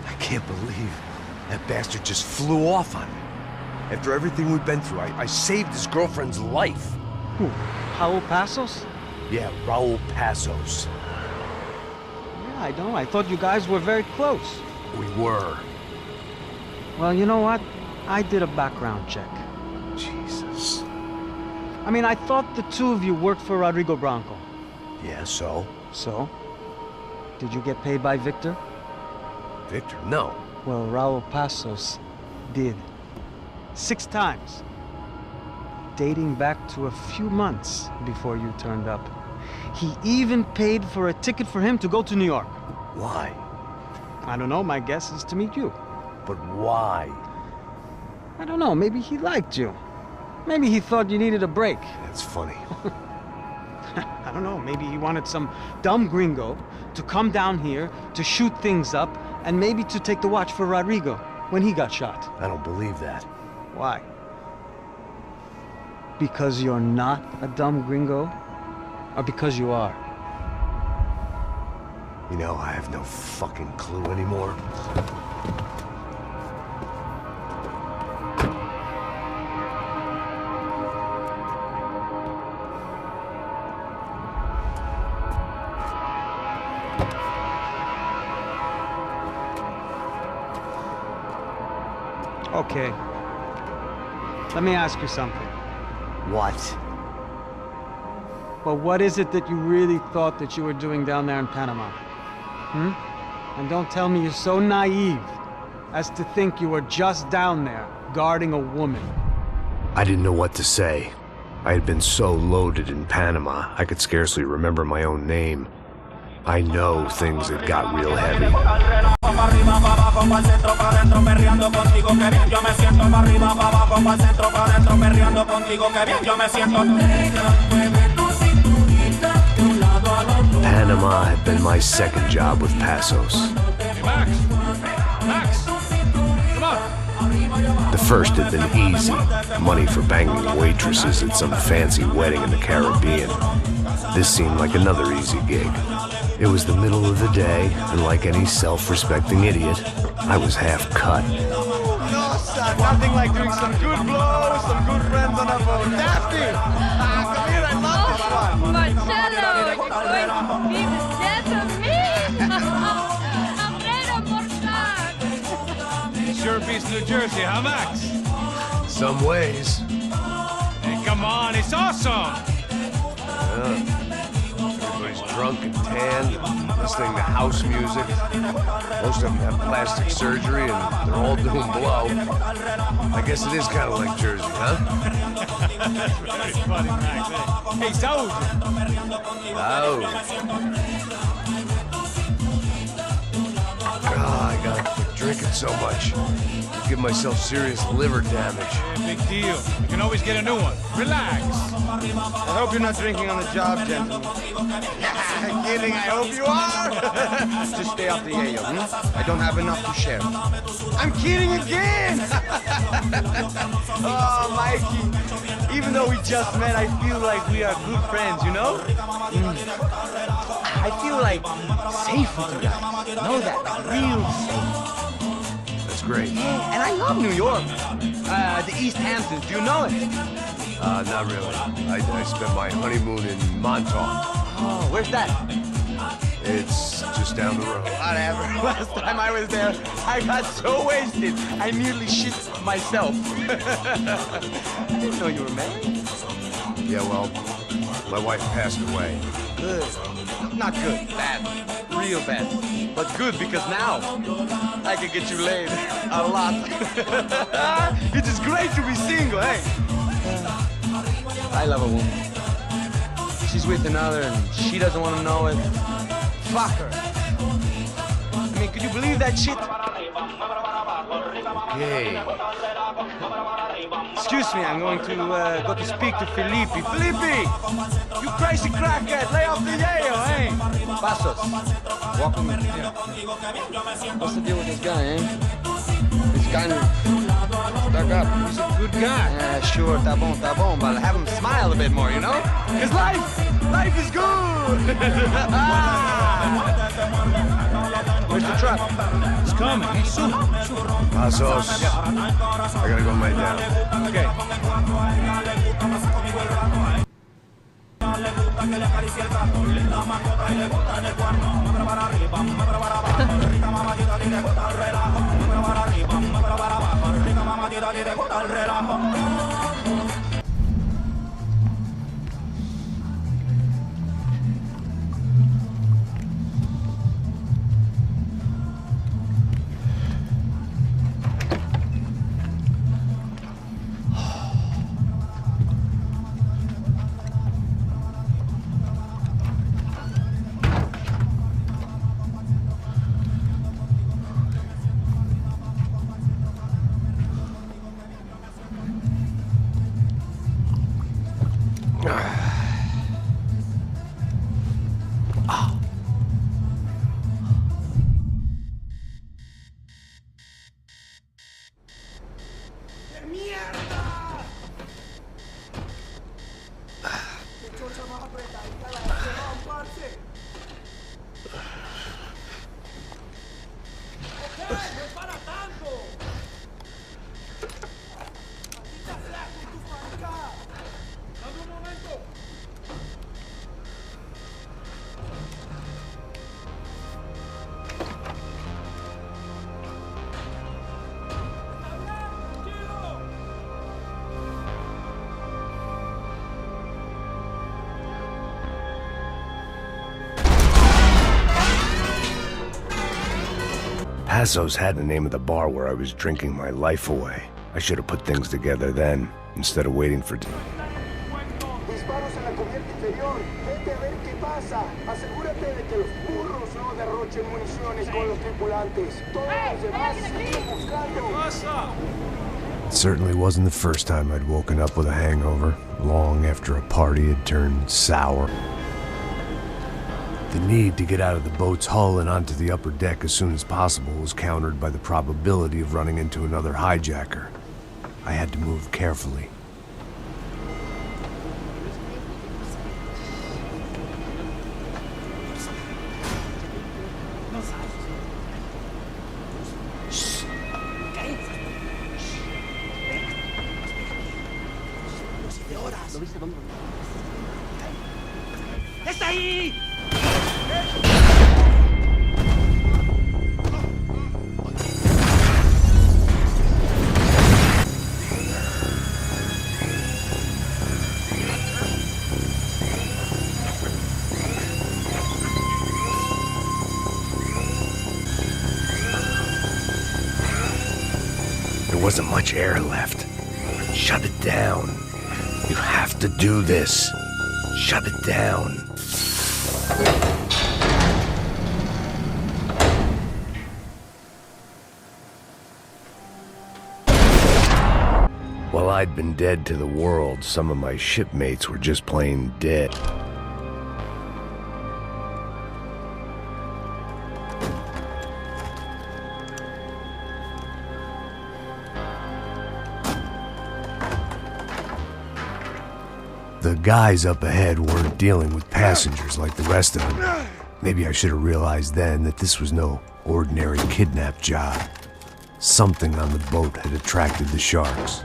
I can't believe that bastard just flew off on me. After everything we've been through, I saved his girlfriend's life. Who? Raul Passos? Yeah, Raul Passos. Yeah, I know. I thought you guys were very close. We were. Well, you know what? I did a background check. Jesus. I mean, I thought the two of you worked for Rodrigo Branco. Yeah, so? So? Did you get paid by Victor? Victor? No. Well, Raul Passos did. 6 times. Dating back to a few months before you turned up. He even paid for a ticket for him to go to New York. Why? I don't know, my guess is to meet you. But why? I don't know, maybe he liked you. Maybe he thought you needed a break. That's funny. I don't know, maybe he wanted some dumb gringo to come down here to shoot things up and maybe to take the watch for Rodrigo when he got shot. I don't believe that. Why? Because you're not a dumb gringo? Or because you are? You know, I have no fucking clue anymore. Okay. Let me ask you something. What? Well, what is it that you really thought that you were doing down there in Panama? And don't tell me you're so naive as to think you were just down there guarding a woman. I didn't know what to say. I had been so loaded in Panama, I could scarcely remember my own name. I know things had got real heavy. Panama had been my second job with Passos. Hey, Max! Max! Come on! The first had been easy. Money for banging waitresses at some fancy wedding in the Caribbean. This seemed like another easy gig. It was the middle of the day, and like any self-respecting idiot, I was half cut. No, son, nothing like doing some good blows, some good friends on a boat. Daphne! Come here, I love this one. Marcello, you're going to be dead to me? I'm ready to Sure beats New Jersey, huh, Max? Some ways. Hey, come on, it's awesome! Everybody's drunk and tanned, listening to house music. Most of them have plastic surgery and they're all doing blow. I guess it is kind of like Jersey, huh? That's very funny, Max. Hey, Saúl! I gotta quit drinking so much. Give myself serious liver damage. Yeah, big deal. You can always get a new one. Relax. I hope you're not drinking on the job, gentlemen. Kidding, I hope you are. Just stay off the yayo, I don't have enough to share. I'm kidding again! Oh, Mikey. Even though we just met, I feel like we are good friends, you know? I feel like safe with you guys. Know that? Like, real safe. That's great. Yeah, and I love New York. The East Hamptons, do you know it? Not really. I spent my honeymoon in Montauk. Oh, where's that? It's just down the road. Whatever. Last time I was there, I got so wasted, I nearly shit myself. I didn't know you were married. Yeah, well, my wife passed away. Good. Not good. Bad. Real bad. But good because now I can get you laid a lot. It is great to be single, hey? I love a woman. She's with another and she doesn't want to know it. Fuck her. I mean, could you believe that shit? Hey. Excuse me, I'm going to go to speak to Felipe. Felipe! You crazy crackhead, lay off the yayo, eh? Passos, walk with me. Yeah. What's the deal with this guy, eh? This guy stuck up. He's a good guy. Yeah, sure, tá bom, but have him smile a bit more, you know? Because life is good! Where's the truck? It's coming. Hey, soon. Passos, I gotta go lay down. Okay. Passos had the name of the bar where I was drinking my life away. I should have put things together then, instead of waiting for... Disparos en la cubierta inferior. Vete a ver qué pasa. Asegúrate de que los burros no derrochen municiones con los tripulantes. Todos los demás siguen buscando. It certainly wasn't the first time I'd woken up with a hangover, long after a party had turned sour. The need to get out of the boat's hull and onto the upper deck as soon as possible was countered by the probability of running into another hijacker. I had to move carefully. ¡Está ahí! There wasn't much air left. Shut it down. You have to do this. Shut it down. While I'd been dead to the world, some of my shipmates were just plain dead. The guys up ahead weren't dealing with passengers like the rest of them. Maybe I should have realized then that this was no ordinary kidnap job. Something on the boat had attracted the sharks.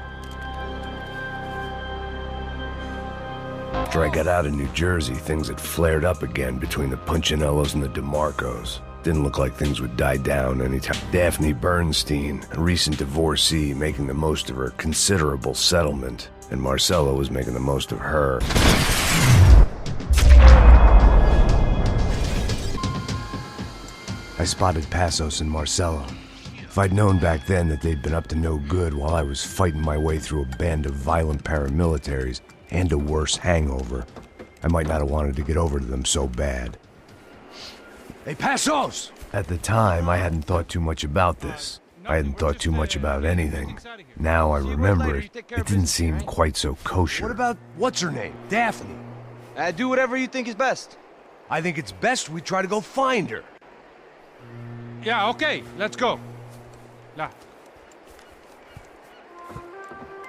After I got out of New Jersey, things had flared up again between the Punchinellos and the DeMarcos. Didn't look like things would die down anytime. Daphne Bernstein, a recent divorcee, making the most of her considerable settlement, and Marcella was making the most of her. I spotted Passos and Marcella. If I'd known back then that they'd been up to no good while I was fighting my way through a band of violent paramilitaries and a worse hangover, I might not have wanted to get over to them so bad. Hey, Passos! At the time, I hadn't thought too much about this. I hadn't thought too much about anything. Now I remember it didn't seem quite so kosher. What about what's her name? Daphne. Do whatever you think is best. I think it's best we try to go find her. Yeah, okay, let's go.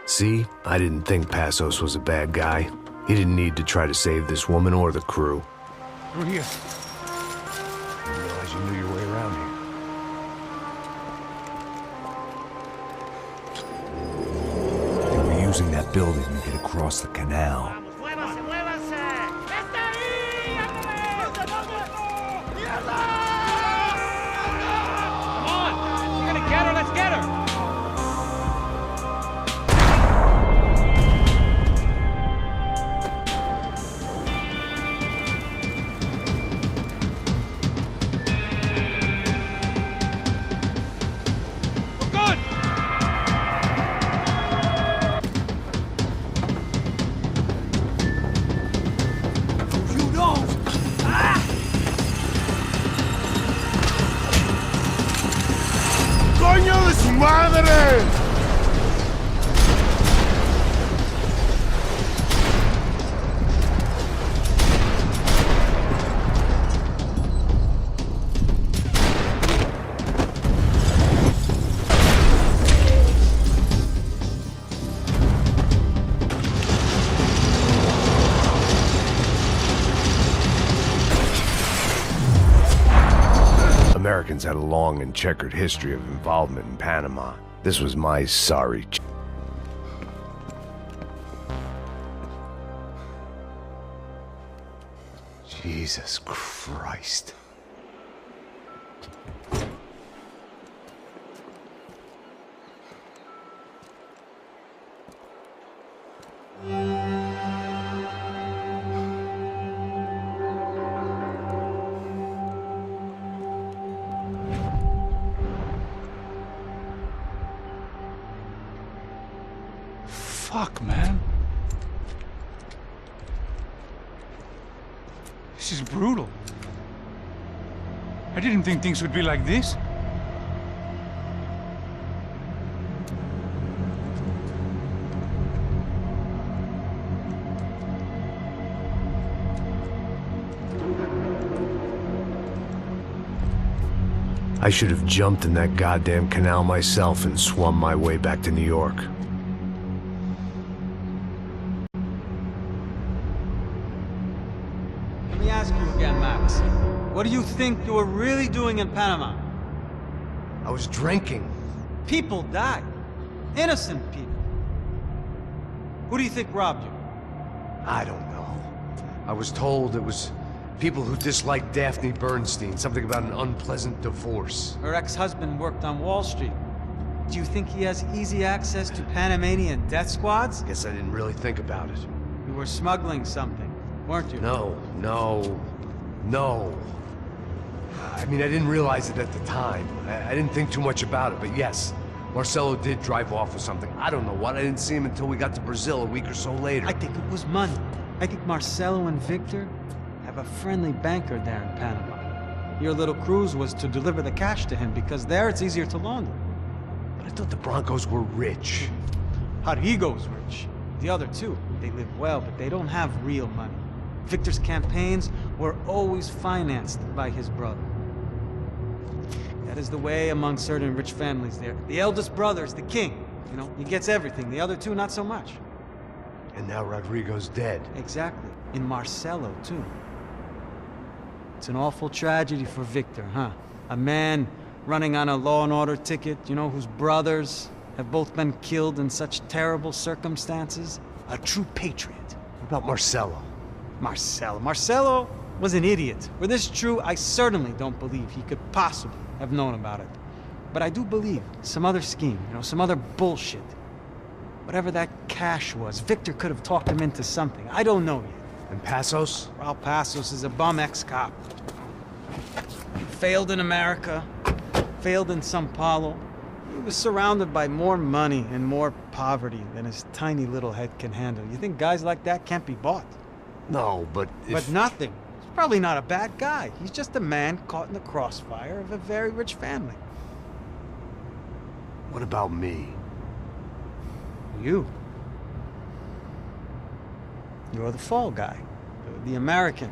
See, I didn't think Passos was a bad guy. He didn't need to try to save this woman or the crew. Through here. I didn't realize you knew your way around here. They were using that building to get across the canal. ¡Coño de su madre! Americans had a long and checkered history of involvement in Panama. This was my sorry Jesus Christ. Fuck, man. This is brutal. I didn't think things would be like this. I should have jumped in that goddamn canal myself and swum my way back to New York. Let me ask you again, Max. What do you think you were really doing in Panama? I was drinking. People died. Innocent people. Who do you think robbed you? I don't know. I was told it was people who disliked Daphne Bernstein, something about an unpleasant divorce. Her ex-husband worked on Wall Street. Do you think he has easy access to Panamanian death squads? Guess I didn't really think about it. You were smuggling something, weren't you? No. I mean, I didn't realize it at the time. I didn't think too much about it, but yes, Marcelo did drive off with something. I don't know what. I didn't see him until we got to Brazil a week or so later. I think it was money. I think Marcelo and Victor have a friendly banker there in Panama. Your little cruise was to deliver the cash to him because there it's easier to launder. But I thought the Broncos were rich. Rodrigo's rich. The other two, they live well, but they don't have real money. Victor's campaigns were always financed by his brother. That is the way among certain rich families there. The eldest brother's the king. You know, he gets everything. The other two, not so much. And now Rodrigo's dead. Exactly. In Marcelo, too. It's an awful tragedy for Victor, huh? A man running on a law and order ticket, you know, whose brothers have both been killed in such terrible circumstances. A true patriot. What about Marcelo? Marcelo was an idiot. Were this true, I certainly don't believe he could possibly have known about it. But I do believe some other scheme, you know, some other bullshit. Whatever that cash was, Victor could have talked him into something. I don't know yet. And Passos? Raul Passos is a bum ex-cop. He failed in America, failed in Sao Paulo. He was surrounded by more money and more poverty than his tiny little head can handle. You think guys like that can't be bought? No, but But nothing. He's probably not a bad guy. He's just a man caught in the crossfire of a very rich family. What about me? You. You're the fall guy. The American.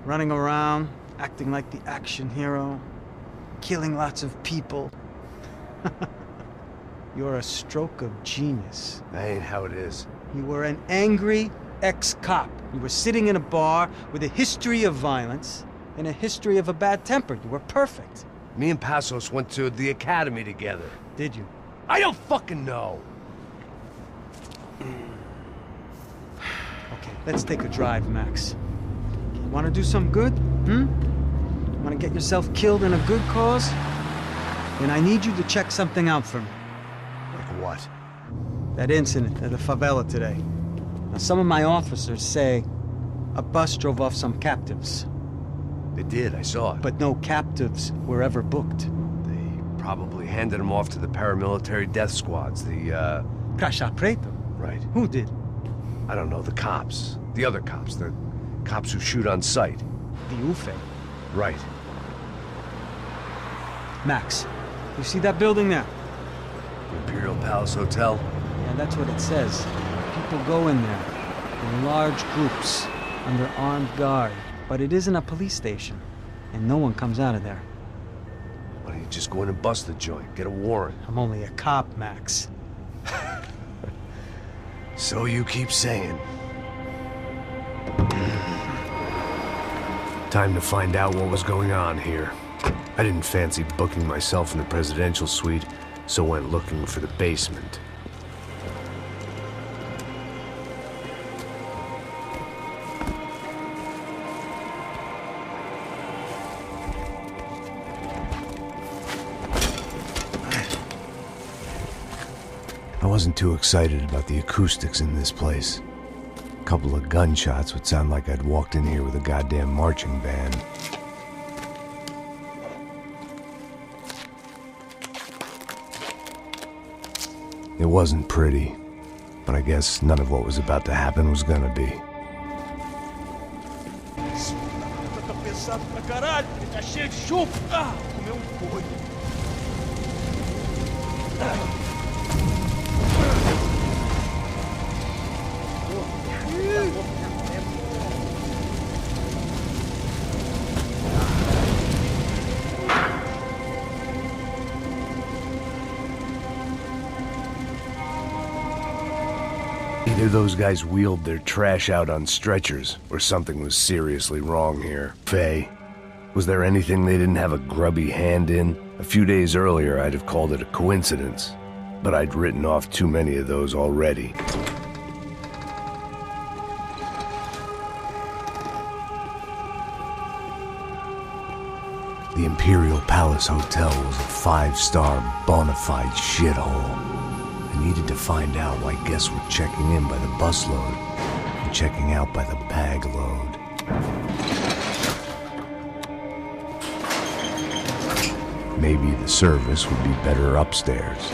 Running around, acting like the action hero. Killing lots of people. You're a stroke of genius. That ain't how it is. You were an angry ex-cop. You were sitting in a bar with a history of violence and a history of a bad temper. You were perfect. Me and Passos went to the academy together. Did you? I don't fucking know. Okay, let's take a drive, Max. You want to do some good? Want to get yourself killed in a good cause? Then I need you to check something out for me. Like what? That incident at the favela today. Now, some of my officers say a bus drove off some captives. They did, I saw it. But no captives were ever booked. They probably handed them off to the paramilitary death squads, the, Caixa Preto? Right. Who did? I don't know, the cops. The other cops, the cops who shoot on sight. The UFE. Right. Max, you see that building there? The Imperial Palace Hotel? Yeah, that's what it says. People go in there, in large groups, under armed guard. But it isn't a police station, and no one comes out of there. Why don't you just go in and bust the joint, get a warrant? I'm only a cop, Max. So you keep saying. Time to find out what was going on here. I didn't fancy booking myself in the presidential suite, so went looking for the basement. I wasn't too excited about the acoustics in this place. A couple of gunshots would sound like I'd walked in here with a goddamn marching band. It wasn't pretty, but I guess none of what was about to happen was gonna be. Tá pesado pra caralho, ele tá cheio de chumbo. Ah, comeu coelho. Either those guys wheeled their trash out on stretchers, or something was seriously wrong here. Faye, was there anything they didn't have a grubby hand in? A few days earlier, I'd have called it a coincidence, but I'd written off too many of those already. The Imperial Palace Hotel was a five-star bona fide shithole. I needed to find out why guests were checking in by the busload and checking out by the bag load. Maybe the service would be better upstairs.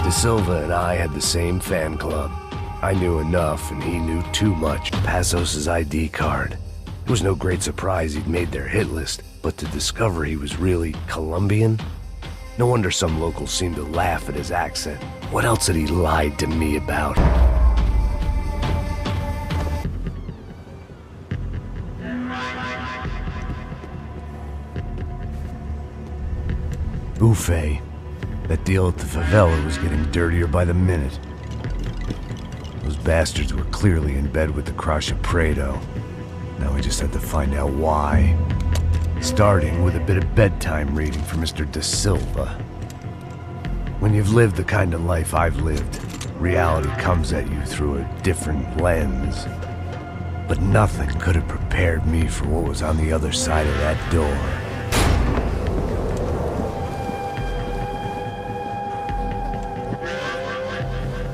De Silva and I had the same fan club. I knew enough and he knew too much. Passos' ID card. It was no great surprise he'd made their hit list, but to discover he was really Colombian? No wonder some locals seemed to laugh at his accent. What else had he lied to me about? Buffet. That deal at the favela was getting dirtier by the minute. Those bastards were clearly in bed with the Crusher Prado. Now we just had to find out why. Starting with a bit of bedtime reading for Mr. De Silva. When you've lived the kind of life I've lived, reality comes at you through a different lens. But nothing could have prepared me for what was on the other side of that door.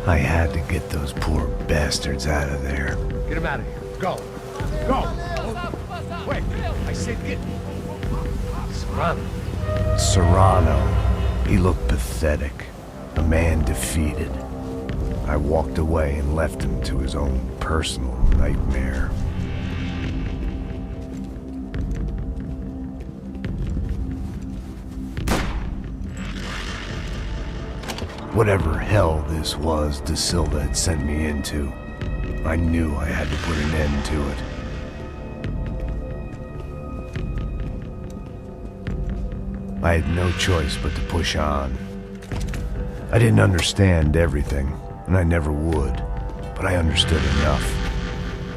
I had to get those poor bastards out of there. Get him out of here. Go. Go. Quick. I said get... Serrano. Serrano. He looked pathetic. A man defeated. I walked away and left him to his own personal nightmare. Whatever hell this was De Silva had sent me into, I knew I had to put an end to it. I had no choice but to push on. I didn't understand everything, and I never would, but I understood enough.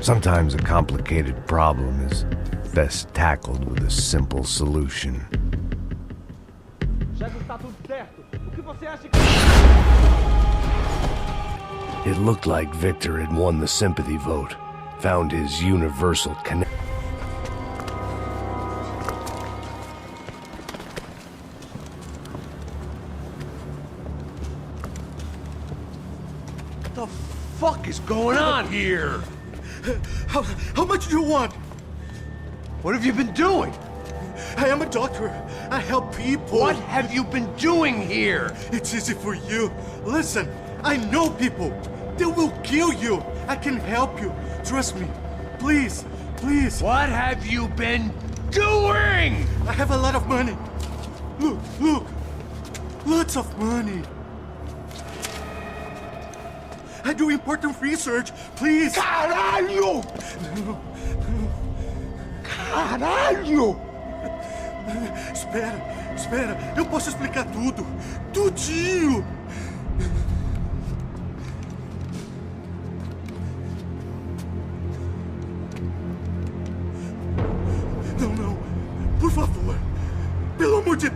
Sometimes a complicated problem is best tackled with a simple solution. It looked like Victor had won the sympathy vote, found his universal connection. What the fuck is going on here? How much do you want? What have you been doing? I am a doctor. I help people. What have you been doing here? It's easy for you. Listen, I know people. They will kill you. I can help you. Trust me. Please, please. What have you been doing? I have a lot of money. Look, look. Lots of money. I do important research. Please. Caralho! Caralho! Espera. Eu posso explicar tudo. Tudinho.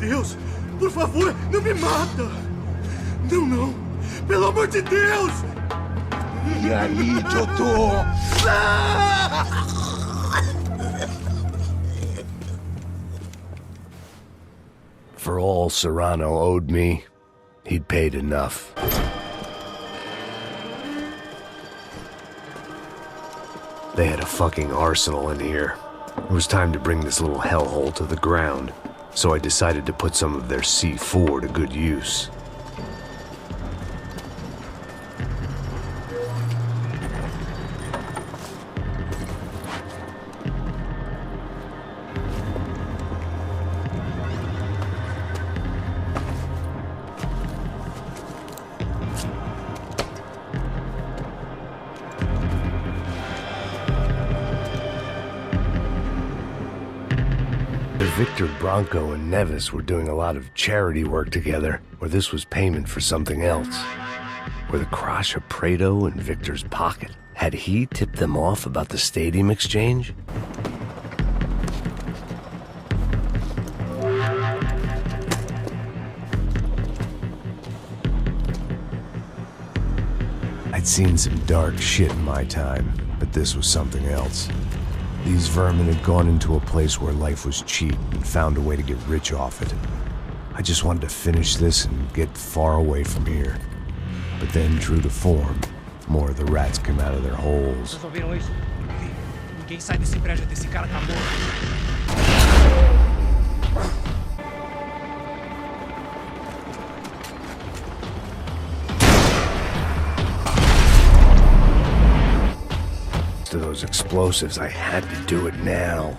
Deus! Por favor, não me mata! Não, não! Pelo amor de Deus! E aí, Totó? For all Serrano owed me, he'd paid enough. They had a fucking arsenal in here. It was time to bring this little hellhole to the ground, so I decided to put some of their C4 to good use. Victor Bronco and Nevis were doing a lot of charity work together, or this was payment for something else. Were the Crasha Prado in Victor's pocket? Had he tipped them off about the stadium exchange? I'd seen some dark shit in my time, but this was something else. These vermin had gone into a place where life was cheap and found a way to get rich off it. I just wanted to finish this and get far away from here. But then, true to form, more of the rats came out of their holes. Vocês ouviram isso? Ninguém sai desse prédio até esse cara acabou. To those explosives, I had to do it now.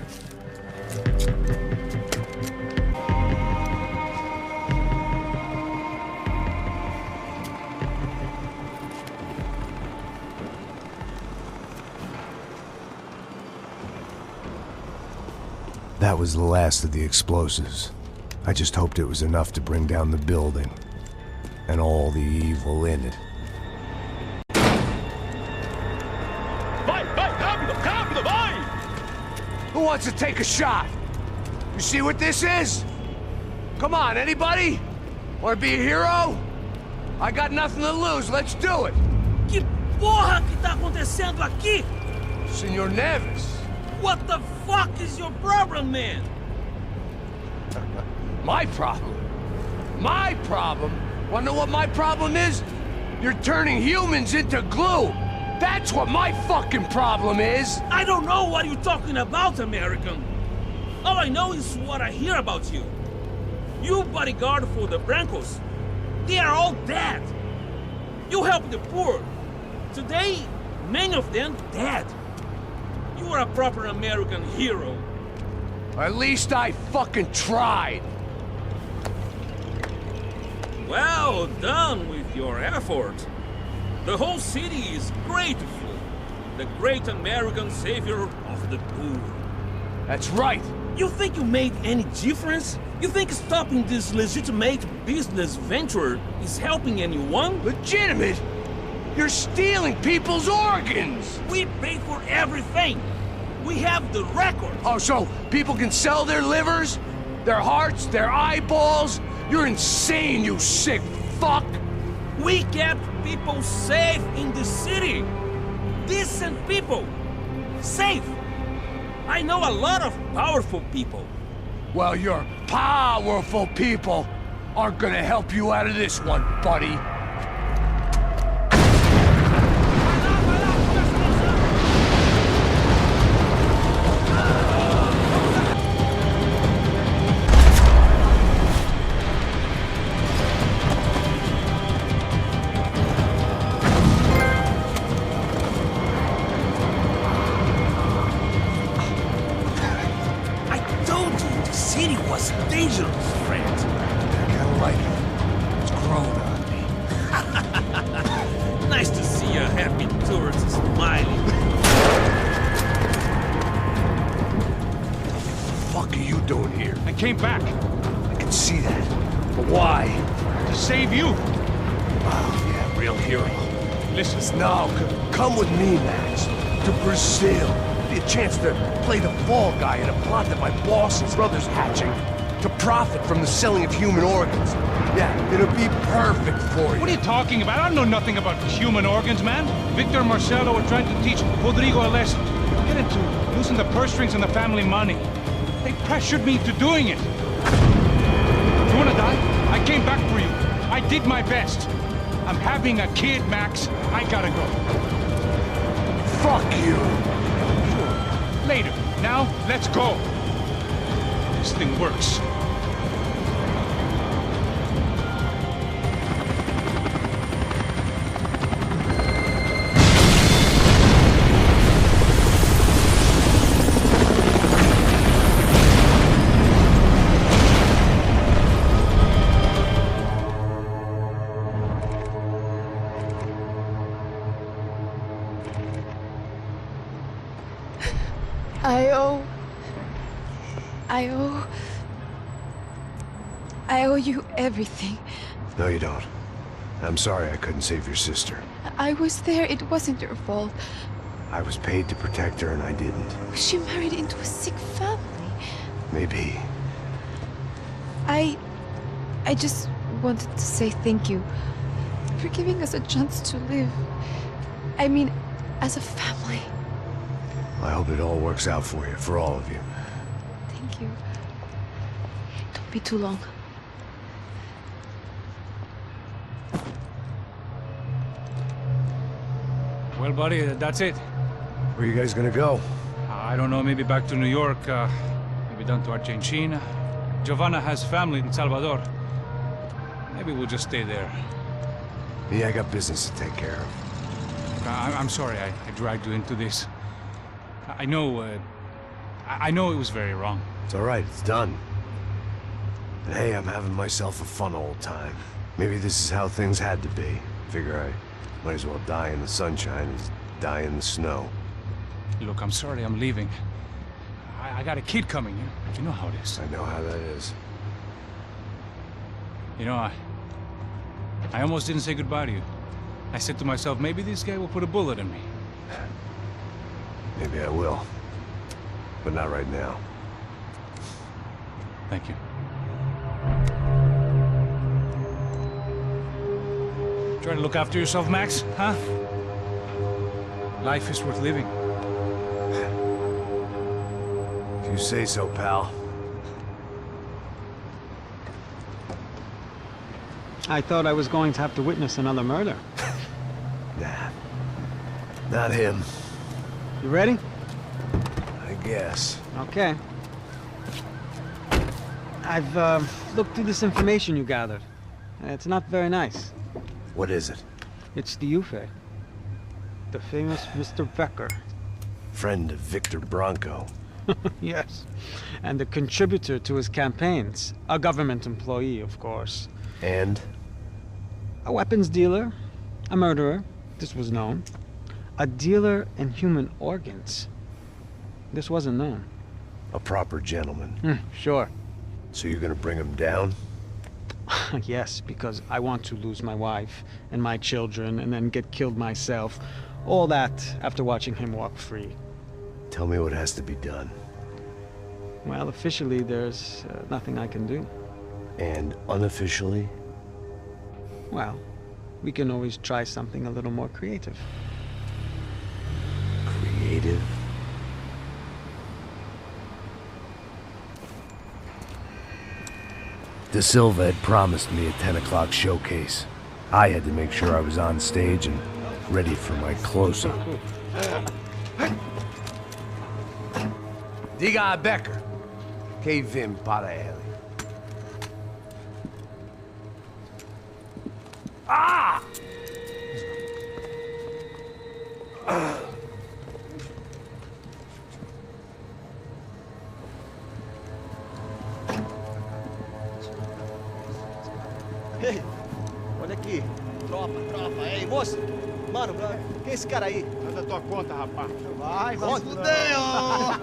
That was the last of the explosives. I just hoped it was enough to bring down the building and all the evil in it. Who wants to take a shot? You see what this is? Come on, anybody? Want to be a hero? I got nothing to lose, let's do it! Que porra que tá acontecendo aqui? Senor Nevis. What the fuck is your problem, man? My problem? My problem? Wanna know what my problem is? You're turning humans into glue! That's what my fucking problem is! I don't know what you're talking about, American. All I know is what I hear about you. You bodyguard for the Brancos. They are all dead. You help the poor. Today, many of them dead. You are a proper American hero. At least I fucking tried. Well done with your effort. The whole city is grateful. The great American savior of the poor. That's right. You think you made any difference? You think stopping this legitimate business venture is helping anyone? Legitimate? You're stealing people's organs! We pay for everything. We have the record. Oh, so people can sell their livers? Their hearts? Their eyeballs? You're insane, you sick fuck! We kept people safe in the city. Decent people. Safe. I know a lot of powerful people. Well, your powerful people aren't gonna help you out of this one, buddy. Dangerous, friend. I kinda like it. It's grown on me. Nice to see a happy tourist smiling. What the fuck are you doing here? I came back. I can see that. But why? To save you. Oh, yeah, real hero. Listen. No, come with me, Max. To Brazil. Be a chance to play the fall guy in a plot that my boss and brother's hatching. to profit from the selling of human organs. Yeah, it'll be perfect for you. What are you talking about? I know nothing about human organs, man. Victor and Marcelo were trying to teach Rodrigo a lesson. Get into losing the purse strings and the family money. They pressured me into doing it. You wanna die? I came back for you. I did my best. I'm having a kid, Max. I gotta go. Fuck you. Sure. Later. Now, let's go. This thing works. I owe you everything. No, you don't. I'm sorry I couldn't save your sister. I was there. It wasn't your fault. I was paid to protect her and I didn't. She married into a sick family. Maybe. I just wanted to say thank you for giving us a chance to live. I mean, as a family. I hope it all works out for you, for all of you. Thank you. Don't be too long. Well, buddy, that's it. Where are you guys gonna go? I don't know, maybe back to New York, maybe down to Argentina. Giovanna has family in Salvador. Maybe we'll just stay there. Yeah, I got business to take care of. I'm sorry I dragged you into this. I know it was very wrong. It's all right, it's done. And hey, I'm having myself a fun old time. Maybe this is how things had to be. Figure I might as well die in the sunshine as die in the snow. Look, I'm sorry I'm leaving. I got a kid coming. You know how it is. I know how that is. You know, I almost didn't say goodbye to you. I said to myself, maybe this guy will put a bullet in me. Maybe I will. But not right now. Thank you. Try to look after yourself, Max, huh? Life is worth living. If you say so, pal. I thought I was going to have to witness another murder. Nah. Not him. You ready? I guess. Okay. I've looked through this information you gathered. It's not very nice. What is it? It's the Ufe. The famous Mr. Becker. Friend of Victor Bronco. Yes. And a contributor to his campaigns. A government employee, of course. And? A weapons dealer. A murderer. This was known. A dealer in human organs. This wasn't known. A proper gentleman. Sure. So you're gonna bring him down? Yes, because I want to lose my wife and my children and then get killed myself. All that after watching him walk free. Tell me what has to be done. Well, officially there's nothing I can do. And unofficially? Well, we can always try something a little more creative. Creative? De Silva had promised me a 10 o'clock showcase. I had to make sure I was on stage and ready for my close-up. Diga a Becker. Que vim para ele. Ah! Ei, olha aqui. Tropa. Ei, moço. Mano, quem é esse cara aí? Manda tua conta, rapaz. Vai fuder, ó.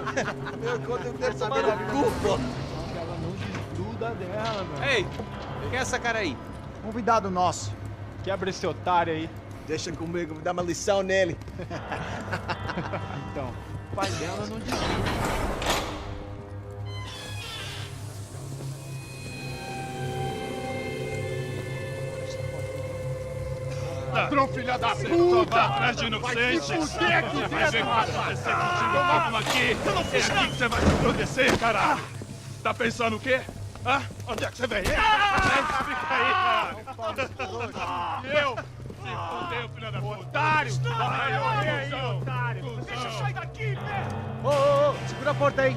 Meu conta eu quero tomar no cu, pô. Ela não desgruda dela, mano. Ei, quem é essa cara aí? Convidado nosso. Quebra esse otário aí. Deixa comigo, dá uma lição nele. Então, o pai dela não desgruda. Ladrão, filha da puta! Só vai atrás de inocentes! Vai se fuder aqui dentro! Vai ver o que vai acontecer contigo mesmo aqui! Eu não fiz nada! É aqui que você vai se proteger, caralho! Tá pensando o quê? Hã? Onde é que você vem? Fica aí, cara! Eu? Se fudeu, filha da puta! Otário! Vai, otário! Deixa eu sair daqui, velho! Ô, segura a porta aí!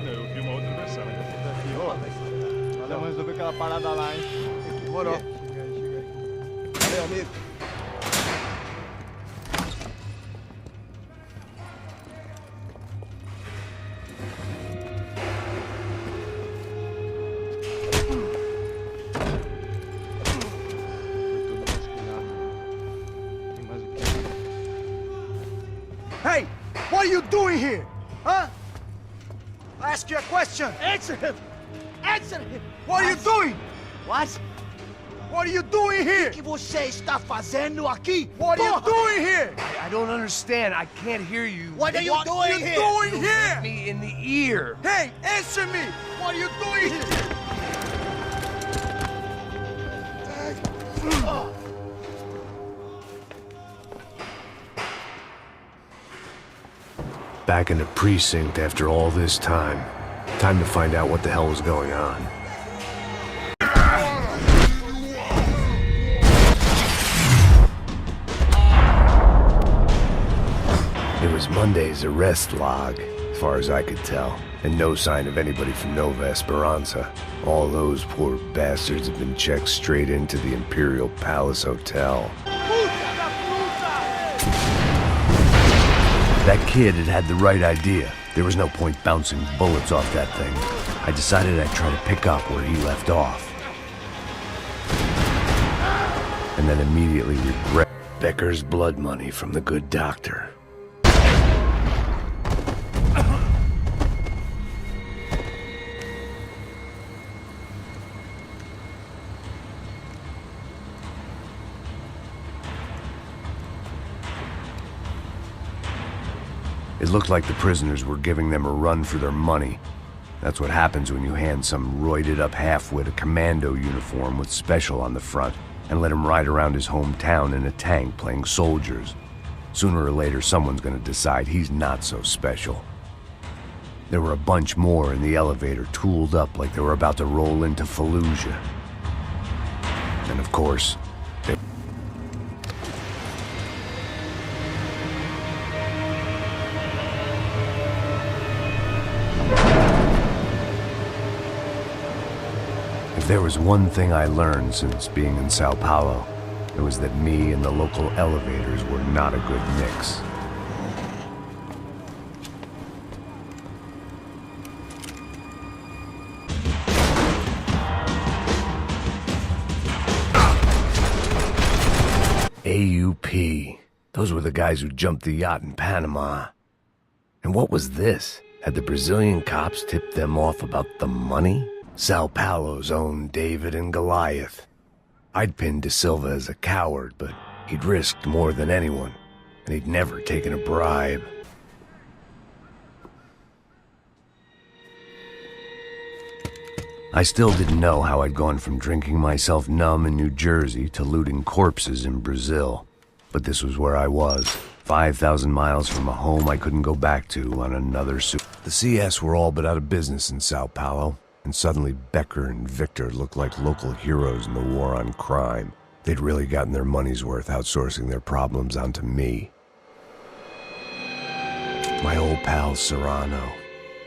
Eu vi uma outra versão. Vamos resolver aquela parada lá, hein? Demorou. Chega aí. Valeu, amigo. Hey, what are you doing here? Huh? I ask you a question. Answer him! Answer him! What are you doing? What? What are you doing here? O que você está fazendo aqui? What are you doing here? I don't understand. I can't hear you. What are you doing here? Doing here? Hit me in the ear. Hey, answer me! What are you doing here? Back in the precinct after all this time. Time to find out what the hell was going on. It was Monday's arrest log, as far as I could tell, and no sign of anybody from Nova Esperanza. All those poor bastards have been checked straight into the Imperial Palace Hotel. That kid had the right idea. There was no point bouncing bullets off that thing. I decided I'd try to pick up where he left off. And then immediately regret Becker's blood money from the good doctor. It looked like the prisoners were giving them a run for their money. That's what happens when you hand some roided-up halfwit a commando uniform with special on the front and let him ride around his hometown in a tank playing soldiers. Sooner or later, someone's gonna decide he's not so special. There were a bunch more in the elevator, tooled up like they were about to roll into Fallujah. And of course, if there was one thing I learned since being in Sao Paulo, it was that me and the local elevators were not a good mix. AUP. Those were the guys who jumped the yacht in Panama. And what was this? Had the Brazilian cops tipped them off about the money? Sao Paulo's own David and Goliath. I'd pinned De Silva as a coward, but he'd risked more than anyone, and he'd never taken a bribe. I still didn't know how I'd gone from drinking myself numb in New Jersey to looting corpses in Brazil. But this was where I was, 5,000 miles from a home I couldn't go back to on another suit. The CS were all but out of business in Sao Paulo, and suddenly Becker and Victor looked like local heroes in the war on crime. They'd really gotten their money's worth outsourcing their problems onto me. My old pal Serrano.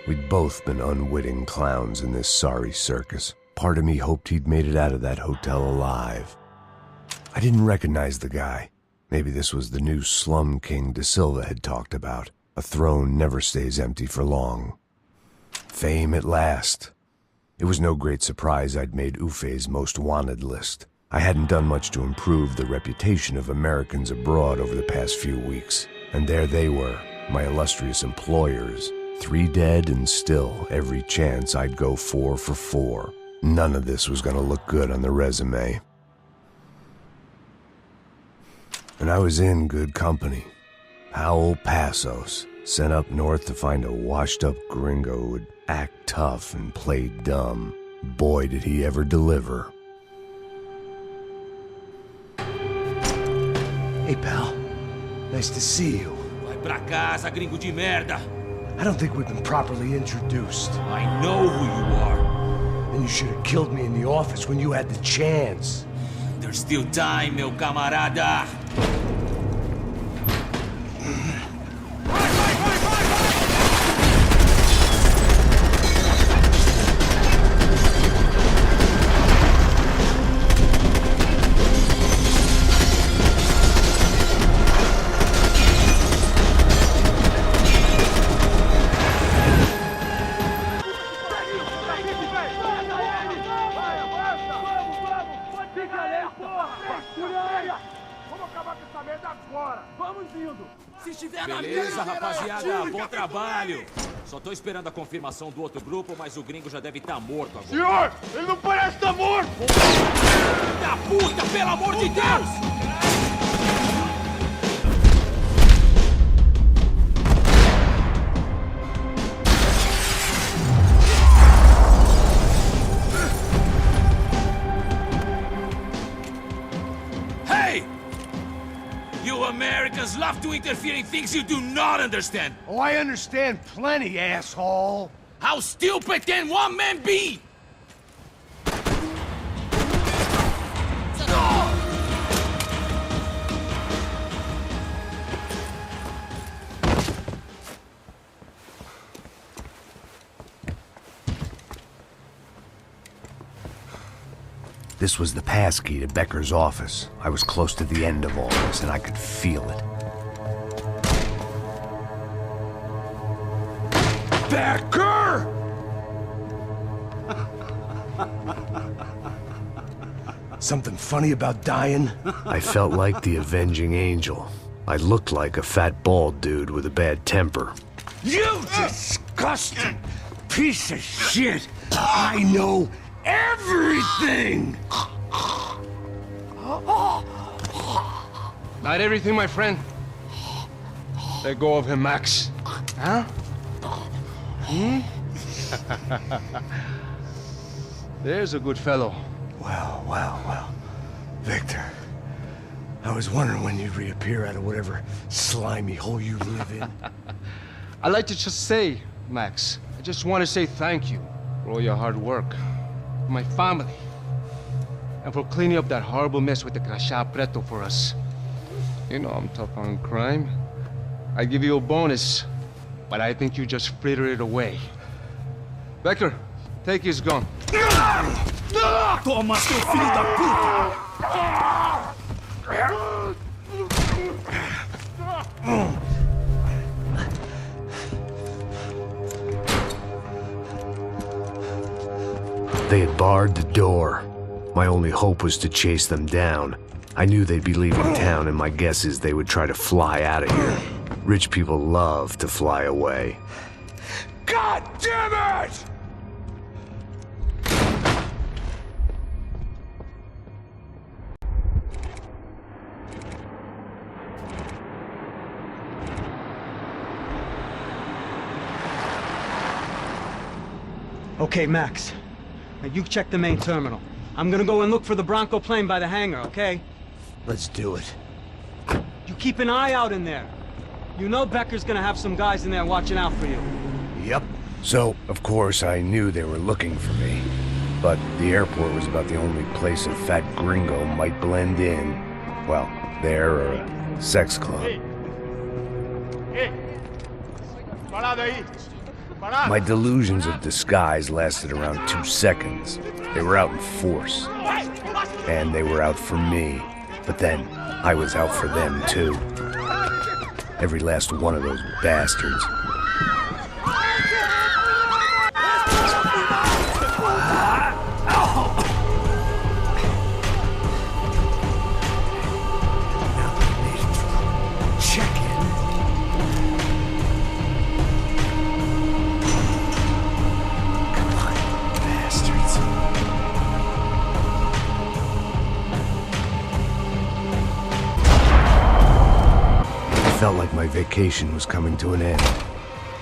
We'd both been unwitting clowns in this sorry circus. Part of me hoped he'd made it out of that hotel alive. I didn't recognize the guy. Maybe this was the new slum king De Silva had talked about. A throne never stays empty for long. Fame at last. It was no great surprise I'd made Ufe's most wanted list. I hadn't done much to improve the reputation of Americans abroad over the past few weeks. And there they were, my illustrious employers. 3 dead and still every chance I'd go 4 for 4. None of this was gonna look good on the resume. And I was in good company. Howell Passos, sent up north to find a washed-up gringo who would act tough and play dumb. Boy, did he ever deliver. Hey, pal. Nice to see you. Vai pra casa, gringo de merda. I don't think we've been properly introduced. I know who you are. And you should have killed me in the office when you had the chance. There's still time, meu camarada. Beleza, rapaziada, bom trabalho. Só tô esperando a confirmação do outro grupo, mas o gringo já deve estar morto agora. Senhor, ele não parece estar morto! Da puta, pelo amor de Deus! Americans love to interfere in things you do not understand. Oh, I understand plenty, asshole. How stupid can one man be? This was the passkey to Becker's office. I was close to the end of all this, and I could feel it. Becker! Something funny about dying? I felt like the avenging angel. I looked like a fat bald dude with a bad temper. You disgusting piece of shit! I know everything! Not everything, my friend. Let go of him, Max. Huh? Hmm? There's a good fellow. Well. Victor, I was wondering when you'd reappear out of whatever slimy hole you live in. I'd like to just say, Max, I just want to say thank you for all your hard work. For my family. And for cleaning up that horrible mess with the Crachá Preto for us. You know I'm tough on crime. I give you a bonus, but I think you just frittered it away. Becker, take his gun. Toma, seu filho da puta! They had barred the door. My only hope was to chase them down. I knew they'd be leaving town, and my guess is they would try to fly out of here. Rich people love to fly away. God damn it! Okay, Max. Now you check the main terminal. I'm gonna go and look for the Bronco plane by the hangar, okay? Let's do it. You keep an eye out in there. You know Becker's gonna have some guys in there watching out for you. Yep. So, of course, I knew they were looking for me. But the airport was about the only place a fat gringo might blend in. Well, there or a sex club. Hey! Parado aí! Parado! My delusions of disguise lasted around 2 seconds. They were out in force. And they were out for me. But then, I was out for them, too. Every last one of those bastards. Felt like my vacation was coming to an end.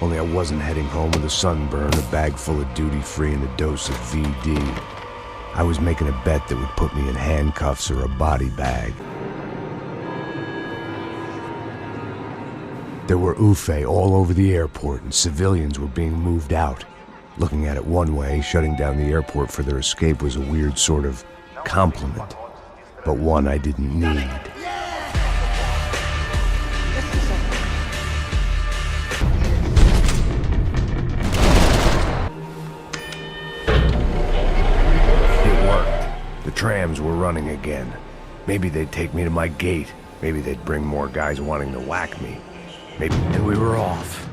Only I wasn't heading home with a sunburn, a bag full of duty-free, and a dose of VD. I was making a bet that would put me in handcuffs or a body bag. There were Ufe all over the airport, and civilians were being moved out. Looking at it one way, shutting down the airport for their escape was a weird sort of compliment, but one I didn't need. It worked. The trams were running again. Maybe they'd take me to my gate. Maybe they'd bring more guys wanting to whack me. Maybe, and we were off.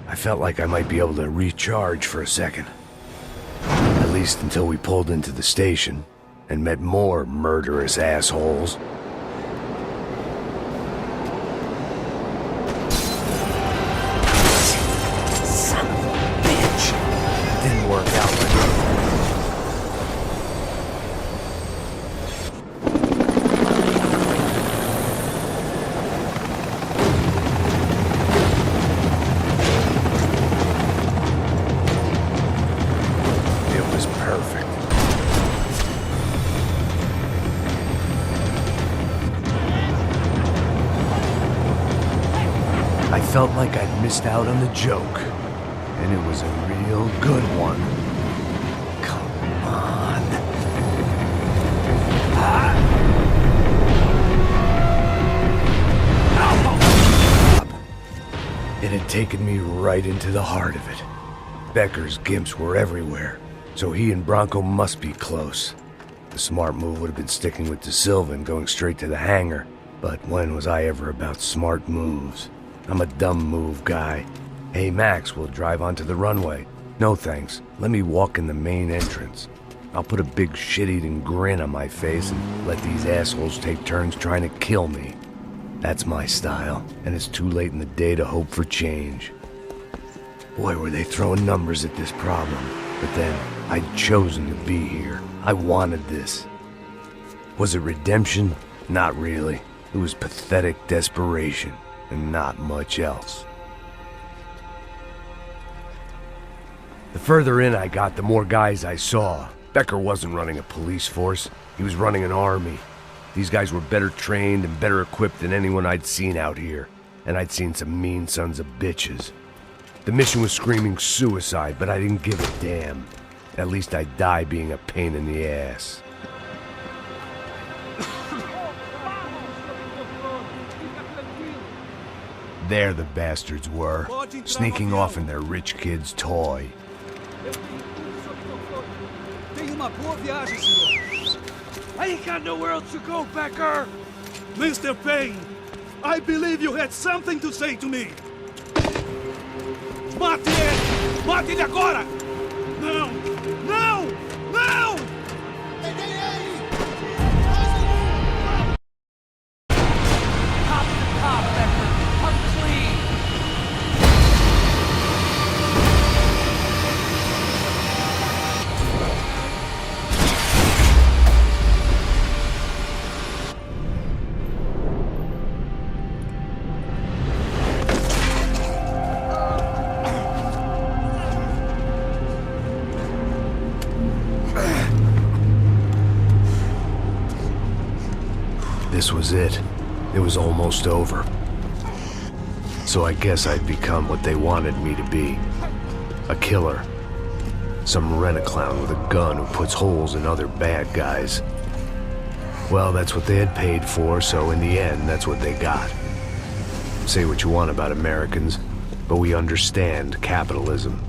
I felt like I might be able to recharge for a second. At least until we pulled into the station and met more murderous assholes. Son of a bitch! Didn't work out like that. I felt like I'd missed out on the joke, and it was a real good one. Come on. It had taken me right into the heart of it. Becker's gimps were everywhere, so he and Bronco must be close. The smart move would have been sticking with De Silva and going straight to the hangar, but when was I ever about smart moves? I'm a dumb move guy. Hey Max, we'll drive onto the runway. No thanks, let me walk in the main entrance. I'll put a big shit-eating grin on my face and let these assholes take turns trying to kill me. That's my style, and it's too late in the day to hope for change. Boy, were they throwing numbers at this problem. But then, I'd chosen to be here. I wanted this. Was it redemption? Not really. It was pathetic desperation. And not much else. The further in I got, the more guys I saw. Becker wasn't running a police force. He was running an army. These guys were better trained and better equipped than anyone I'd seen out here. And I'd seen some mean sons of bitches. The mission was screaming suicide, but I didn't give a damn. At least I'd die being a pain in the ass. There the bastards were, sneaking off in their rich kid's toy. I ain't got nowhere else to go, Becker! Mr. Payne, I believe you had something to say to me. Mate ele! Mate ele agora! Não! Não! Não! This was it. It was almost over. So I guess I'd become what they wanted me to be. A killer. Some rent-a-clown with a gun who puts holes in other bad guys. Well, that's what they had paid for, so in the end, that's what they got. Say what you want about Americans, but we understand capitalism.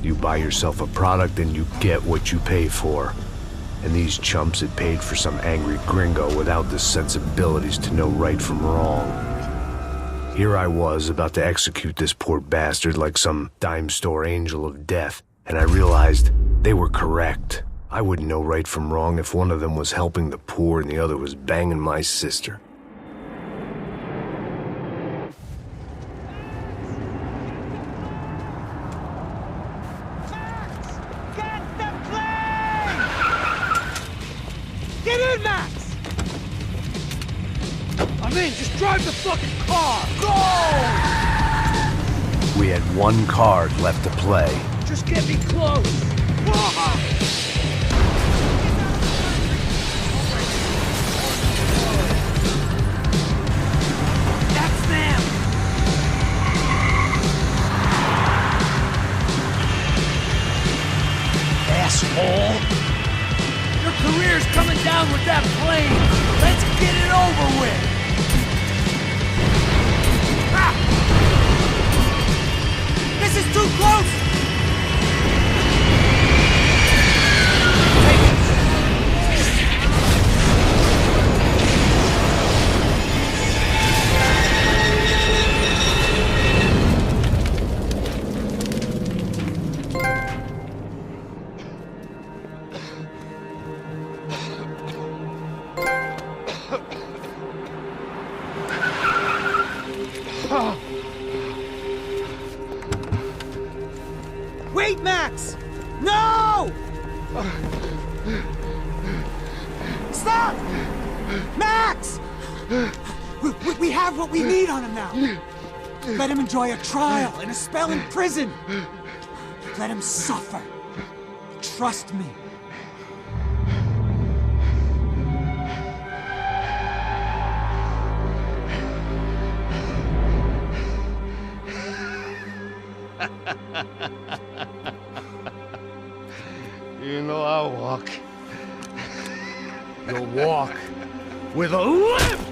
You buy yourself a product and you get what you pay for. And these chumps had paid for some angry gringo without the sensibilities to know right from wrong. Here I was, about to execute this poor bastard like some dime store angel of death, and I realized they were correct. I wouldn't know right from wrong if one of them was helping the poor and the other was banging my sister. Get in, Max! I'm in, just drive the fucking car! Go! We had one card left to play. Just get me close! That's them! plane! Let's get it over with! Ah! This is too close! Wait, Max! No! Stop! Max! We have what we need on him now. Let him enjoy a trial and a spell in prison. Let him suffer. Trust me. You know I'll walk. You'll walk with a limp!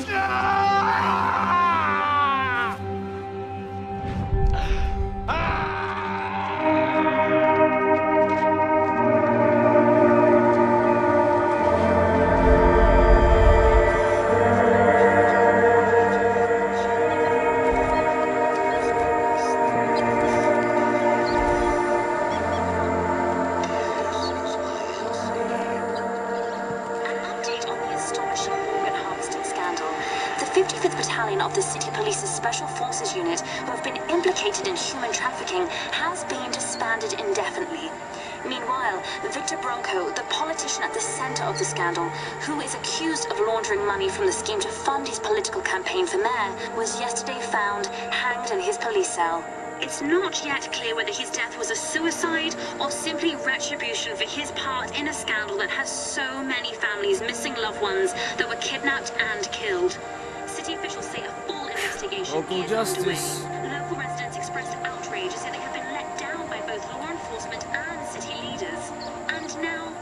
Of the City Police's Special Forces Unit, who have been implicated in human trafficking, has been disbanded indefinitely. Meanwhile, Victor Bronco, the politician at the center of the scandal, who is accused of laundering money from the scheme to fund his political campaign for mayor, was yesterday found hanged in his police cell. It's not yet clear whether his death was a suicide or simply retribution for his part in a scandal that has so many families missing loved ones that were kidnapped and killed. City officials say a full investigation is underway. Local residents expressed outrage, saying they have been let down by both law enforcement and city leaders. And now,